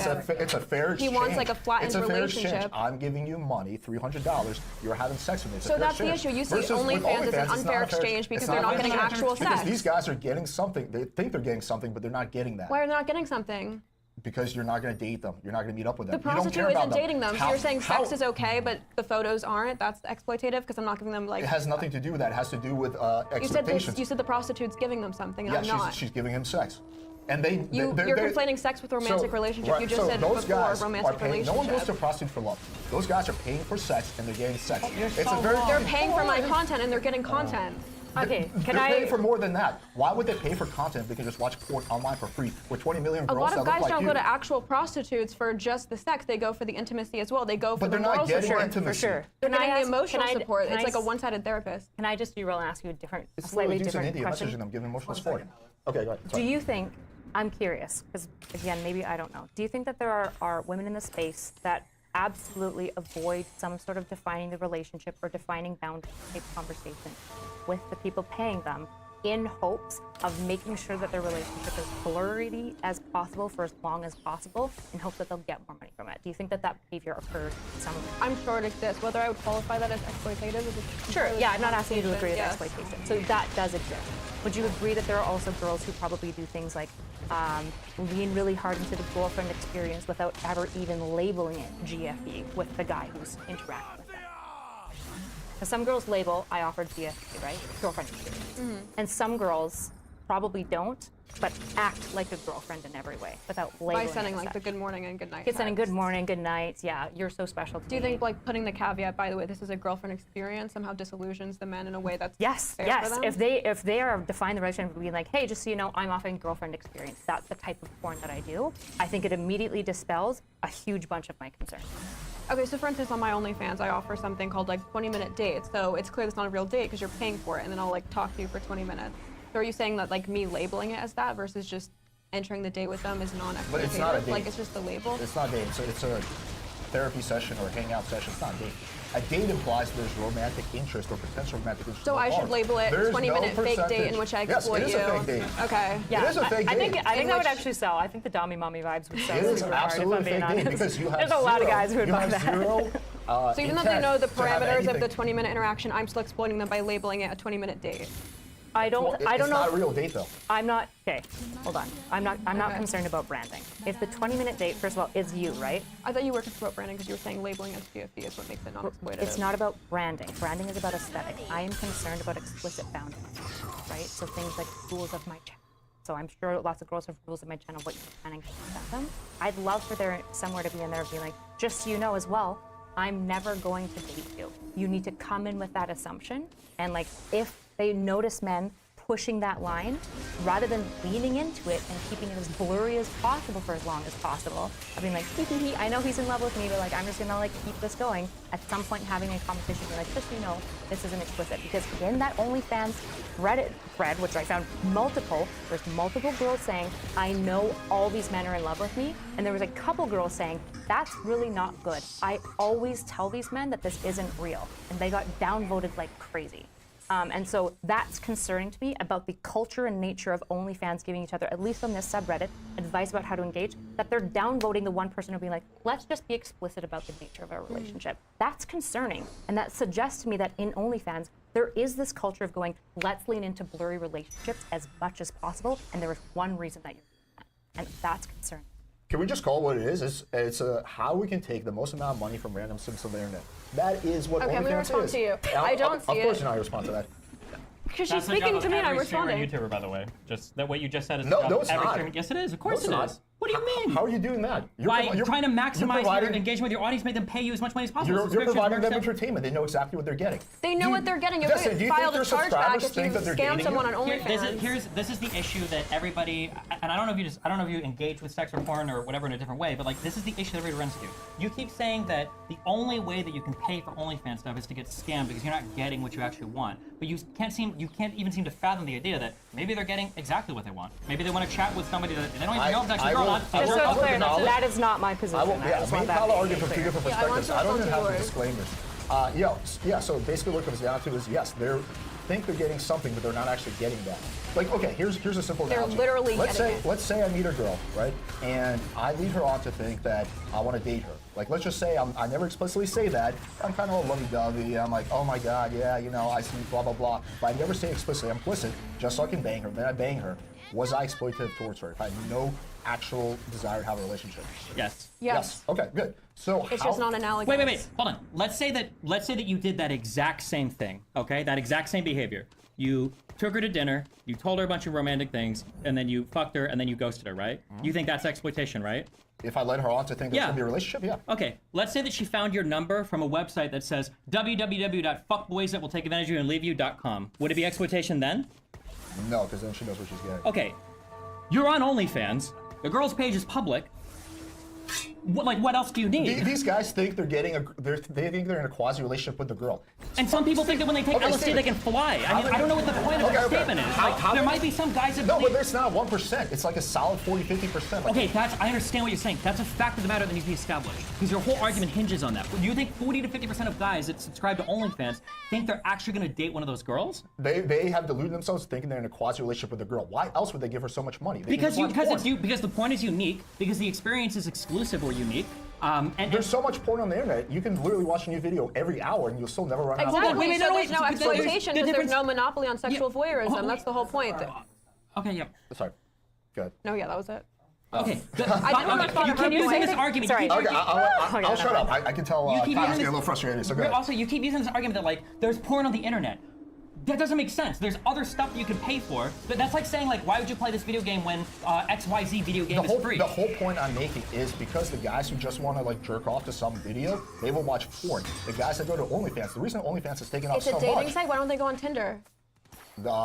It's a fair exchange. He wants like a flattened It's a fair relationship. exchange. I'm giving you money, $300. You're having sex with me. It's a So fair that's the exchange. issue. You see Versus with OnlyFans is an it's not unfair a fair exchange because it's they're not not a fair getting exchange actual Because sex. these guys are getting something. They think they're getting something, but they're not getting that. Why are they not getting something? Because you're not going to date them. You're not going to meet up with them. The You don't care prostitute about isn't dating them. So How- you're saying sex how- is okay, but the photos aren't? That's exploitative because I'm not giving them like. It has nothing to do with that. It has to do with You said expectations. you said the prostitute's giving them something, and Yeah, I'm not. she's giving him sex. And they're You're conflating sex with romantic relationship. Right, You just so said those before guys romantic are paying, No one goes relationship. to a prostitute for love. Those guys are paying for sex and they're getting sex. It's So a very wrong. They're paying for my content and they're getting content. Okay, they're paying for more than that. Why would they pay for content if they can just watch porn online for free with 20 million A girls lot that of look guys like don't you? go to actual prostitutes for just the sex. They go for the intimacy as well. They go for But the they're not moral getting support. intimacy. For sure. They're Can I getting the ask- emotional can I- support. can It's I like a s- one-sided therapist. Can I just be real and ask you a It's slightly dudes in different India question? messaging them, giving emotional support. Okay, go ahead. Do you think, I'm curious, because again, maybe I don't know. Do you think that there are women in the space that absolutely avoid some sort of defining the relationship or defining boundary type conversation with the people paying them in hopes of making sure that their relationship is blurry as possible for as long as possible in hopes that they'll get more money from it. Do you think that that behavior occurs in some of them? I'm sure it exists. Whether I would qualify that as exploitative is a Sure, yeah, I'm not asking you to agree with yes. exploitation. So that does exist. Would you agree that there are also girls who probably do things like lean really hard into the girlfriend experience without ever even labeling it GFE with the guy who's interacting with them? Because some girls label, I offered GFE, right? Girlfriend experience. And some girls probably don't, but act like a girlfriend in every way without labeling By sending it as like the such. good morning and good night. It's sending good texts. morning, good night. Yeah, you're so special to Do you me. think like putting the caveat, by the way, this is a girlfriend experience, somehow disillusions the men in a way that's fair Yes. for them? If they are defining the relationship being like, hey, just so you know, I'm offering girlfriend experience. That's the type of porn that I do. I think it immediately dispels a huge bunch of my concerns. Okay, so for instance, on my OnlyFans, I offer something called like 20-minute dates. So it's clear it's not a real date because you're paying for it, and then I'll like talk to you for 20 minutes. So are you saying that like me labeling it as that versus just entering the date with them is non-exploitative? But it's not a date. Like it's just the label? It's not a date. It's a therapy session or hangout session. It's not a date. A date implies there's romantic interest or potential romantic interest. So I should label it 20-minute fake date in which I exploit yes, it is a fake date. Okay. It is a fake date. I think that would actually sell. I think the Dommy Mommy vibes would sell. It is super hard, if absolutely I'm being a fake date honest. because you have There's a lot of guys who would you buy have that. zero, So even though they intent know the to have parameters of the anything. 20-minute interaction, I'm still exploiting them by labeling it a 20-minute date. I don't It's know. not a real date though. I'm not okay. Hold on. I'm not concerned about branding. If the 20-minute date, first of all, is you, right? I thought you were talking about branding because you were saying labeling as GFE is what makes it non-exploitative. It's not about branding. Branding is about aesthetic. I am concerned about explicit boundaries, right? So things like rules of my channel. So I'm sure lots of girls have rules of my channel, what you're planning to set them. I'd love for there somewhere to be in there being like, just so you know as well, I'm never going to date you. You need to come in with that assumption. And like, if they notice men pushing that line, rather than leaning into it and keeping it as blurry as possible for as long as possible, I mean like, hee, I know he's in love with me, but like, I'm just gonna like keep this going. At some point having a competition, be like, just so you know, this isn't explicit. Because in that OnlyFans Reddit thread, which I found there's multiple girls saying, I know all these men are in love with me. And there was a couple girls saying, that's really not good. I always tell these men that this isn't real. And they got downvoted like crazy. And so that's concerning to me about the culture and nature of OnlyFans giving each other, at least on this subreddit, advice about how to engage, that they're downvoting the one person who being like, let's just be explicit about the nature of our relationship. That's concerning. And that suggests to me that in OnlyFans, there is this culture of going, let's lean into blurry relationships as much as possible. And there is one reason that you're doing that. And that's concerning. Can we just call it what it is? It's how we can take the most amount of money from random citizens on the internet. That is what Okay, I'm gonna OnlyFans respond is. to you. And I don't see Of course it. you're not respond to that. Because she's That's the job speaking of to me and I'm every streamer and responding. YouTuber, by the way. Just that what you just said is No, the job no, of it's every not. streamer. Yes, it is. Of No, course it's it not. is. What do you mean? How are you doing that? By trying to maximize your providing- engagement with your audience, make them pay you as much money as possible. You're Subscriptions, providing them memberships. entertainment. They know exactly what they're getting. They know what they're getting. You'll Justin, get do you think filed a your chargeback subscribers if you think that they're scam dating someone you? on OnlyFans. This is the issue that everybody, and I don't know if you engage with sex or porn or whatever in a different way, but like this is the issue that everybody runs into. You keep saying that the only way that you can pay for OnlyFans stuff is to get scammed because you're not getting what you actually want. But you can't even seem to fathom the idea that maybe they're getting exactly what they want. Maybe they want to chat with somebody that they don't even know if it's actually a girl or not. Just so clear, that is not my position. I will, I yeah, just me want and that Kyle to are be arguing from two clear. different Yeah, I want perspectives. to I don't even have the respond to disclaimers. Yeah, so basically what it comes down to is yes, they think they're getting something, but they're not actually getting that. Like, okay, here's a simple They're analogy. literally let's getting say, it. Let's say I meet a girl, right, and I lead her on to think that I want to date her. Like, let's just say I never explicitly say that. I'm kind of a lovey-dovey. I'm like, oh my God, yeah, you know, I see blah blah blah. But I never say explicitly. I'm implicit, just so I can bang her. Then I bang her. Was I exploitative towards her? If I had no actual desire to have a relationship. Yes. Yes. Okay, good. So It's how, just not analogous. Wait. Hold on. Let's say that you did that exact same thing. Okay, that exact same behavior. You took her to dinner. You told her a bunch of romantic things, and then you fucked her, and then you ghosted her, right? You think that's exploitation, right? If I led her on to think there's gonna be a relationship, yeah. Okay, let's say that she found your number from a website that says www.fuckboysthatwilltakeadvantageofyouandleaveyou.com. Would it be exploitation then? No, because then she knows what she's getting. Okay, you're on OnlyFans. The girl's page is public. What else do you need? These guys think they think they're in a quasi relationship with the girl. And some people think that when they take LSD they can fly. I mean, I don't know what the point of that statement is. There might be some guys that but it's not 1%. It's like a solid 40-50%. Okay, I understand what you're saying. That's a fact of the matter that needs to be established. Because your whole argument hinges on that. Do you think 40 to 50% of guys that subscribe to OnlyFans think they're actually going to date one of those girls? They have deluded themselves thinking they're in a quasi relationship with the girl. Why else would they give her so much money? Because the point is unique. Because the experience is exclusive or unique. And there's so much porn on the internet. You can literally watch a new video every hour and you'll still never run out of porn. Exactly. So there's no exploitation because there's no monopoly on sexual voyeurism. That's the whole point. Okay, yeah. Sorry. Go ahead. No, yeah, that was it. Okay. You keep using this argument. Sorry. I'll shut up. I can tell Kyle's getting a little frustrated. So go ahead. Also, you keep using this argument that like there's porn on the internet. That doesn't make sense. There's other stuff that you can pay for. But that's like saying, like, why would you play this video game when XYZ video game is free? The whole point I'm making is because the guys who just want to, like, jerk off to some video, they will watch porn. The guys that go to OnlyFans, the reason OnlyFans is taking off so much... It's a dating site. Why don't they go on Tinder?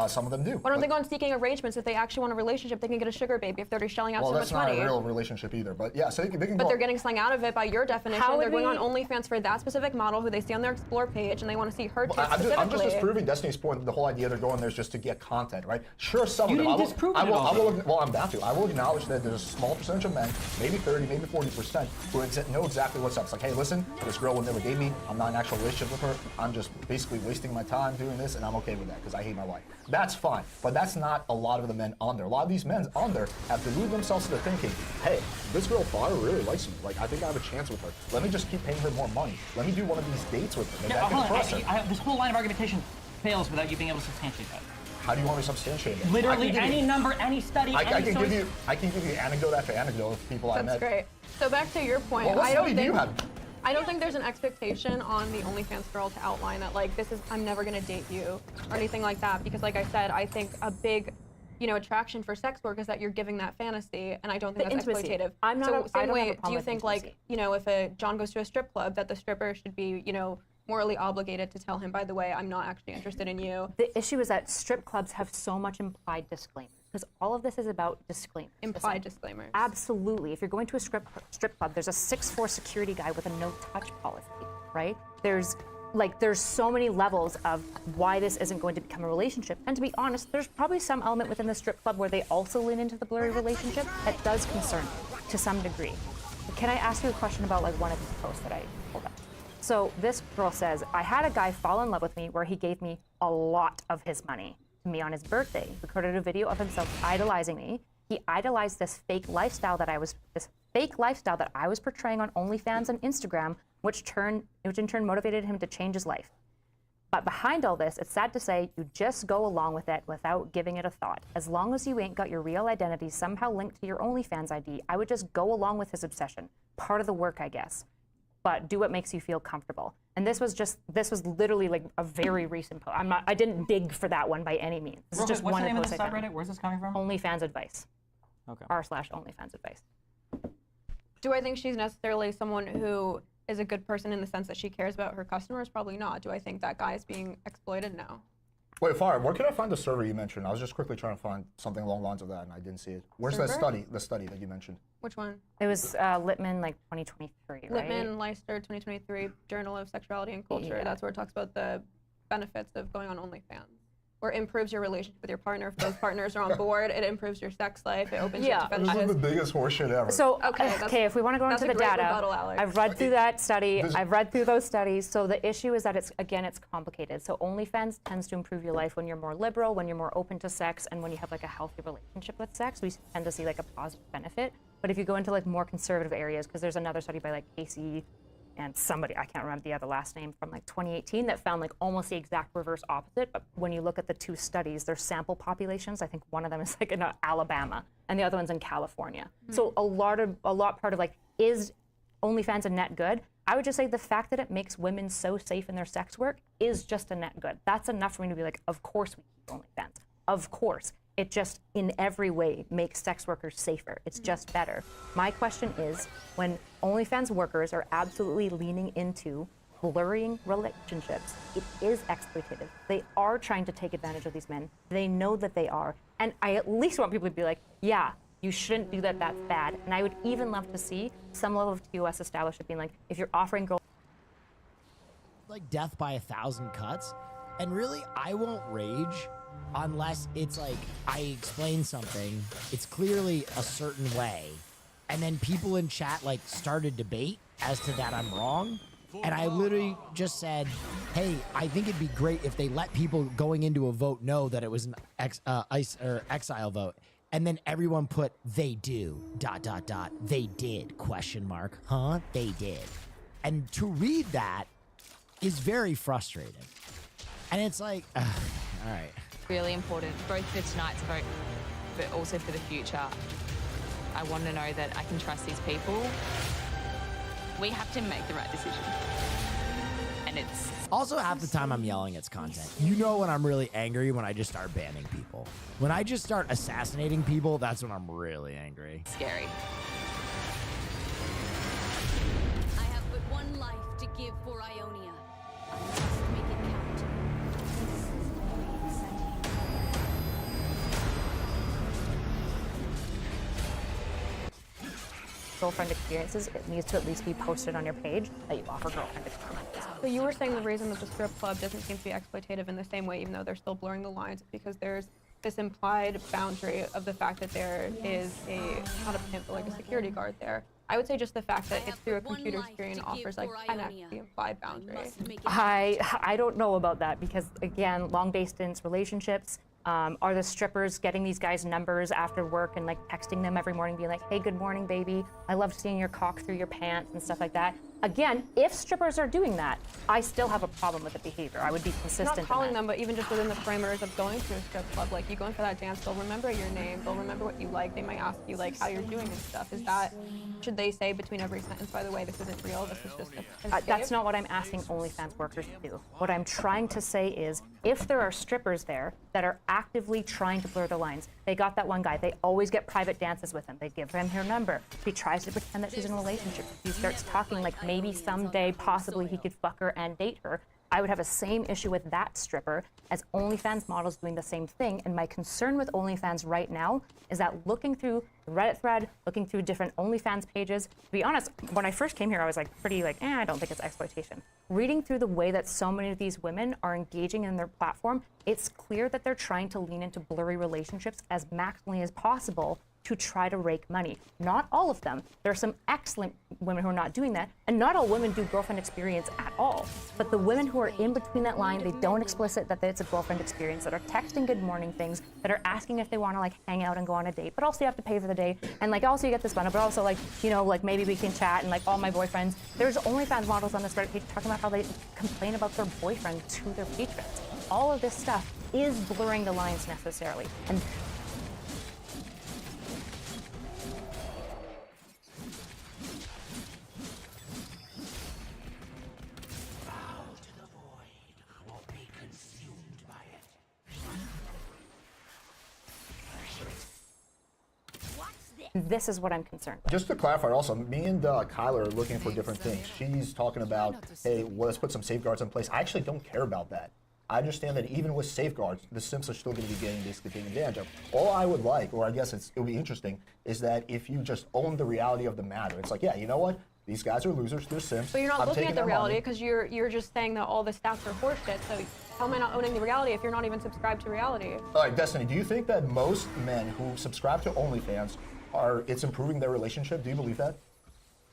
Some of them do. Why don't they go on seeking arrangements? If they actually want a relationship, they can get a sugar baby if they're shelling out so much money. Well, that's not a real relationship either. But yeah, so they can But they're getting something out of it by your definition. They're going on OnlyFans for that specific model who they see on their Explore page and they want to see her tits specifically. I'm just disproving Destiny's point. The whole idea they're going there is just to get content, right? Sure, some of them. You didn't disprove it well, I'm about to. I will acknowledge that there's a small percentage of men, maybe 30, maybe 40%, who know exactly what's up. It's like, hey, listen, this girl will never date me. I'm not in an actual relationship with her. I'm just basically wasting my time doing this, and I'm okay with that because I hate my wife. That's fine. But that's not a lot of the men on there. A lot of these men on there have deluded themselves into thinking, hey, this girl Farah really likes me. Like, I think I have a chance with her. Let me just keep paying her more money. Let me do one of these dates with her. Maybe I can impress her. This whole line of argumentation fails without you being able to substantiate that. How do you want me to substantiate it? Literally any number, any study, I can give you anecdote after anecdote of people I met. That's great. So back to your point, well, I don't think there's an expectation on the OnlyFans girl to outline that, like, I'm never gonna date you or anything like that, because like I said, I think a big, attraction for sex work is that you're giving that fantasy, and I don't think that's exploitative. I'm not. Same way, do you think like, if a John goes to a strip club, that the stripper should be, morally obligated to tell him, by the way, I'm not actually interested in you? The issue is that strip clubs have so much implied disclaimers. Because all of this is about disclaimers. Implied disclaimers. Absolutely. If you're going to a strip club, there's a 6'4" security guy with a no-touch policy, right? There's so many levels of why this isn't going to become a relationship. And to be honest, there's probably some element within the strip club where they also lean into the blurry relationship that does concern me to some degree. Can I ask you a question about like one of these posts that I pulled up? So this girl says, I had a guy fall in love with me where he gave me a lot of his money to me on his birthday. He recorded a video of himself idolizing me. He idolized this fake lifestyle that I was portraying on OnlyFans and Instagram, which in turn motivated him to change his life. But behind all this, it's sad to say, you just go along with it without giving it a thought. As long as you ain't got your real identity somehow linked to your OnlyFans ID, I would just go along with his obsession. Part of the work, I guess. But do what makes you feel comfortable. And this was literally like a very recent post. I didn't dig for that one by any means. This is just what's one the name of of the the subreddit? Where's this coming from? OnlyFans advice. Okay. r/OnlyFans advice. Do I think she's necessarily someone who is a good person in the sense that she cares about her customers? Probably not. Do I think that guy is being exploited? No. Wait, Farah, where can I find the survey you mentioned? I was just quickly trying to find something along the lines of that, and I didn't see it. Where's the study that you mentioned? Which one? It was Littman, like 2023, right? Littman, Leicester, 2023, Journal of Sexuality and Culture. Yeah. That's where it talks about the benefits of going on OnlyFans. Or improves your relationship with your partner. If those partners are on board, it improves your sex life. It opens you up to fetishes. This is the biggest horseshit ever. So, okay, if we want to go into the data, rebuttal, Alex. I've read through that study. I've read through those studies. So the issue is that it's complicated. So OnlyFans tends to improve your life when you're more liberal, when you're more open to sex, and when you have like a healthy relationship with sex. We tend to see like a positive benefit. But if you go into like more conservative areas, because there's another study by like Casey and somebody, I can't remember the other last name, from like 2018 that found like almost the exact reverse opposite. But when you look at the two studies, their sample populations, I think one of them is like in Alabama and the other one's in California. Mm-hmm. So a lot part of like, is OnlyFans a net good? I would just say the fact that it makes women so safe in their sex work is just a net good. That's enough for me to be like, of course we keep OnlyFans. Of course. It just, in every way, makes sex workers safer. It's just better. My question is, when OnlyFans workers are absolutely leaning into blurring relationships, it is exploitative. They are trying to take advantage of these men. They know that they are. And I at least want people to be like, yeah, You shouldn't do that. That's bad. And I would even love to see some level of TOS established of being like, if you're offering girls like death by 1,000 cuts, and really, I won't rage unless it's like I explain something, it's clearly a certain way, and then people in chat like start a debate as to that I'm wrong. And I literally just said, hey, I think it'd be great if they let people going into a vote know that it was an exile vote. And then everyone put, they do, ... They did, ? Huh? They did. And to read that is very frustrating. And it's like, all right. Really important, both for tonight's vote, but also for the future. I want to know that I can trust these people. We have to make the right decision. And it's... Also, half the time I'm yelling, it's content. You know when I'm really angry when I just start banning people. When I just start assassinating people, that's when I'm really angry. Scary. I have but one life to give for Ionia. I must make it count. girlfriend experiences, it needs to at least be posted on your page that you offer girlfriend experiences. So you were saying the reason that the strip club doesn't seem to be exploitative in the same way, even though they're still blurring the lines, is because there's this implied boundary of the fact that there is not a pimp, but like a security guard there. I would say just the fact that it's through a computer screen offers like 10x the implied boundary. I don't know about that because, again, long distance relationships, are the strippers getting these guys' numbers after work and like texting them every morning being like, hey, good morning, baby. I love seeing your cock through your pants and stuff like that. Again, if strippers are doing that, I still have a problem with the behavior. I would be consistent. Not calling them, but even just within the parameters of going to a strip club, like you go in for that dance, they'll remember your name, they'll remember what you like, they might ask you like how you're doing and stuff. Is that, should they say between every sentence, by the way, this isn't real, this is just a that's not what I'm asking OnlyFans workers to do. What I'm trying to say is, if there are strippers there that are actively trying to blur the lines, they got that one guy, they always get private dances with him, they give him her number, he tries to pretend that she's in a relationship, he starts talking like maybe someday possibly he could fuck her and date her. I would have a same issue with that stripper as OnlyFans models doing the same thing. And my concern with OnlyFans right now is that looking through the Reddit thread, looking through different OnlyFans pages, to be honest, when I first came here, I was like pretty like, I don't think it's exploitation. Reading through the way that so many of these women are engaging in their platform, it's clear that they're trying to lean into blurry relationships as maximally as possible to try to rake money. Not all of them. There are some excellent women who are not doing that, and not all women do girlfriend experience at all. But the women who are in between that line, they don't explicit that it's a girlfriend experience, that are texting good morning things, that are asking if they want to like hang out and go on a date, but also you have to pay for the date, and like also you get this bundle, but also like, you know, like maybe we can chat and like all my boyfriends. There's OnlyFans models on this Reddit page talking about how they complain about their boyfriend to their patrons. All of this stuff is blurring the lines necessarily. And this is what I'm concerned with. Just to clarify also, me and Kyler are looking for different things. She's talking about, hey, well, let's put some safeguards in place. I actually don't care about that. I understand that even with safeguards, the simps are still going to be getting basically taken advantage of. All I would like, or I guess it would be interesting, is that if you just own the reality of the matter, it's like, yeah, you know what? These guys are losers, they're simps. But you're not looking at the reality because you're just saying that all the stats are horseshit. So how am I not owning the reality if you're not even subscribed to reality? All right, Destiny, do you think that most men who subscribe to OnlyFans it's improving their relationship? Do you believe that?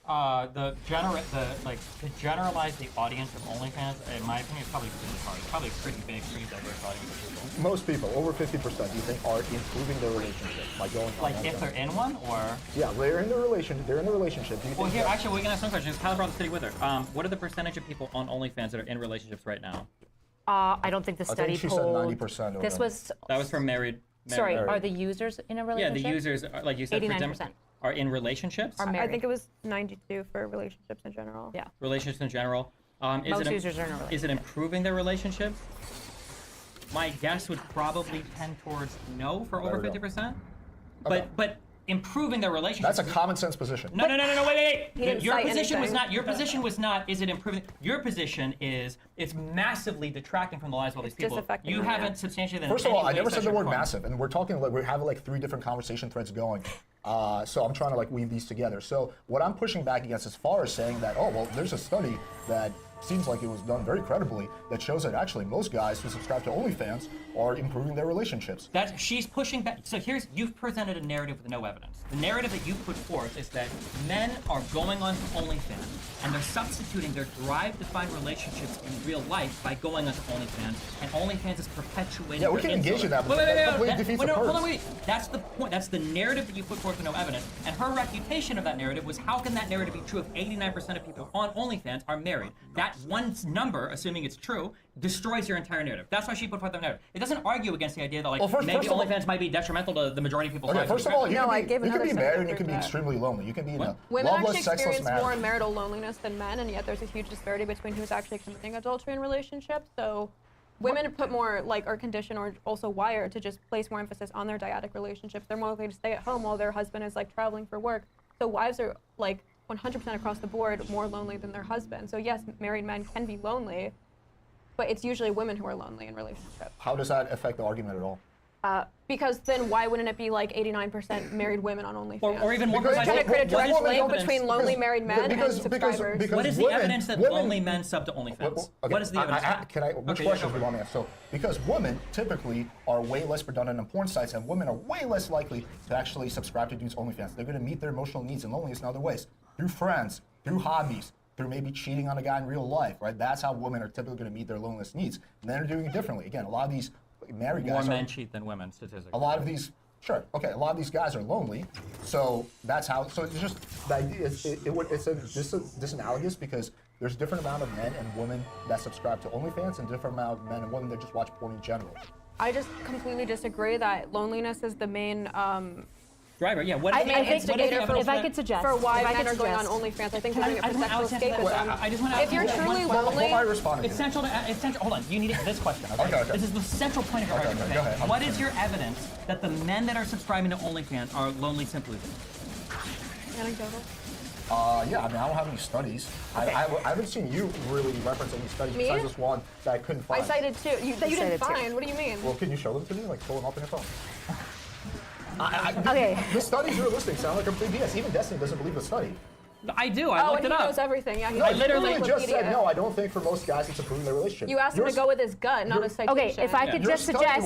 To generalize the audience of OnlyFans, in my opinion, is probably pretty hard. It's probably a pretty big, pretty diverse audience of people. Most people, over 50%, do you think are improving their relationship by going? Like if they're in one, or? Yeah, they're in a relationship. Do you Well, think here, actually, we can ask some questions. Kyler brought the city with her. What are the percentage of people on OnlyFans that are in relationships right now? I don't think the study she polled. said 90%. This was. That was for married. Sorry, are the users in a relationship? Yeah, the users, like you said, 89%. Are in relationships. I think it was 92 for relationships in general. Yeah. Relationships in general. Most users are in a relationship. Is it improving their relationships? My guess would probably tend towards no for over 50%. But improving their relationship. That's a common sense position. No, wait. He didn't Your cite position was anything. not. Your position was not. Is it improving? Your position is. It's massively detracting from the lives of all these people. disaffecting You them, haven't yeah. substantiated. First of all, I never said the word massive, and we're talking like we have like 3 different conversation threads going. So I'm trying to like weave these together. So what I'm pushing back against as far as saying that, oh, well, there's a study that seems like it was done very credibly that shows that actually most guys who subscribe to OnlyFans are improving their relationships. That she's pushing back. So you've presented a narrative with no evidence. The narrative that you put forth is that men are going on to OnlyFans and they're substituting their drive to find relationships in real life by going onto OnlyFans, and OnlyFans is perpetuating. Yeah, we can engage in that, but that completely defeats the purpose. That's the point. That's the narrative that you put forth with no evidence, and her refutation of that narrative was, how can that narrative be true if 89% of people on OnlyFans are married? That one number, assuming it's true, destroys your entire narrative. That's why she put forth the narrative. It doesn't argue against the idea that maybe OnlyFans might be detrimental to the majority of people's lives. First of all, you can be married and you can be extremely lonely. You can be in a Women loveless, actually sexless experience marriage. more marital loneliness than men, and yet there's a huge disparity between who's actually committing adultery in relationships. So women put more, are conditioned or also wired to just place more emphasis on their dyadic relationships. They're more likely to stay at home while their husband is traveling for work. So wives are 100% across the board more lonely than their husband. So yes, married men can be lonely, but it's usually women who are lonely in relationships. How does that affect the argument at all? Because then why wouldn't it be 89% married women on OnlyFans? Or even more Can I create a direct link between lonely married men and subscribers? What is the evidence that lonely men sub to OnlyFans? Okay, What is the evidence? Which questions do you want me to ask? So, because women typically are way less redundant on porn sites, and women are way less likely to actually subscribe to dudes' OnlyFans. They're going to meet their emotional needs and loneliness in other ways, through friends, through hobbies, through maybe cheating on a guy in real life, right? That's how women are typically going to meet their loneliness needs. Men are doing it differently. Again, a lot of these married guys More men cheat than women, statistically. A lot of these, a lot of these guys are lonely, so that's how. So it's just the idea is it's disanalogous because there's a different amount of men and women that subscribe to OnlyFans and different amount of men and women that just watch porn in general. I just completely disagree that loneliness is the main driver. Yeah, what I is the think evidence? What is the instigator evidence for, that- if I could suggest, for why men are going on OnlyFans. I think they're doing it for sexual escapism. I just want to If you're truly lonely, it's central to. Hold on. You need this question. Okay. This is the central point of your argument. Go ahead. What is your evidence that the men that are subscribing to OnlyFans are lonely simply? Anecdotal. Yeah, I mean, I don't have any studies. Okay. I haven't seen you really reference any studies Me? besides this one that I couldn't find. I cited two. That you didn't cited two. find. What do you mean? Well, can you show them to me? Pull them up in your phone. Okay. The studies you're listing sound like complete BS. Even Destiny doesn't believe the study. I do. I looked and it he up. knows everything. Yeah, he No, knows you literally Wikipedia. just said no. I don't think for most guys it's improving their relationship. You asked him to go with his gut, not a citation. Okay, if I could just suggest,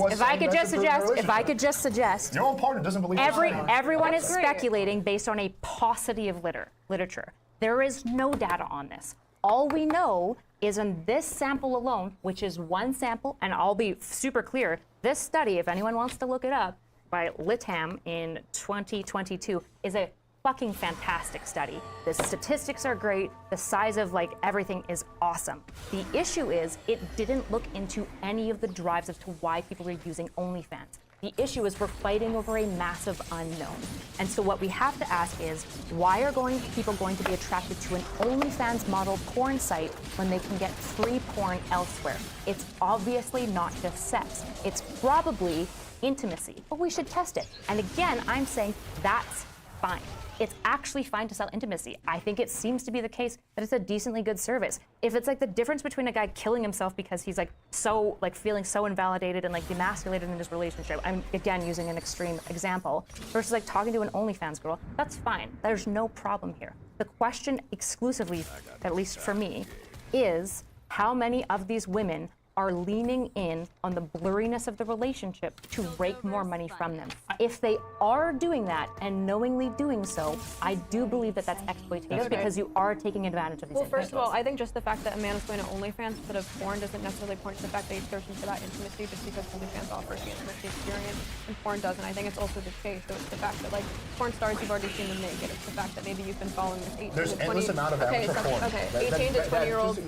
suggest, your own partner doesn't believe the study. everyone is That's great. speculating based on a paucity of literature. There is no data on this. All we know is in this sample alone, which is one sample, and I'll be super clear, this study, if anyone wants to look it up, by Litham in 2022, is a fucking fantastic study. The statistics are great. The size of everything is awesome. The issue is it didn't look into any of the drives as to why people are using OnlyFans. The issue is we're fighting over a massive unknown. And so what we have to ask is, why are people going to be attracted to an OnlyFans model porn site when they can get free porn elsewhere? It's obviously not just sex. It's probably intimacy, but we should test it. And again, I'm saying that's fine. It's actually fine to sell intimacy. I think it seems to be the case that it's a decently good service. If it's the difference between a guy killing himself because he's feeling so invalidated and demasculated in his relationship, I'm again using an extreme example, versus talking to an OnlyFans girl, that's fine. There's no problem here. The question exclusively, at least for me, is how many of these women are leaning in on the blurriness of the relationship to rake more money from them. If they are doing that and knowingly doing so, I do believe that that's exploitative because you are taking advantage of these Well, first of individuals. all, I think just the fact that a man is going to OnlyFans instead of porn doesn't necessarily point to the fact that he's searching for that intimacy just because OnlyFans offers the intimacy experience and porn doesn't. I think it's also the case. So it's the fact that porn stars, you've already seen them naked. It's the fact that maybe you've been following this 18 There's to 20. endless amount of amateur porn. Okay, 18 to 20-year-olds.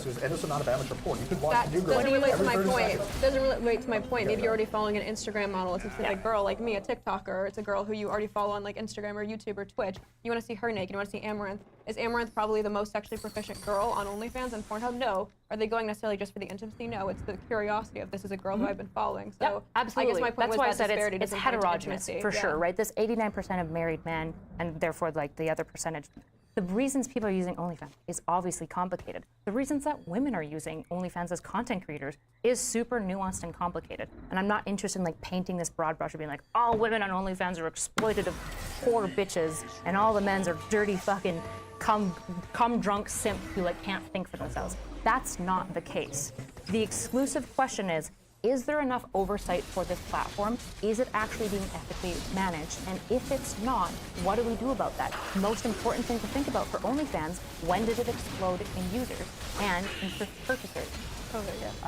There's endless amount of amateur porn. You could watch That new girls doesn't relate to every my 30 point. seconds. Doesn't relate to my point. Maybe you're already following an Instagram model. It's a specific girl like me, a TikToker. Or it's a girl who you already follow on Instagram or YouTube or Twitch. You want to see her naked. You want to see Amaranth. Is Amaranth probably the most sexually proficient girl on OnlyFans and Pornhub? No. Are they going necessarily just for the intimacy? No. It's the curiosity of this is a girl who I've been following. So Absolutely. I guess my point That's was why I that said disparity it's doesn't point to heterogeneous intimacy. for Yeah. sure, right? This 89% of married men, and therefore the other percentage The reasons people are using OnlyFans is obviously complicated. The reasons that women are using OnlyFans as content creators is super nuanced and complicated. And I'm not interested in like painting this broad brush of being like, all women on OnlyFans are exploitative, poor bitches, and all the men's are dirty fucking cum drunk simp who like can't think for themselves. That's not the case. The exclusive question is there enough oversight for this platform? Is it actually being ethically managed? And if it's not, what do we do about that? Most important thing to think about for OnlyFans, when did it explode in users and in purchasers?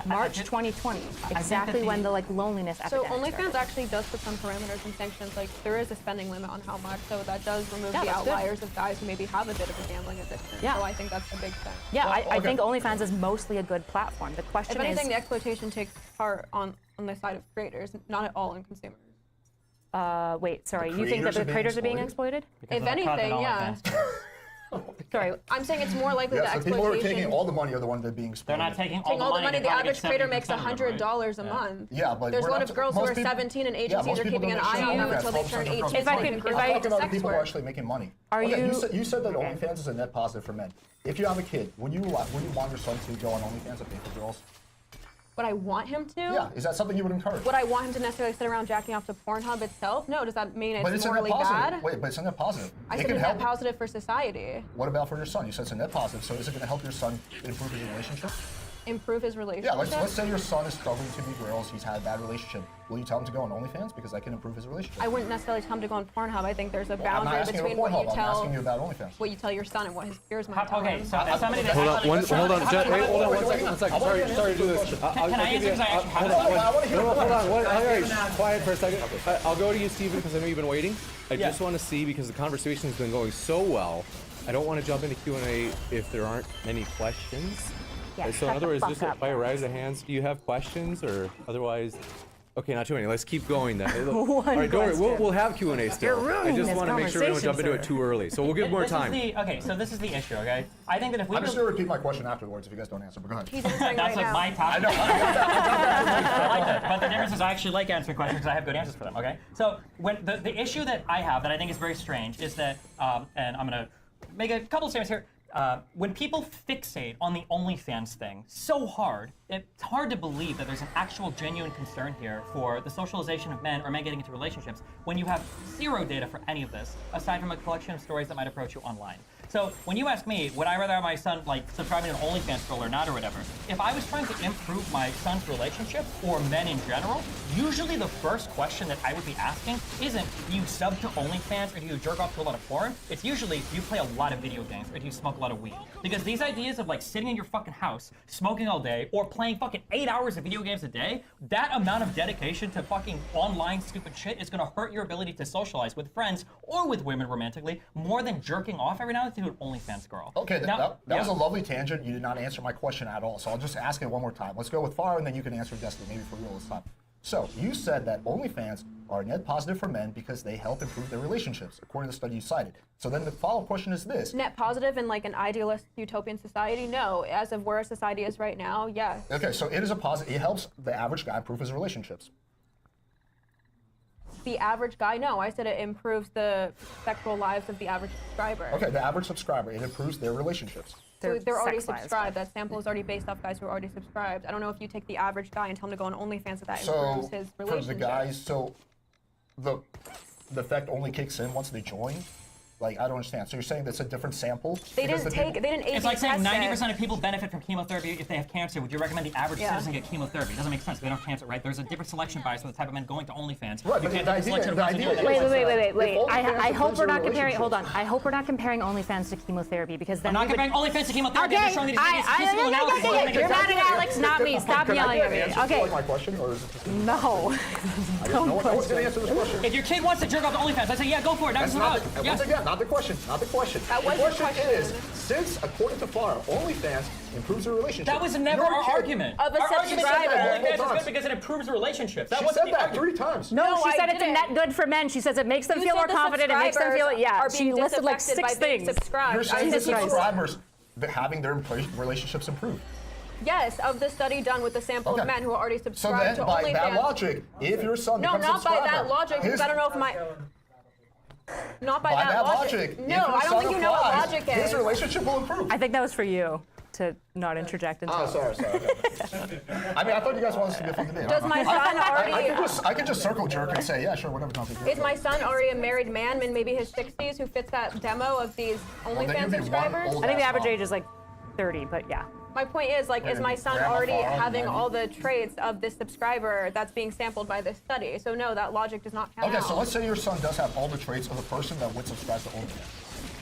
March 2020, exactly when the like loneliness So epidemic OnlyFans started. actually does put some parameters and sanctions. Like there is a spending limit on how much, so that does remove Yeah, the that's good. outliers of guys who maybe have a bit of a gambling addiction. Yeah. So I think that's a big thing. Yeah, I think OnlyFans is mostly a good platform. The question If anything, is, the exploitation takes part on the side of creators, not at all on consumers. wait, sorry, you think that the creators are being exploited? If anything, yeah. Sorry, I'm saying it's more likely Yeah, the so people who are exploitation. taking all the money are the ones that are being exploited. They're not taking Taking all the money, they're the probably average getting creator makes 70% of them, right? $100 a month. Yeah, but there's a we're lot not- of girls who most are people- 17 and yeah, agencies most are people keeping an don't eye on them understand until they that turn 12% 18. of If I could- and if convert I- to talking about the sex people who are work. actually making money. Are okay, you- you said that OnlyFans is a net positive for men. If you have a kid, would you want your son to go on OnlyFans and pay for girls? Would I want him to? Yeah, is that something you would encourage? Would I want him to necessarily sit around jacking off to Pornhub itself? No. Does that mean But it's it's a net morally positive. bad? Wait, but it's a net positive. I It said can it's net help. positive for society. What about for your son? You said it's a net positive, so is it going to help your son improve his relationship? Improve his relationship? Yeah, let's say your son is struggling to meet girls, he's had a bad relationship. Will you tell him to go on OnlyFans? Because that can improve his relationship. I wouldn't necessarily tell him to go on Pornhub. I think there's a Well, I'm not boundary asking you between about what you Pornhub, I'm tell asking you about OnlyFans. what you tell your son and what his peers might tell him. So if somebody Hold on, hold on, hey, hold on, one second. Sorry to do this. Can I answer? Because I actually have hold on. All right, quiet for a second. I'll go to you, Steven, because I know you've been waiting. I just want to see, because the conversation's been going so well, I don't want to jump into Q&A if there aren't many questions. Yeah, So in shut other the words, fuck just up. by a rise of hands, do you have questions, or otherwise? Okay, not too many. Let's keep going then. All right, don't worry. We'll have Q&A still. You're ruining I just this want to make sure we don't jump into it conversation, too early. So we'll give more This is time. okay, so this is the issue, okay? I think that if we I'm just going to repeat my question afterwards if you guys don't answer, but go ahead. He's answering That's right like now. my topic. I like that. But the difference is I actually like answering questions because I have good answers for them, okay? So when the issue that I have that I think is very strange is that, and I'm going to make a couple of statements here. When people fixate on the OnlyFans thing so hard, it's hard to believe that there's an actual genuine concern here for the socialization of men or men getting into relationships when you have zero data for any of this, aside from a collection of stories that might approach you online. So when you ask me, would I rather have my son like subscribing to an OnlyFans girl or not or whatever, if I was trying to improve my son's relationship or men in general, usually the first question that I would be asking isn't do you sub to OnlyFans or do you jerk off to a lot of porn? It's usually do you play a lot of video games or do you smoke a lot of weed? Because these ideas of like sitting in your fucking house, smoking all day, or playing fucking 8 hours of video games a day, that amount of dedication to fucking online stupid shit is gonna hurt your ability to socialize with friends or with women romantically more than jerking off every now and then to an OnlyFans girl. Okay, Now- that was a lovely tangent. You did not answer my question at all, so I'll just ask it one more time. Let's go with Far, and then you can answer Destiny, maybe for real this time. So, you said that OnlyFans are net positive for men because they help improve their relationships, according to the study you cited. So then the follow-up question is this. Net positive in like an idealist utopian society? No. As of where our society is right now, yes. Okay, so it is a positive. It helps the average guy improve his relationships. The average guy? No. I said it improves the sexual lives of the average subscriber. Okay, the average subscriber, it improves their relationships. So they're already sex lives, subscribed. That sample is already based off guys who are already subscribed. I don't know if you take the average guy and tell him to go on OnlyFans, that So, improves his for relationship. the guys, so the effect only kicks in once they join? Like, I don't understand. So you're saying that's a different sample? They Because didn't the take. people- They didn't A/B It's like saying test 90% of people benefit from chemotherapy if they have cancer. Would you recommend the average Yeah. citizen get chemotherapy? It doesn't make sense. They don't have cancer, right? There's a different selection bias for the type of men going to OnlyFans. Right, You but can't the take selection idea- of the those idea who is- don't. Wait. If I OnlyFans hope we're not improves comparing. your Hold on. I hope we're not comparing OnlyFans to chemotherapy because then I'm not we would- comparing OnlyFans to chemotherapy. I'm Okay, just showing that it's statistical analysis. You're mad at Alex, not me. Stop Can I yelling get at an me. answer Okay. to my question, or is it just... No. No one's going to answer this question. If your kid wants to jerk off to OnlyFans, I say, yeah, go for it. That's not the, once again, not the question. Not the question. That was the your question question. is, since according to Farah, OnlyFans improves your relationship. That was never Your our kid- argument. Of a Our argument is subscriber. that OnlyFans is Hold on. good because it improves relationships. That She wasn't said the that argument. 3 times. No, she I said it's a didn't. net good for men. She says it makes them You feel more said the confident. It makes them feel. subscribers Yeah, are she being listed like disaffected 6 by being things. subscribed. You're saying I the said you- subscribers having their relationships improved. Yes, of the study done with the sample Okay. of men who are already So subscribed then, to by OnlyFans. that logic, if your son No, becomes a not by subscriber, that logic, because I don't know if my. Not by, By that logic. if No, your I don't son think you know what applies, logic his is. relationship will improve. I think that was for you to not interject into. Oh, sorry. Okay. I mean, I thought you guys wanted this to be a fun debate. Does my son already? I could just circle jerk and say, yeah, sure, whatever. Is my son already a married man in maybe his 60s who fits that demo of these OnlyFans subscribers? I think the average age is like 30, but yeah. My point is, like, is my son already having all the traits of this subscriber that's being sampled by this study? So no, that logic does not count. Okay, so let's say your son does have all the traits of a person that would subscribe to OnlyFans.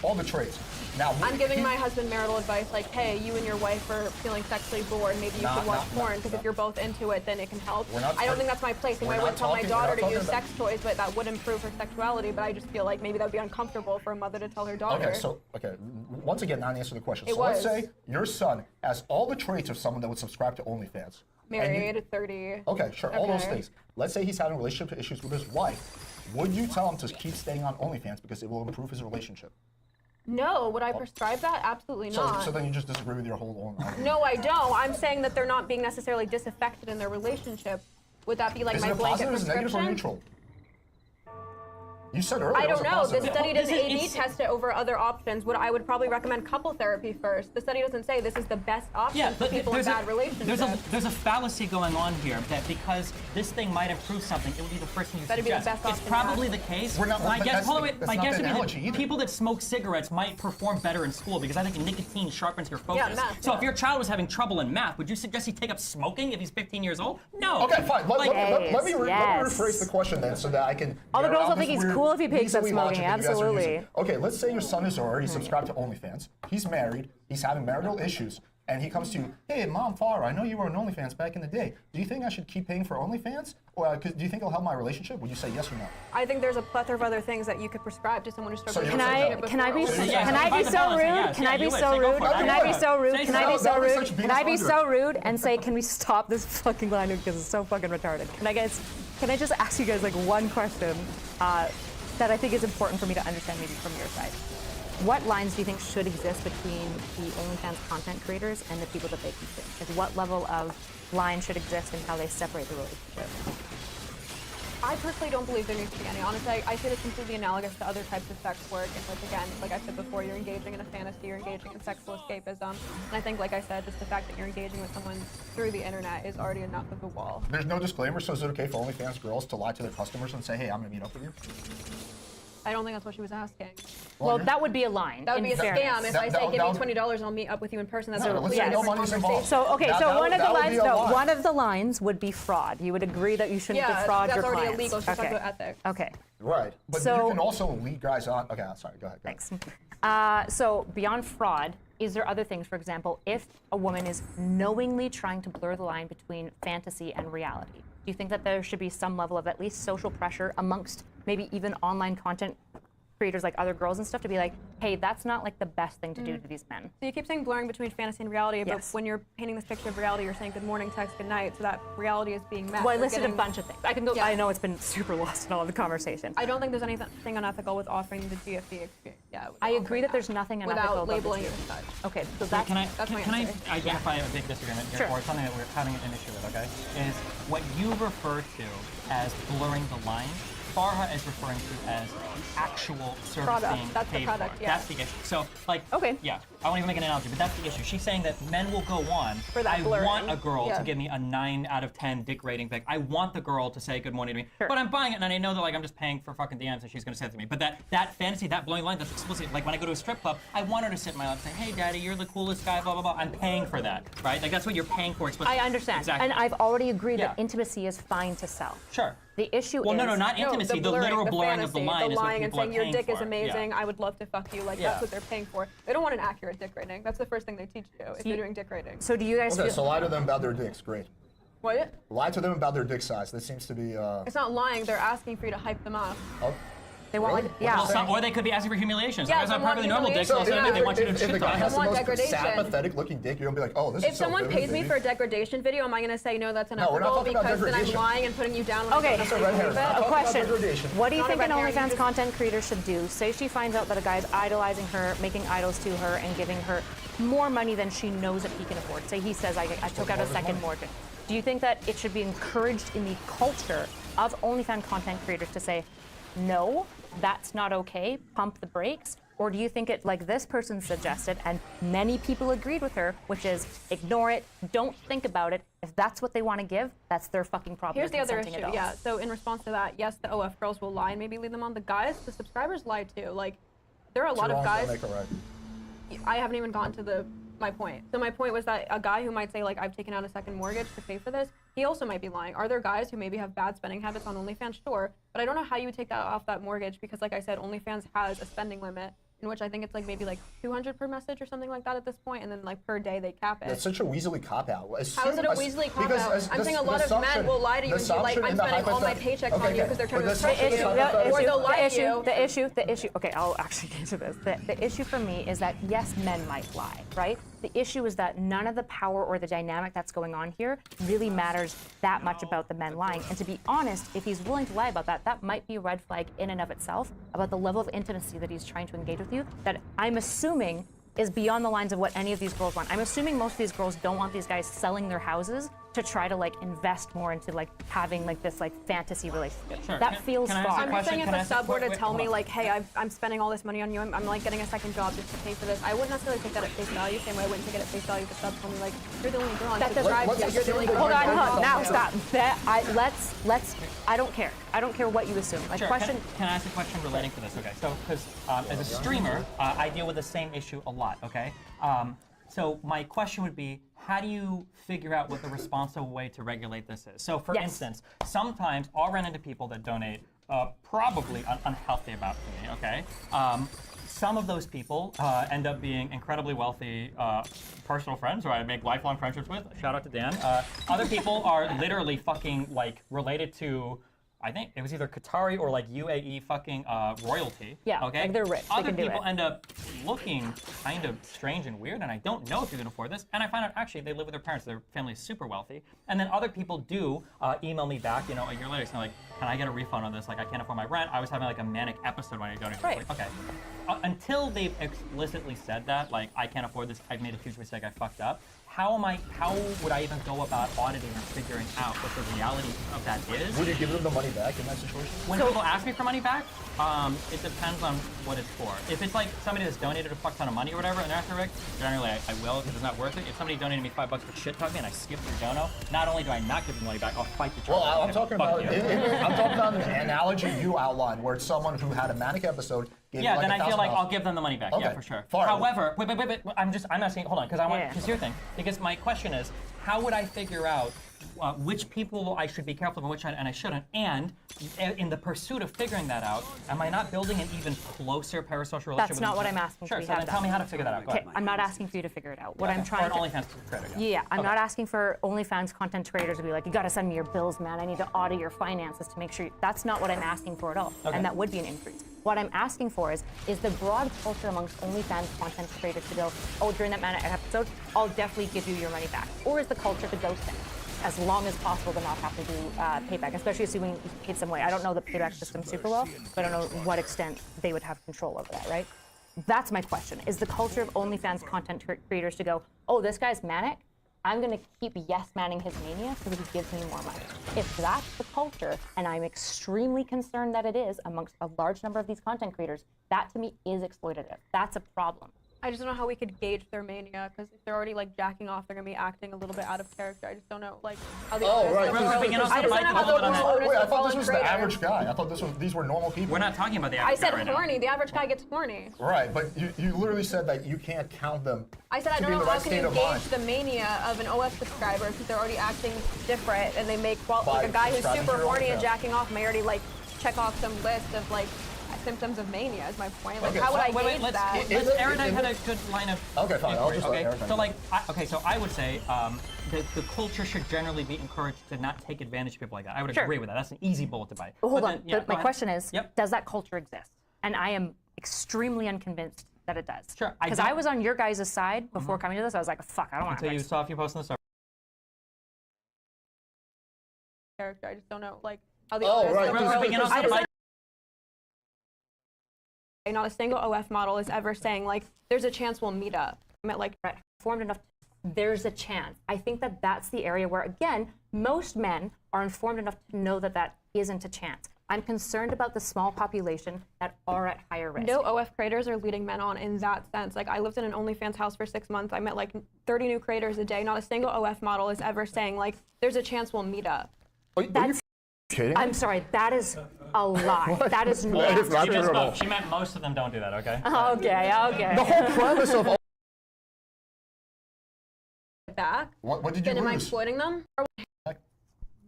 All the traits. Now, I'm giving my husband marital advice, like, hey, you and your wife are feeling sexually bored. Maybe you should watch porn, because if you're both into it, then it can help. I don't think that's my place. I wouldn't tell my daughter to use sex toys, but that would improve her sexuality. But I just feel like maybe that would be uncomfortable for a mother to tell her daughter. Okay, once again, not answer the question. Let's say your son has all the traits of someone that would subscribe to OnlyFans. Married, 30. Okay, sure, all those things. Let's say he's having relationship issues with his wife. Would you tell him to keep staying on OnlyFans because it will improve his relationship? No, would I prescribe that? Absolutely not. So then you just disagree with your whole argument? No, I don't. I'm saying that they're not being necessarily disaffected in their relationship. Would that be like my blanket prescription? Is it positive, negative, or neutral? You said earlier. I don't know. Positive. The study doesn't A/B test it over other options. I would probably recommend couple therapy first. The study doesn't say this is the best option for people in bad relationships. There's a fallacy going on here that because this thing might improve something, it would be the first thing you That'd suggest. Be the best option. It's probably the case. My guess would be that people that smoke cigarettes might perform better in school because I think nicotine sharpens your focus. Yeah, math, so if your child was having trouble in math, would you suggest he take up smoking if he's 15 years old? No. Okay, fine. Let me rephrase the question then so that I can. All the girls will think he's cool if he picks up smoking. Absolutely. Okay, let's say your son is already subscribed to OnlyFans. He's married. He's having marital issues. And he comes to you, hey, Mom, Father, I know you were on OnlyFans back in the day. Do you think I should keep paying for OnlyFans? Or do you think it'll help my relationship? Would you say yes or no? I think there's a plethora of other things that you could prescribe to someone who's struggling. Can I be so rude? Can I be so rude? Can I be so rude? Can I be so rude? Can I be so rude and say, can we stop this fucking line because it's so fucking retarded? Can I just ask you guys like one question that I think is important for me to understand maybe from your side? What lines do you think should exist between the OnlyFans content creators and the people that they consume? Like what level of line should exist and how they separate the relationship? I personally don't believe there needs to be any. Honestly, I see this completely analogous to other types of sex work. And like again, like I said before, you're engaging in a fantasy, you're engaging in sexual escapism. And I think, like I said, just the fact that you're engaging with someone through the internet is already enough of a wall. There's no disclaimer, so is it okay for OnlyFans girls to lie to their customers and say, hey, I'm gonna meet up with you? I don't think that's what she was asking. Well, that would be a line. That would be a scam if I say, give me $20 and I'll meet up with you in person. That's no money's involved. So, one of the lines would be fraud. You would agree that you shouldn't defraud your clients. Yeah, that's already illegal. She's talking about ethics. Okay. Right. But you can also lead guys on. Okay, sorry. Go ahead. Thanks. So beyond fraud, is there other things? For example, if a woman is knowingly trying to blur the line between fantasy and reality, do you think that there should be some level of at least social pressure amongst maybe even online content creators like other girls and stuff to be like, hey, that's not like the best thing to do to these men? So you keep saying blurring between fantasy and reality, but when you're painting this picture of reality, you're saying good morning, text, good night, so that reality is being met. Well, I listed a bunch of things. I can go. Yeah. I know it's been super lost in all of the conversation. I don't think there's anything unethical with offering the GFD experience. Yeah, I agree that there's nothing unethical without labeling it as such. Okay, so that's can I identify a big disagreement here, or something that we're having an issue with? Okay, is what you refer to as blurring the line. Farha is referring to as the actual service being paid for. That's the issue. So, like, yeah, I won't even make an analogy, but that's the issue. She's saying that men will go on. For that I want a girl to give me a 9 out of 10 dick rating. Like, I want the girl to say good morning to me, but I'm buying it, and I know that like I'm just paying for fucking DMs, and she's gonna say it to me. But that fantasy, that blowing line, that's explicit. Like when I go to a strip club, I want her to sit in my lap and say, "Hey, daddy, you're the coolest guy." Blah blah blah. I'm paying for that, right? Like that's what you're paying for. I understand, and I've already agreed that intimacy is fine to sell. Sure. The issue is... No, not intimacy. The literal blurring of the line is what lying and people saying your dick is for. amazing. I would love to fuck you. Like that's what they're paying for. They don't want an accurate dick rating. That's the first thing they teach you if you're doing dick rating. So do you guys? Okay, so lie to them about their dicks. Great. What? Lie to them about their dick size. This seems to be. It's not lying. They're asking for you to hype them up. Oh. They want, or they could be asking for humiliation. So yeah, guys have perfectly normal dicks, so they want you to shit If the guy has the most degradation. sad, pathetic looking dick, you're gonna be like, oh, this is so If someone pays me for a degradation video, am I gonna say no, that's unethical because then I'm lying and putting you down? Okay, a question. What do you think an OnlyFans content creator should do? Say she finds out that a guy's idolizing her, making idols to her, and giving her more money than she knows that he can afford. Say he says, I took out a second mortgage. Do you think that it should be encouraged in the culture of OnlyFans content creators to say, no, that's not okay, pump the brakes? Or do you think it, like this person suggested, and many people agreed with her, which is ignore it, don't think about it. If that's what they want to give, that's their fucking problem. Here's the other Consenting issue, adults. yeah. So in response to that, yes, the OF girls will lie and maybe lead them on. The guys, the subscribers lie too. Like, there are a lot of guys. I haven't even gotten to my point. So my point was that a guy who might say, like, I've taken out a second mortgage to pay for this, he also might be lying. Are there guys who maybe have bad spending habits on OnlyFans? Sure. But I don't know how you would take that off that mortgage because, like I said, OnlyFans has a spending limit in which I think it's like maybe like 200 per message or something like that at this point, and then like per day they cap it. That's such a weaselly cop-out. How is it a weaselly cop-out? I'm saying a lot of men will lie to you and be like, I'm spending all my paychecks on you because they're trying to pressure you, or they'll lie to you. The issue, okay, I'll actually get to this. The issue for me is that, yes, men might lie, right? The issue is that none of the power or the dynamic that's going on here really matters that much about the men lying. And to be honest, if he's willing to lie about that, that might be a red flag in and of itself about the level of intimacy that he's trying to engage with you, that I'm assuming is beyond the lines of what any of these girls want. I'm assuming most of these girls don't want these guys selling their houses to try to like invest more into like having like this like fantasy relationship. Sure. That feels far. I'm just saying if a sub were to tell me like, hey, I'm spending all this money on you, I'm like getting a second job just to pay for this, I wouldn't necessarily take that at face value. Same way I wouldn't take it at face value if a sub told me like, you're the only girl on subscribe to. You're the only girl. Hold on, now stop. Let's. I don't care. I don't care what you assume. My question. Can I ask a question relating to this? Okay, so because as a streamer, I deal with the same issue a lot. Okay, so my question would be, how do you figure out what the responsible way to regulate this is? So for instance, sometimes I'll run into people that donate probably unhealthy amount to me, okay? Some of those people end up being incredibly wealthy personal friends who I make lifelong friendships with. Shout out to Dan. Other people are literally fucking like related to, I think it was either Qatari or like UAE fucking royalty. Yeah, okay? like they're rich. Other they can do people it. end up looking kind of strange and weird, and I don't know if you can afford this. And I find out actually they live with their parents. Their family is super wealthy. And then other people do email me back, you know, a year later, saying like, can I get a refund on this? Like, I can't afford my rent. I was having like a manic episode when I donated. Right. Like, okay. Until they've explicitly said that, like, I can't afford this. I've made a huge mistake. I fucked up. How would I even go about auditing or figuring out what the reality of that is? Would you give them the money back in that situation? When people ask me for money back, it depends on what it's for. If it's like somebody that's donated a fuck ton of money or whatever, and after Rick, generally I will because it's not worth it. If somebody donated me $5 for shit talking me and I skip their dono, not only do I not give them money back, I'll fight the charge. Well, I'm talking about an analogy you outlined where it's someone who had a manic episode. Yeah, then I feel like I'll give them the money back. Okay. Yeah, for sure. Fine. However, wait. I'm asking. Hold on, because I want. Because your thing. Because my question is, how would I figure out which people I should be careful of and which I shouldn't? And in the pursuit of figuring that out, am I not building an even closer parasocial relationship? That's not what I'm asking. Sure. So So then tell me how to figure that out. Go Okay, ahead. I'm not asking for you to figure it out. What I'm Or trying an to. OnlyFans creator. Yeah, I'm not asking for OnlyFans content creators to be like, you gotta send me your bills, man. I need to audit your finances to make sure. That's not what I'm asking for at all. Okay. And that would be an increase. What I'm asking for is the broad culture amongst OnlyFans content creators to go, oh, during that manic episode, I'll definitely give you your money back. Or is the culture the ghosting? As long as possible to not have to do payback, especially assuming you paid some way. I don't know the payback system super well, but I don't know what extent they would have control over that, right? That's my question. Is the culture of OnlyFans content creators to go, oh, this guy's manic? I'm going to keep yes-manning his mania so that he gives me more money. If that's the culture, and I'm extremely concerned that it is amongst a large number of these content creators, that to me is exploitative. That's a problem. I just don't know how we could gauge their mania, because if they're already like jacking off, they're gonna be acting a little bit out of character. I just don't know like how the Oh, right. I just don't know how the Wait, I thought this was the average guy. I thought these were normal people. We're not talking about the I average said guy right horny. The average guy gets horny. Right, but you literally said that you can't count them. I said I to don't be in know the how right can state you of gauge mind. the mania of an OS subscriber because they're already acting different and they make like By a guy who's subscribing to super your horny and OnlyFans. jacking off may already like check off some list of like symptoms of mania is my point. Like Okay, how would I Wait, gauge let's. that? Erudite had a good line of. Okay, fine. I'll inquiry, just let okay? Erudite So go. like, so I would say the culture should generally be encouraged to not take advantage of people like that. I would Sure. agree with that. That's an easy bullet to buy. Hold But on. then, yeah, But my go ahead. question is, Yep. does that culture exist? And I am extremely unconvinced that it does. Sure. Because I was on your guys' side before coming to this. I was like, fuck, I don't want to. Until you saw a few posts on the server. Character. I just don't know like how the Oh, others right. go. Because- I just not a single OF model is ever saying like there's a chance we'll meet up. I meant like informed enough. There's a chance. I think that that's the area where, again, most men are informed enough to know that that isn't a chance. I'm concerned about the small population that are at higher risk. No OF creators are leading men on in that sense. Like, I lived in an OnlyFans house for 6 months. I met like 30 new creators a day. Not a single OF model is ever saying like, there's a chance we'll meet up. That's kidding? I'm sorry, that is a lie. That is not true. She meant most of them don't do that, okay? Okay. The whole premise of back. What did you Then am I lose? exploiting them?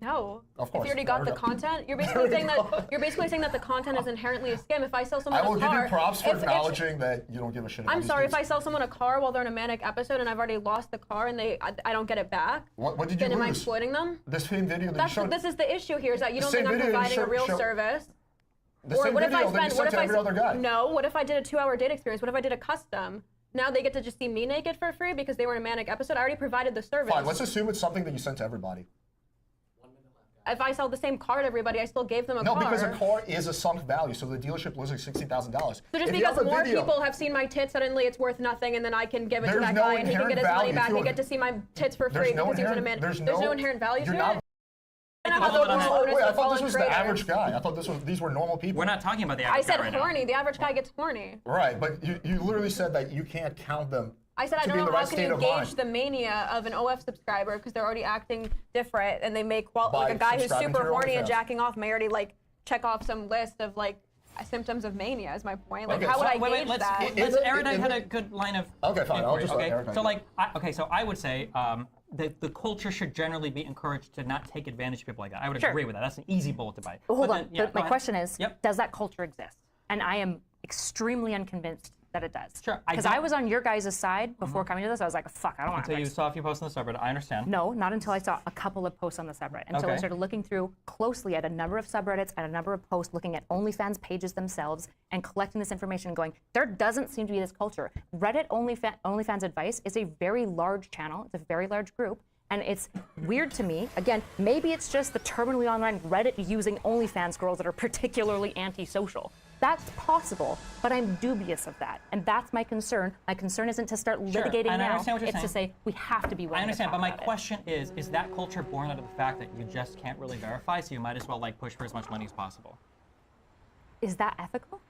No. Of If course. you already got the content, you're basically saying that the content is inherently a scam. If I sell someone I will a car, give you props for if- acknowledging that you don't give a shit about I'm these sorry, dudes. if I sell someone a car while they're in a manic episode and I've already lost the car and I don't get it back, What did you then am I lose? exploiting them? The same video that That's you showed. this is the issue here, is that you The don't same think I'm video you providing a real show- service. The Or same what if I video that you spent? sent What if to I every other guy. No. What if I did a 2-hour date experience? What if I did a custom? Now they get to just see me naked for free because they were in a manic episode. I already provided the service. Fine, let's assume it's something that you sent to everybody. If I sell the same car to everybody, I still gave them a No, car. because a car is a sunk value, so the dealership loses $60,000. So just because more people have seen my tits, suddenly it's worth nothing, and then I can give it to There's that no guy, and he can get his money inherent back value and to get to see my tits for There's free no because he was in a inherent- man. there's no- inherent value you're to not- it. I thought this was the average guy. I thought these were normal people. We're not talking about the I average guy said right now. horny. The average guy gets horny. Right, but you literally said that you can't count them. I said I to don't be in know the how right can state you of gauge mind. the mania of an OF subscriber because they're already acting different and they make By like a guy who's subscribing to super your horny and OnlyFans. jacking off may already like check off some list of like symptoms of mania is my point. Like Okay, how would so I gauge let's, that? Erudite had a good line of Okay, fine, I'll inquiry, just let okay? Erudite So go. like, so I would say the culture should generally be encouraged to not take advantage of people like that. I would Sure. agree with that. That's an easy bullet to buy. Well, hold But on. then- yeah, But go my ahead. question is, does that culture exist? And I am extremely unconvinced that it does. Sure. Because I was on your guys' side before coming to this. I was like, fuck, I don't want to. Until you saw a few posts on the subreddit, I understand. No, not until I saw a couple of posts on the subreddit. Until I Okay. started looking through closely at a number of subreddits and a number of posts, looking at OnlyFans pages themselves and collecting this information and going, there doesn't seem to be this culture. Reddit OnlyFans advice is a very large channel. It's a very large group. And it's weird to me, again, maybe it's just the terminally online Reddit using OnlyFans girls that are particularly antisocial. That's possible, but I'm dubious of that. And that's my concern. My concern isn't to start Sure, litigating and I now. understand what you're It's to saying. say we have to be willing I understand, to but talk my about it. question is that culture born out of the fact that you just can't really verify, so you might as well like push for as much money as possible? Is that ethical?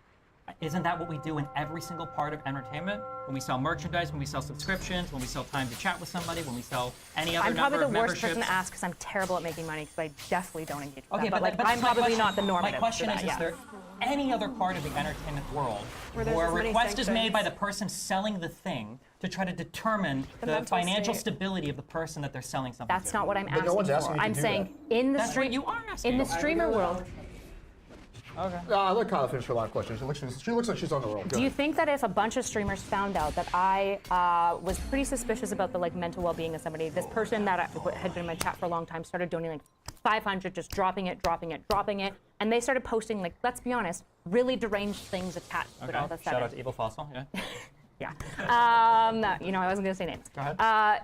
Isn't that what we do in every single part of entertainment? When we sell merchandise, when we sell subscriptions, when we sell time to chat with somebody, when we sell any other I'm probably number the of worst memberships. person to ask because I'm terrible at making money because I definitely don't engage with Okay, that. But like, I'm that's my probably question. not the normative. My question for that, is yeah. there any other part of the entertainment world Where there's where a as many request is made sanctions? by the person selling the thing to try to determine The the mental financial state. stability of the person that they're selling something That's to? not what I'm But asking no one's asking for. you to I'm do saying in the That's stream, what you are asking. in the streamer world, Okay. I'll let Kyle finish her line of questions. She looks like she's on the roll. do you think that if a bunch of streamers found out that I was pretty suspicious about the like mental well-being of somebody, this person that had been in my chat for a long time started donating like 500, just dropping it, and they started posting like, let's be honest, really deranged things attached to it all of a Shout sudden. out to Evil Fossil, yeah. Yeah. You know, I wasn't gonna say names. Go ahead.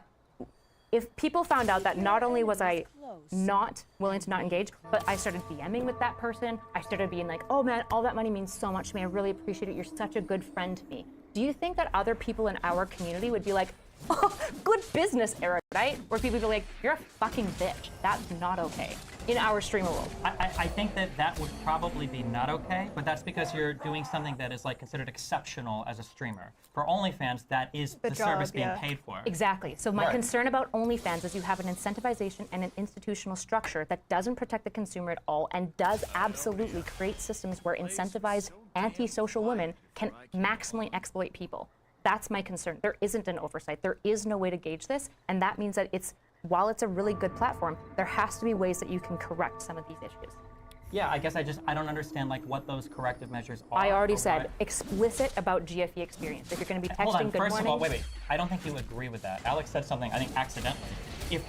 If people found out that not only was I not willing to not engage, but I started DMing with that person, I started being like, oh man, all that money means so much to me, I really appreciate it, you're such a good friend to me. Do you think that other people in our community would be like, oh, good business, Eric, right? Or people would be like, you're a fucking bitch. That's not okay in our streamer world. I think that would probably be not okay, but that's because you're doing something that is like considered exceptional as a streamer. For OnlyFans, that is the service being paid for. Exactly. So my Right. concern about OnlyFans is you have an incentivization and an institutional structure that doesn't protect the consumer at all and does absolutely create systems where incentivized antisocial women can maximally exploit people. That's my concern. There isn't an oversight. There is no way to gauge this, and that means that while it's a really good platform, there has to be ways that you can correct some of these issues. Yeah, I guess I don't understand like what those corrective measures are. I already or said what- explicit about GFE experience. If you're going to be texting Hold on. good First morning. of all, wait. I don't think you agree with that. Alex said something, I think, accidentally. If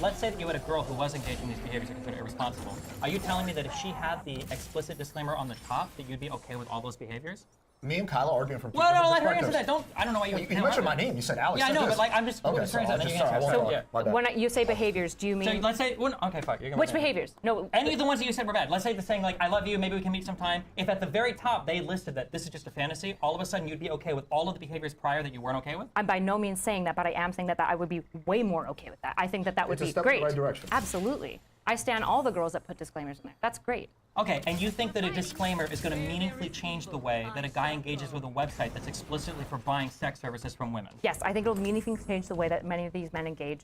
let's say that you had a girl who was engaging in these behaviors and considered irresponsible, are you telling me that if she had the explicit disclaimer on the top, that you'd be okay with all those behaviors? Me and Kyle are arguing from two Well, no, different let her answer perspectives. that. I don't know why you. You mentioned my name. You said Alex. Yeah, I said know, this. but like I'm just Okay, referring to so that. I Then you just- answer. sorry, I won't- Yeah. my bad. When you say behaviors, do you mean? So let's say, okay, fine. You can Which answer. behaviors? No. Any of the ones that you said were bad. Let's say the saying like, I love you, maybe we can meet sometime. If at the very top they listed that this is just a fantasy, all of a sudden you'd be okay with all of the behaviors prior that you weren't okay with? I'm by no means saying that, but I am saying that I would be way more okay with that. I think that would It's a be step in the great. right direction. Absolutely. I stand all the girls that put disclaimers in there. That's great. Okay, and you think that a disclaimer is going to meaningfully change the way that a guy engages with a website that's explicitly for buying sex services from women? Yes, I think it'll meaningfully change the way that many of these men engage,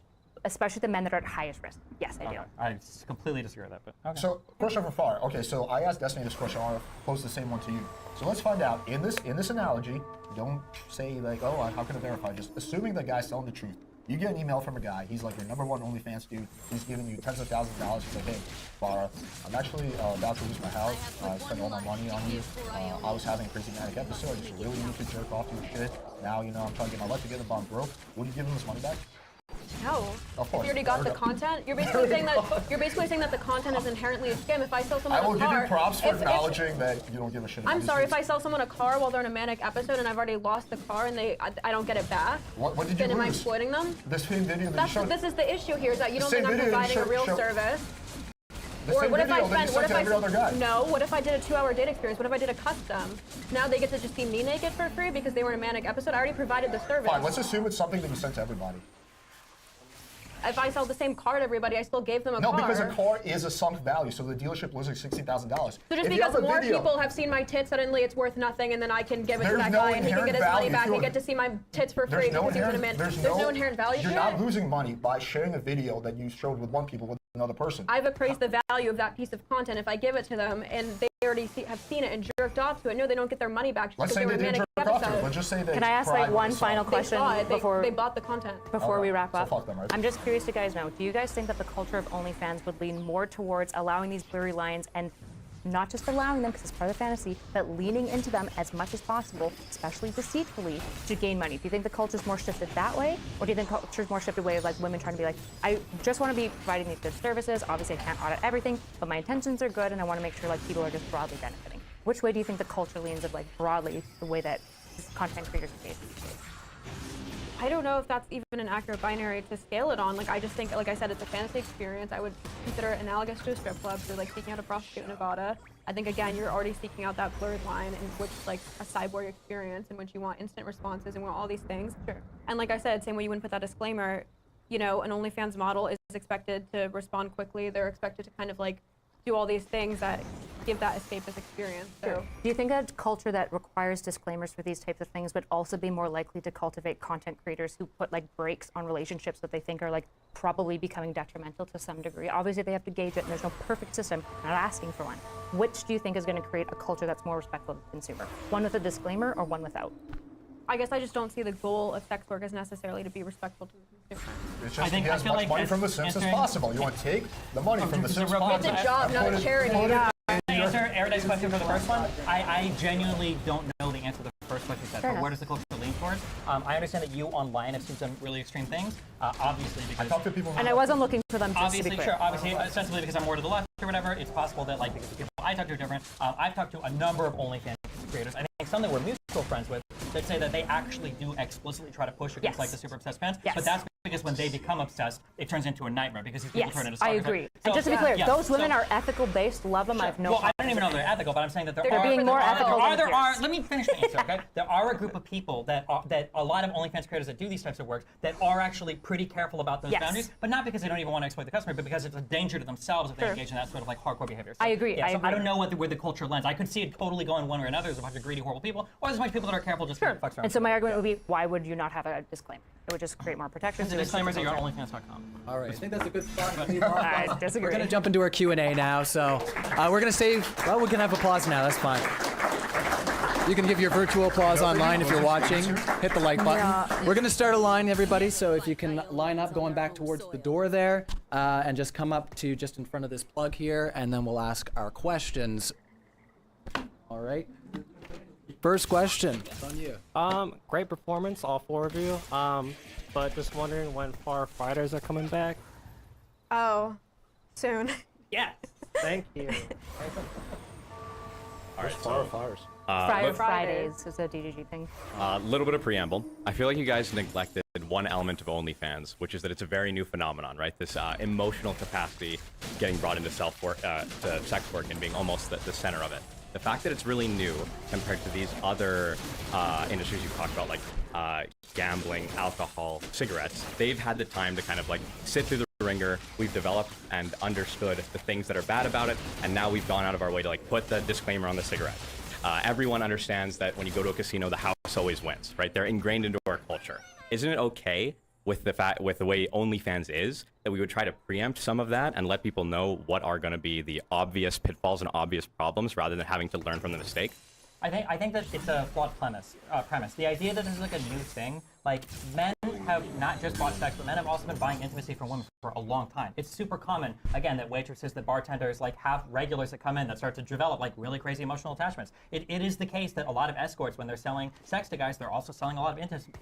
especially the men that are at highest risk. Yes, I do. I completely disagree with that, but okay. So, question for Far. Okay, so I asked Destiny this question. I want to pose the same one to you. So let's find out. In this analogy, don't say like, oh, how can I verify? Just assuming the guy's telling the truth. You get an email from a guy. He's like your #1 OnlyFans dude. He's giving you tens of thousands of dollars. He's like, hey, Farah, I'm actually about to lose my house. I spent all my money on you. I was having a crazy manic episode. I just really need to jerk off to your shit. Now, I'm trying to get my life together, but I'm broke. Would you give him this money back? No. Of course. If you already got the content, you're basically saying that the content is inherently a scam. If I sell someone I will a car, give you props for acknowledging that you don't give a shit about I'm these sorry, things. if I sell someone a car while they're in a manic episode and I've already lost the car and I don't get it back, what did you then am I lose? exploiting them? The same video that you showed. This is the issue here, is that you don't The think same I'm video that you providing a real showed- service. The Or same what if I video that you spent, sent to every other guy. no, what if I did a 2-hour date experience? What if I did a custom? Now they get to just see me naked for free because they were in a manic episode? I already provided the service. Fine, let's assume it's something that you sent to everybody. If I sell the same car to everybody, I still gave them a car. No, because a car is a sunk value, so the dealership loses $60,000. So just because more people have seen my tits, suddenly it's worth nothing, and then I can give it to There's that no guy and he can get his money inherent back value. and get to see my tits for free because he was in a man. There's no inherent value You're to not it. losing money by sharing a video that you showed with one people with another person. I've appraised the value of that piece of content. If I give it to them and they already have seen it and jerked off to it, no, they don't get their money back just Let's because say they were they in a didn't manic jerk off to it. episode. Let's just say they Can I ask like one final question before they bought the content? Before we wrap So up? fuck them, right? I'm just curious to guys know, do you guys think that the culture of OnlyFans would lean more towards allowing these blurry lines and not just allowing them because it's part of the fantasy, but leaning into them as much as possible, especially deceitfully, to gain money? Do you think the culture's more shifted that way? Or do you think the culture's more shifted way of like women trying to be like, I just want to be providing these good services. Obviously I can't audit everything, but my intentions are good and I want to make sure like people are just broadly benefiting. Which way do you think the culture leans of like broadly the way that content creators engage these days? I don't know if that's even an accurate binary to scale it on. Like, I just think, like I said, it's a fantasy experience. I would consider it analogous to a strip club. So, like, seeking out a prostitute in Nevada. I think, again, you're already seeking out that blurred line in which, like, a cyborg experience in which you want instant responses and want all these things. Sure. And like I said, same way you wouldn't put that disclaimer, an OnlyFans model is expected to respond quickly. They're expected to kind of, like, do all these things that give that escapist experience. So. Do you think a culture that requires disclaimers for these types of things would also be more likely to cultivate content creators who put like brakes on relationships that they think are like probably becoming detrimental to some degree? Obviously they have to gauge it and there's no perfect system. I'm not asking for one. Which do you think is going to create a culture that's more respectful of the consumer? One with a disclaimer or one without? I guess I just don't see the goal of sex work as necessarily to be respectful to the consumer. It's just to get as much money from the Sims as possible. You want to take the money from the Sims It's a job, not a charity. To answer Erida's question for the first one, I genuinely don't know the answer to the first question you said. But where does the culture lean towards? I understand that you online have seen some really extreme things. Obviously, because I talk to people. And I wasn't looking for them to obviously, be clear. sure, obviously, ostensibly because I'm more to the left or whatever. It's possible that like because the people I talk to are different. I've talked to a number of OnlyFans creators. I think some that we're mutual friends with that say that they actually do explicitly try to push against like the super obsessed fans. Yes. But that's because when they become obsessed, it turns into a nightmare because these people turn into I stalkers. agree. So, And just to be clear, yeah, those women are ethical based, love them, I have no well, I problem don't even know with if they're ethical, but I'm saying that They're being more ethical than there are, peers. let me finish the answer, okay? There are a group of people that a lot of OnlyFans creators that do these types of work that are actually pretty careful about those Yes. boundaries, but not because they don't even want to exploit the customer, but because it's a danger to themselves if they Sure. engage in that sort of like hardcore behavior. So, I agree, Yeah, I so agree. I don't know where the culture lens. I could see it totally going one way or another. There's a bunch of greedy, horrible people, or there's a bunch of people that are careful just to fuck around. And so my argument would be, why would you not have a disclaimer? It would just create more protections. The disclaimers at your OnlyFans.com. All right, I think that's a good spot. I disagree. We're gonna jump into our Q&A now, so we're gonna save. Well, we can have applause now. That's fine. You can give your virtual applause online if you're watching. Hit the like button. Yeah. We're gonna start a line, everybody. So if you can line up, going back towards the door there, and just come up to just in front of this plug here, and then we'll ask our questions. All right. First question. It's on you. Great performance, all four of you. But just wondering when Far Fighters are coming back. Oh, soon. Yes. Thank you. All right, Fires. Fridays is a DDG thing. A little bit of preamble. I feel like you guys neglected one element of OnlyFans, which is that it's a very new phenomenon, right? This emotional capacity getting brought into to sex work and being almost the center of it. The fact that it's really new compared to these other industries you've talked about, like gambling, alcohol, cigarettes, they've had the time to kind of like sit through the ringer. We've developed and understood the things that are bad about it, and now we've gone out of our way to like put the disclaimer on the cigarette. Everyone understands that when you go to a casino, the house always wins, right? They're ingrained into our culture. Isn't it okay with the way OnlyFans is that we would try to preempt some of that and let people know what are going to be the obvious pitfalls and obvious problems rather than having to learn from the mistake? I think that it's a flawed premise. The idea that this is like a new thing, like men have not just bought sex, but men have also been buying intimacy from women for a long time. It's super common, again, that waitresses, that bartenders, like have regulars that come in that start to develop like really crazy emotional attachments. It is the case that a lot of escorts, when they're selling sex to guys, they're also selling a lot of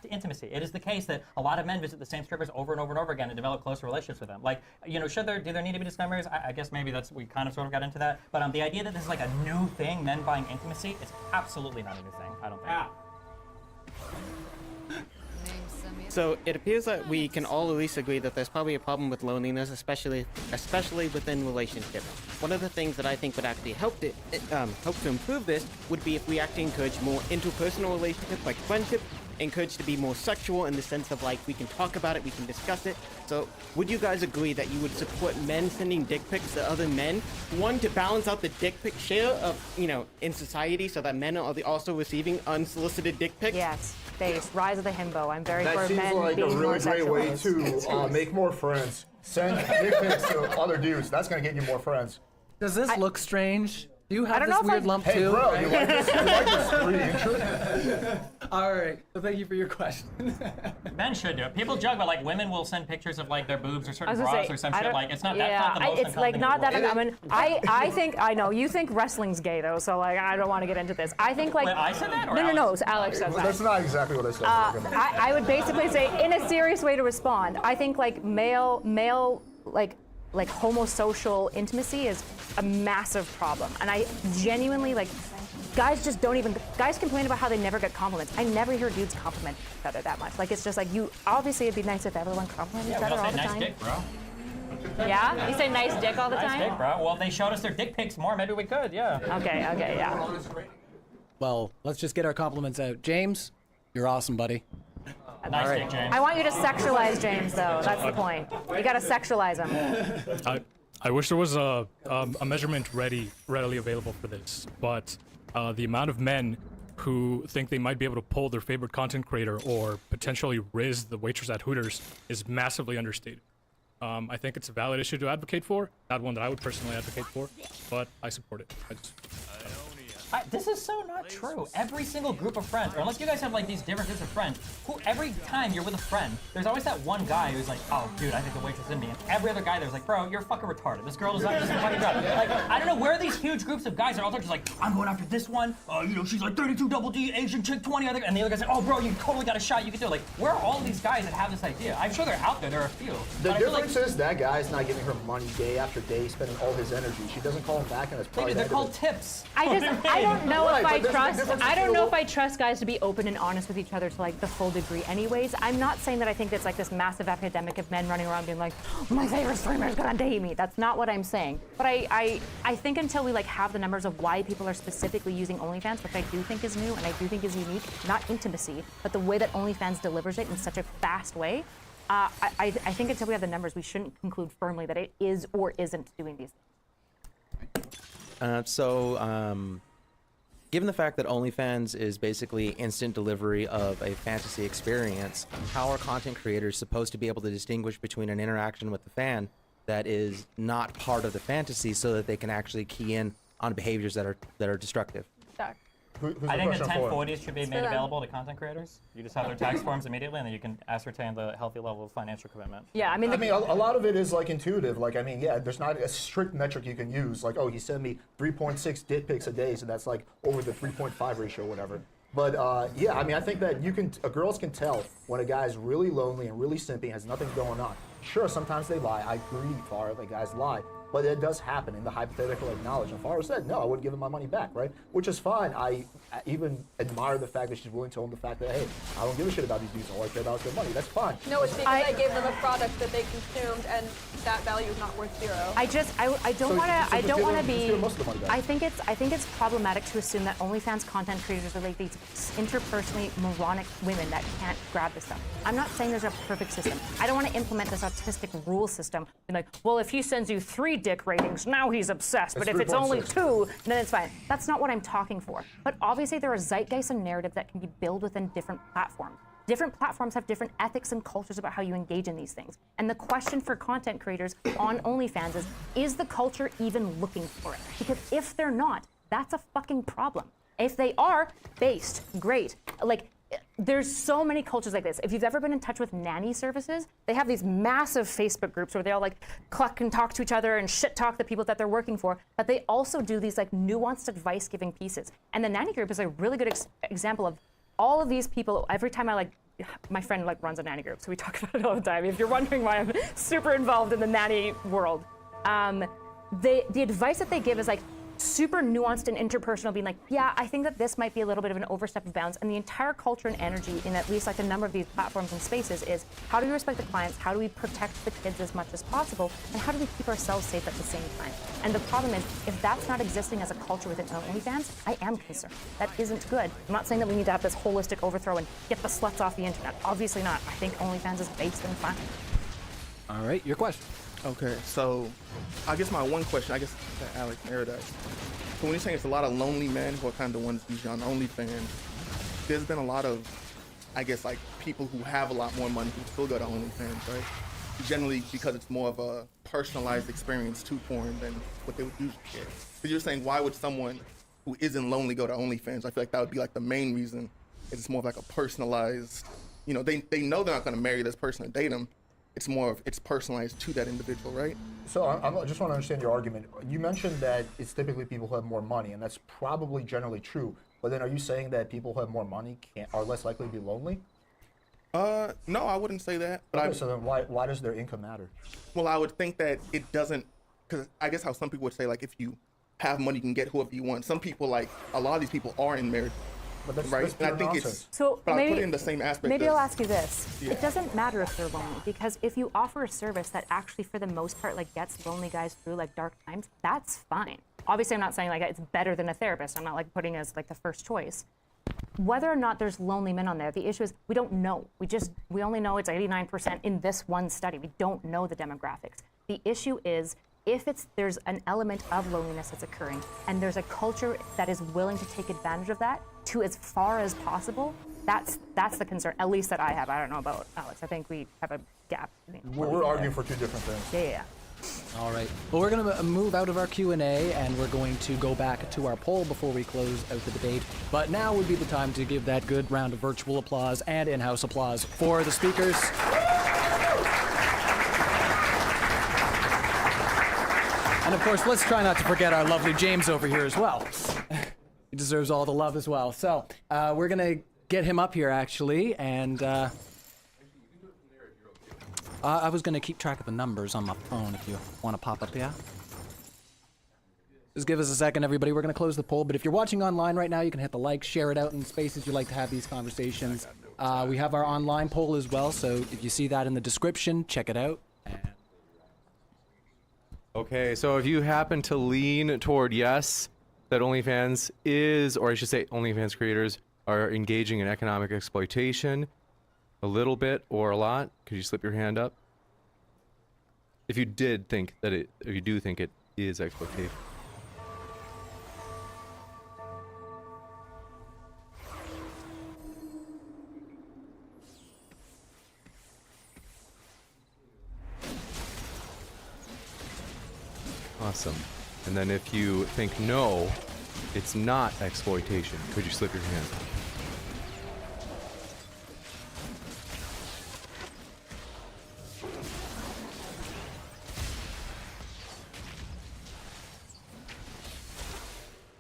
intimacy. It is the case that a lot of men visit the same strippers over and over and over again and develop closer relationships with them. Like, you know, do there need to be disclaimers? I guess maybe we kind of sort of got into that. But the idea that this is like a new thing, men buying intimacy, it's absolutely not a new thing, I don't think. So it appears that we can all at least agree that there's probably a problem with loneliness, especially within relationships. One of the things that I think would actually help to improve this would be if we actually encourage more interpersonal relationships like friendship, encouraged to be more sexual in the sense of like we can talk about it, we can discuss it. So would you guys agree that you would support men sending dick pics to other men? One, to balance out the dick pic share of, you know, in society so that men are also receiving unsolicited dick pics? Yes. Rise of the himbo. I'm very That for seems men like a being more really great sexual. way to make more friends. Send dick pics to other dudes. That's gonna get you more friends. Does this look strange? Do you I have don't this know if weird I- lump Hey, too? bro, you like this? You like this free intro? All right. So thank you for your question. Men should do it. People joke about like women will send pictures of like their boobs or I certain was gonna bras say, or some I shit. don't- Like it's not yeah, that's not the most it's uncommon like thing not in the that world. uncommon. I think I know you think wrestling's gay though, so like I don't want to get into this. I think like Wait, I said that or no, Alex says that. That's not exactly what I said. I would basically say, in a serious way to respond, I think like male like homosocial intimacy is a massive problem, and I genuinely like. Guys complain about how they never get compliments. I never hear dudes compliment each other that much. Like it's just like obviously it'd be nice if everyone complimented each we other all all say the nice time. dick, bro. Yeah? You say nice dick all the Nice time? dick, bro. Well, if they showed us their dick pics more, maybe we could, yeah. Okay, yeah. Well, let's just get our compliments out. James, you're awesome, buddy. Nice dick, James. I want you to sexualize James though. That's the point. You gotta sexualize him. I wish there was a measurement readily available for this, but the amount of men who think they might be able to pull their favorite content creator or potentially riz the waitress at Hooters is massively understated. I think it's a valid issue to advocate for, not one that I would personally advocate for, but I support it. This is so not true. Every single group of friends, or unless you guys have like these different groups of friends, who every time you're with a friend, there's always that one guy who's like, oh dude, I think the waitress is in me. And every other guy there's like, bro, you're fucking retarded. This girl is not just a fucking job. Like, I don't know where these huge groups of guys are all just like, I'm going after this one. You know, she's like 32 double D, Asian chick, 20 other, and the other guy's like, oh bro, you totally got a shot, you can do it. Like, where are all these guys that have this idea? I'm sure they're out there, there are a few. The But I feel difference like, is that guy's not giving her money day after day, spending all his energy. She doesn't call him back, and it's probably they're called tips. I don't know Right, if but I there's a trust. difference I don't between know a- if I trust guys to be open and honest with each other to like the full degree. Anyways, I'm not saying that I think it's like this massive epidemic of men running around being like, my favorite streamer is gonna date me. That's not what I'm saying. But I think until we like have the numbers of why people are specifically using OnlyFans, which I do think is new and I do think is unique, not intimacy, but the way that OnlyFans delivers it in such a fast way. I think until we have the numbers, we shouldn't conclude firmly that it is or isn't doing these things. Given the fact that OnlyFans is basically instant delivery of a fantasy experience, how are content creators supposed to be able to distinguish between an interaction with the fan that is not part of the fantasy so that they can actually key in on behaviors that are destructive? I think the 1040s should be made available to content creators. You just have their tax forms immediately, and then you can ascertain the healthy level of financial commitment. Yeah, I mean, a lot of it is like intuitive. Like, I mean, yeah, there's not a strict metric you can use. Like, oh, he sent me 3.6 dick pics a day, so that's like over the 3.5 ratio, or whatever. But yeah, I mean, I think that girls can tell when a guy's really lonely and really simpy, has nothing going on. Sure, sometimes they lie. I agree, Farah, that guys lie. but it does happen in the hypothetical knowledge. And Farah said, no, I wouldn't give him my money back, right? Which is fine. I even admire the fact that she's willing to own the fact that, hey, I don't give a shit about these dudes. All I care about is their money. That's fine. No, it's because I gave them a product that they consumed, and that value is not worth zero. I don't want to be. Most of the money back. I think it's problematic to assume that OnlyFans content creators are like these interpersonally moronic women that can't grab this stuff. I'm not saying there's a perfect system. I don't want to implement this autistic rule system. Be like, well, if he sends you 3 dick ratings, now he's obsessed. But if it's only 2, then it's fine. That's not what I'm talking for. But obviously, there are zeitgeists and narratives that can be built within different platforms. Different platforms have different ethics and cultures about how you engage in these things. And the question for content creators on OnlyFans is the culture even looking for it? Because if they're not, that's a fucking problem. If they are, based, great. Like, there's so many cultures like this. If you've ever been in touch with nanny services, they have these massive Facebook groups where they all like cluck and talk to each other and shit talk the people that they're working for, but they also do these like nuanced advice giving pieces. And the nanny group is a really good example of all of these people. Every time my friend like runs a nanny group, so we talk about it all the time. If you're wondering why I'm super involved in the nanny world, the advice that they give is like super nuanced and interpersonal, being like, yeah, I think that this might be a little bit of an overstep of bounds. And the entire culture and energy in at least like a number of these platforms and spaces is how do we respect the clients, how do we protect the kids as much as possible, and how do we keep ourselves safe at the same time? And the problem is, if that's not existing as a culture within OnlyFans, I am concerned. That isn't good. I'm not saying that we need to have this holistic overthrow and get the sluts off the internet. Obviously not. I think OnlyFans is based and fine. All right, your question. Okay, so I guess my one question, I guess to Alex Paradise. So when you're saying it's a lot of lonely men who are kind of the ones usually on OnlyFans, there's been a lot of, I guess, like people who have a lot more money who still go to OnlyFans, right? Generally because it's more of a personalized experience to porn than what they would usually get. Because you're saying, why would someone who isn't lonely go to OnlyFans? I feel like that would be like the main reason. It's more of like a personalized, you know, they know they're not going to marry this person or date them. It's more of, it's personalized to that individual, right? So I just want to understand your argument. You mentioned that it's typically people who have more money, and that's probably generally true. But then are you saying that people who have more money are less likely to be lonely? No, I wouldn't say that. But okay, so then why does their income matter? Well, I would think that it doesn't, because I guess how some people would say, like, if you have money, you can get whoever you want. Some people, like, a lot of these people are in marriage. But that's, right? That's and I think nonsense. it's, so but maybe, I put it in the same aspect. Maybe I'll ask you this. Yeah. It doesn't matter if they're lonely, because if you offer a service that actually, for the most part, like gets lonely guys through like dark times, that's fine. Obviously, I'm not saying like it's better than a therapist. I'm not like putting it as like the first choice. Whether or not there's lonely men on there, the issue is we don't know. We only know it's 89% in this one study. We don't know the demographics. The issue is if there's an element of loneliness that's occurring and there's a culture that is willing to take advantage of that to as far as possible, that's the concern, at least that I have. I don't know about Alex. I think we have a gap. We're arguing for two different things. Yeah. All right. Well, we're going to move out of our Q&A, and we're going to go back to our poll before we close out the debate. But now would be the time to give that good round of virtual applause and in-house applause for the speakers. And of course, let's try not to forget our lovely James over here as well. He deserves all the love as well. So we're going to get him up here, actually, and I was going to keep track of the numbers on my phone if you want to pop up, yeah? Just give us a second, everybody. We're going to close the poll, but if you're watching online right now, you can hit the like, share it out in spaces you like to have these conversations. We have our online poll as well, so if you see that in the description, check it out. Okay, so if you happen to lean toward yes, that OnlyFans is, or I should say OnlyFans creators are engaging in economic exploitation, a little bit or a lot, could you slip your hand up? If you did think that if you do think it is exploitation. Awesome. And then if you think no, it's not exploitation, could you slip your hand?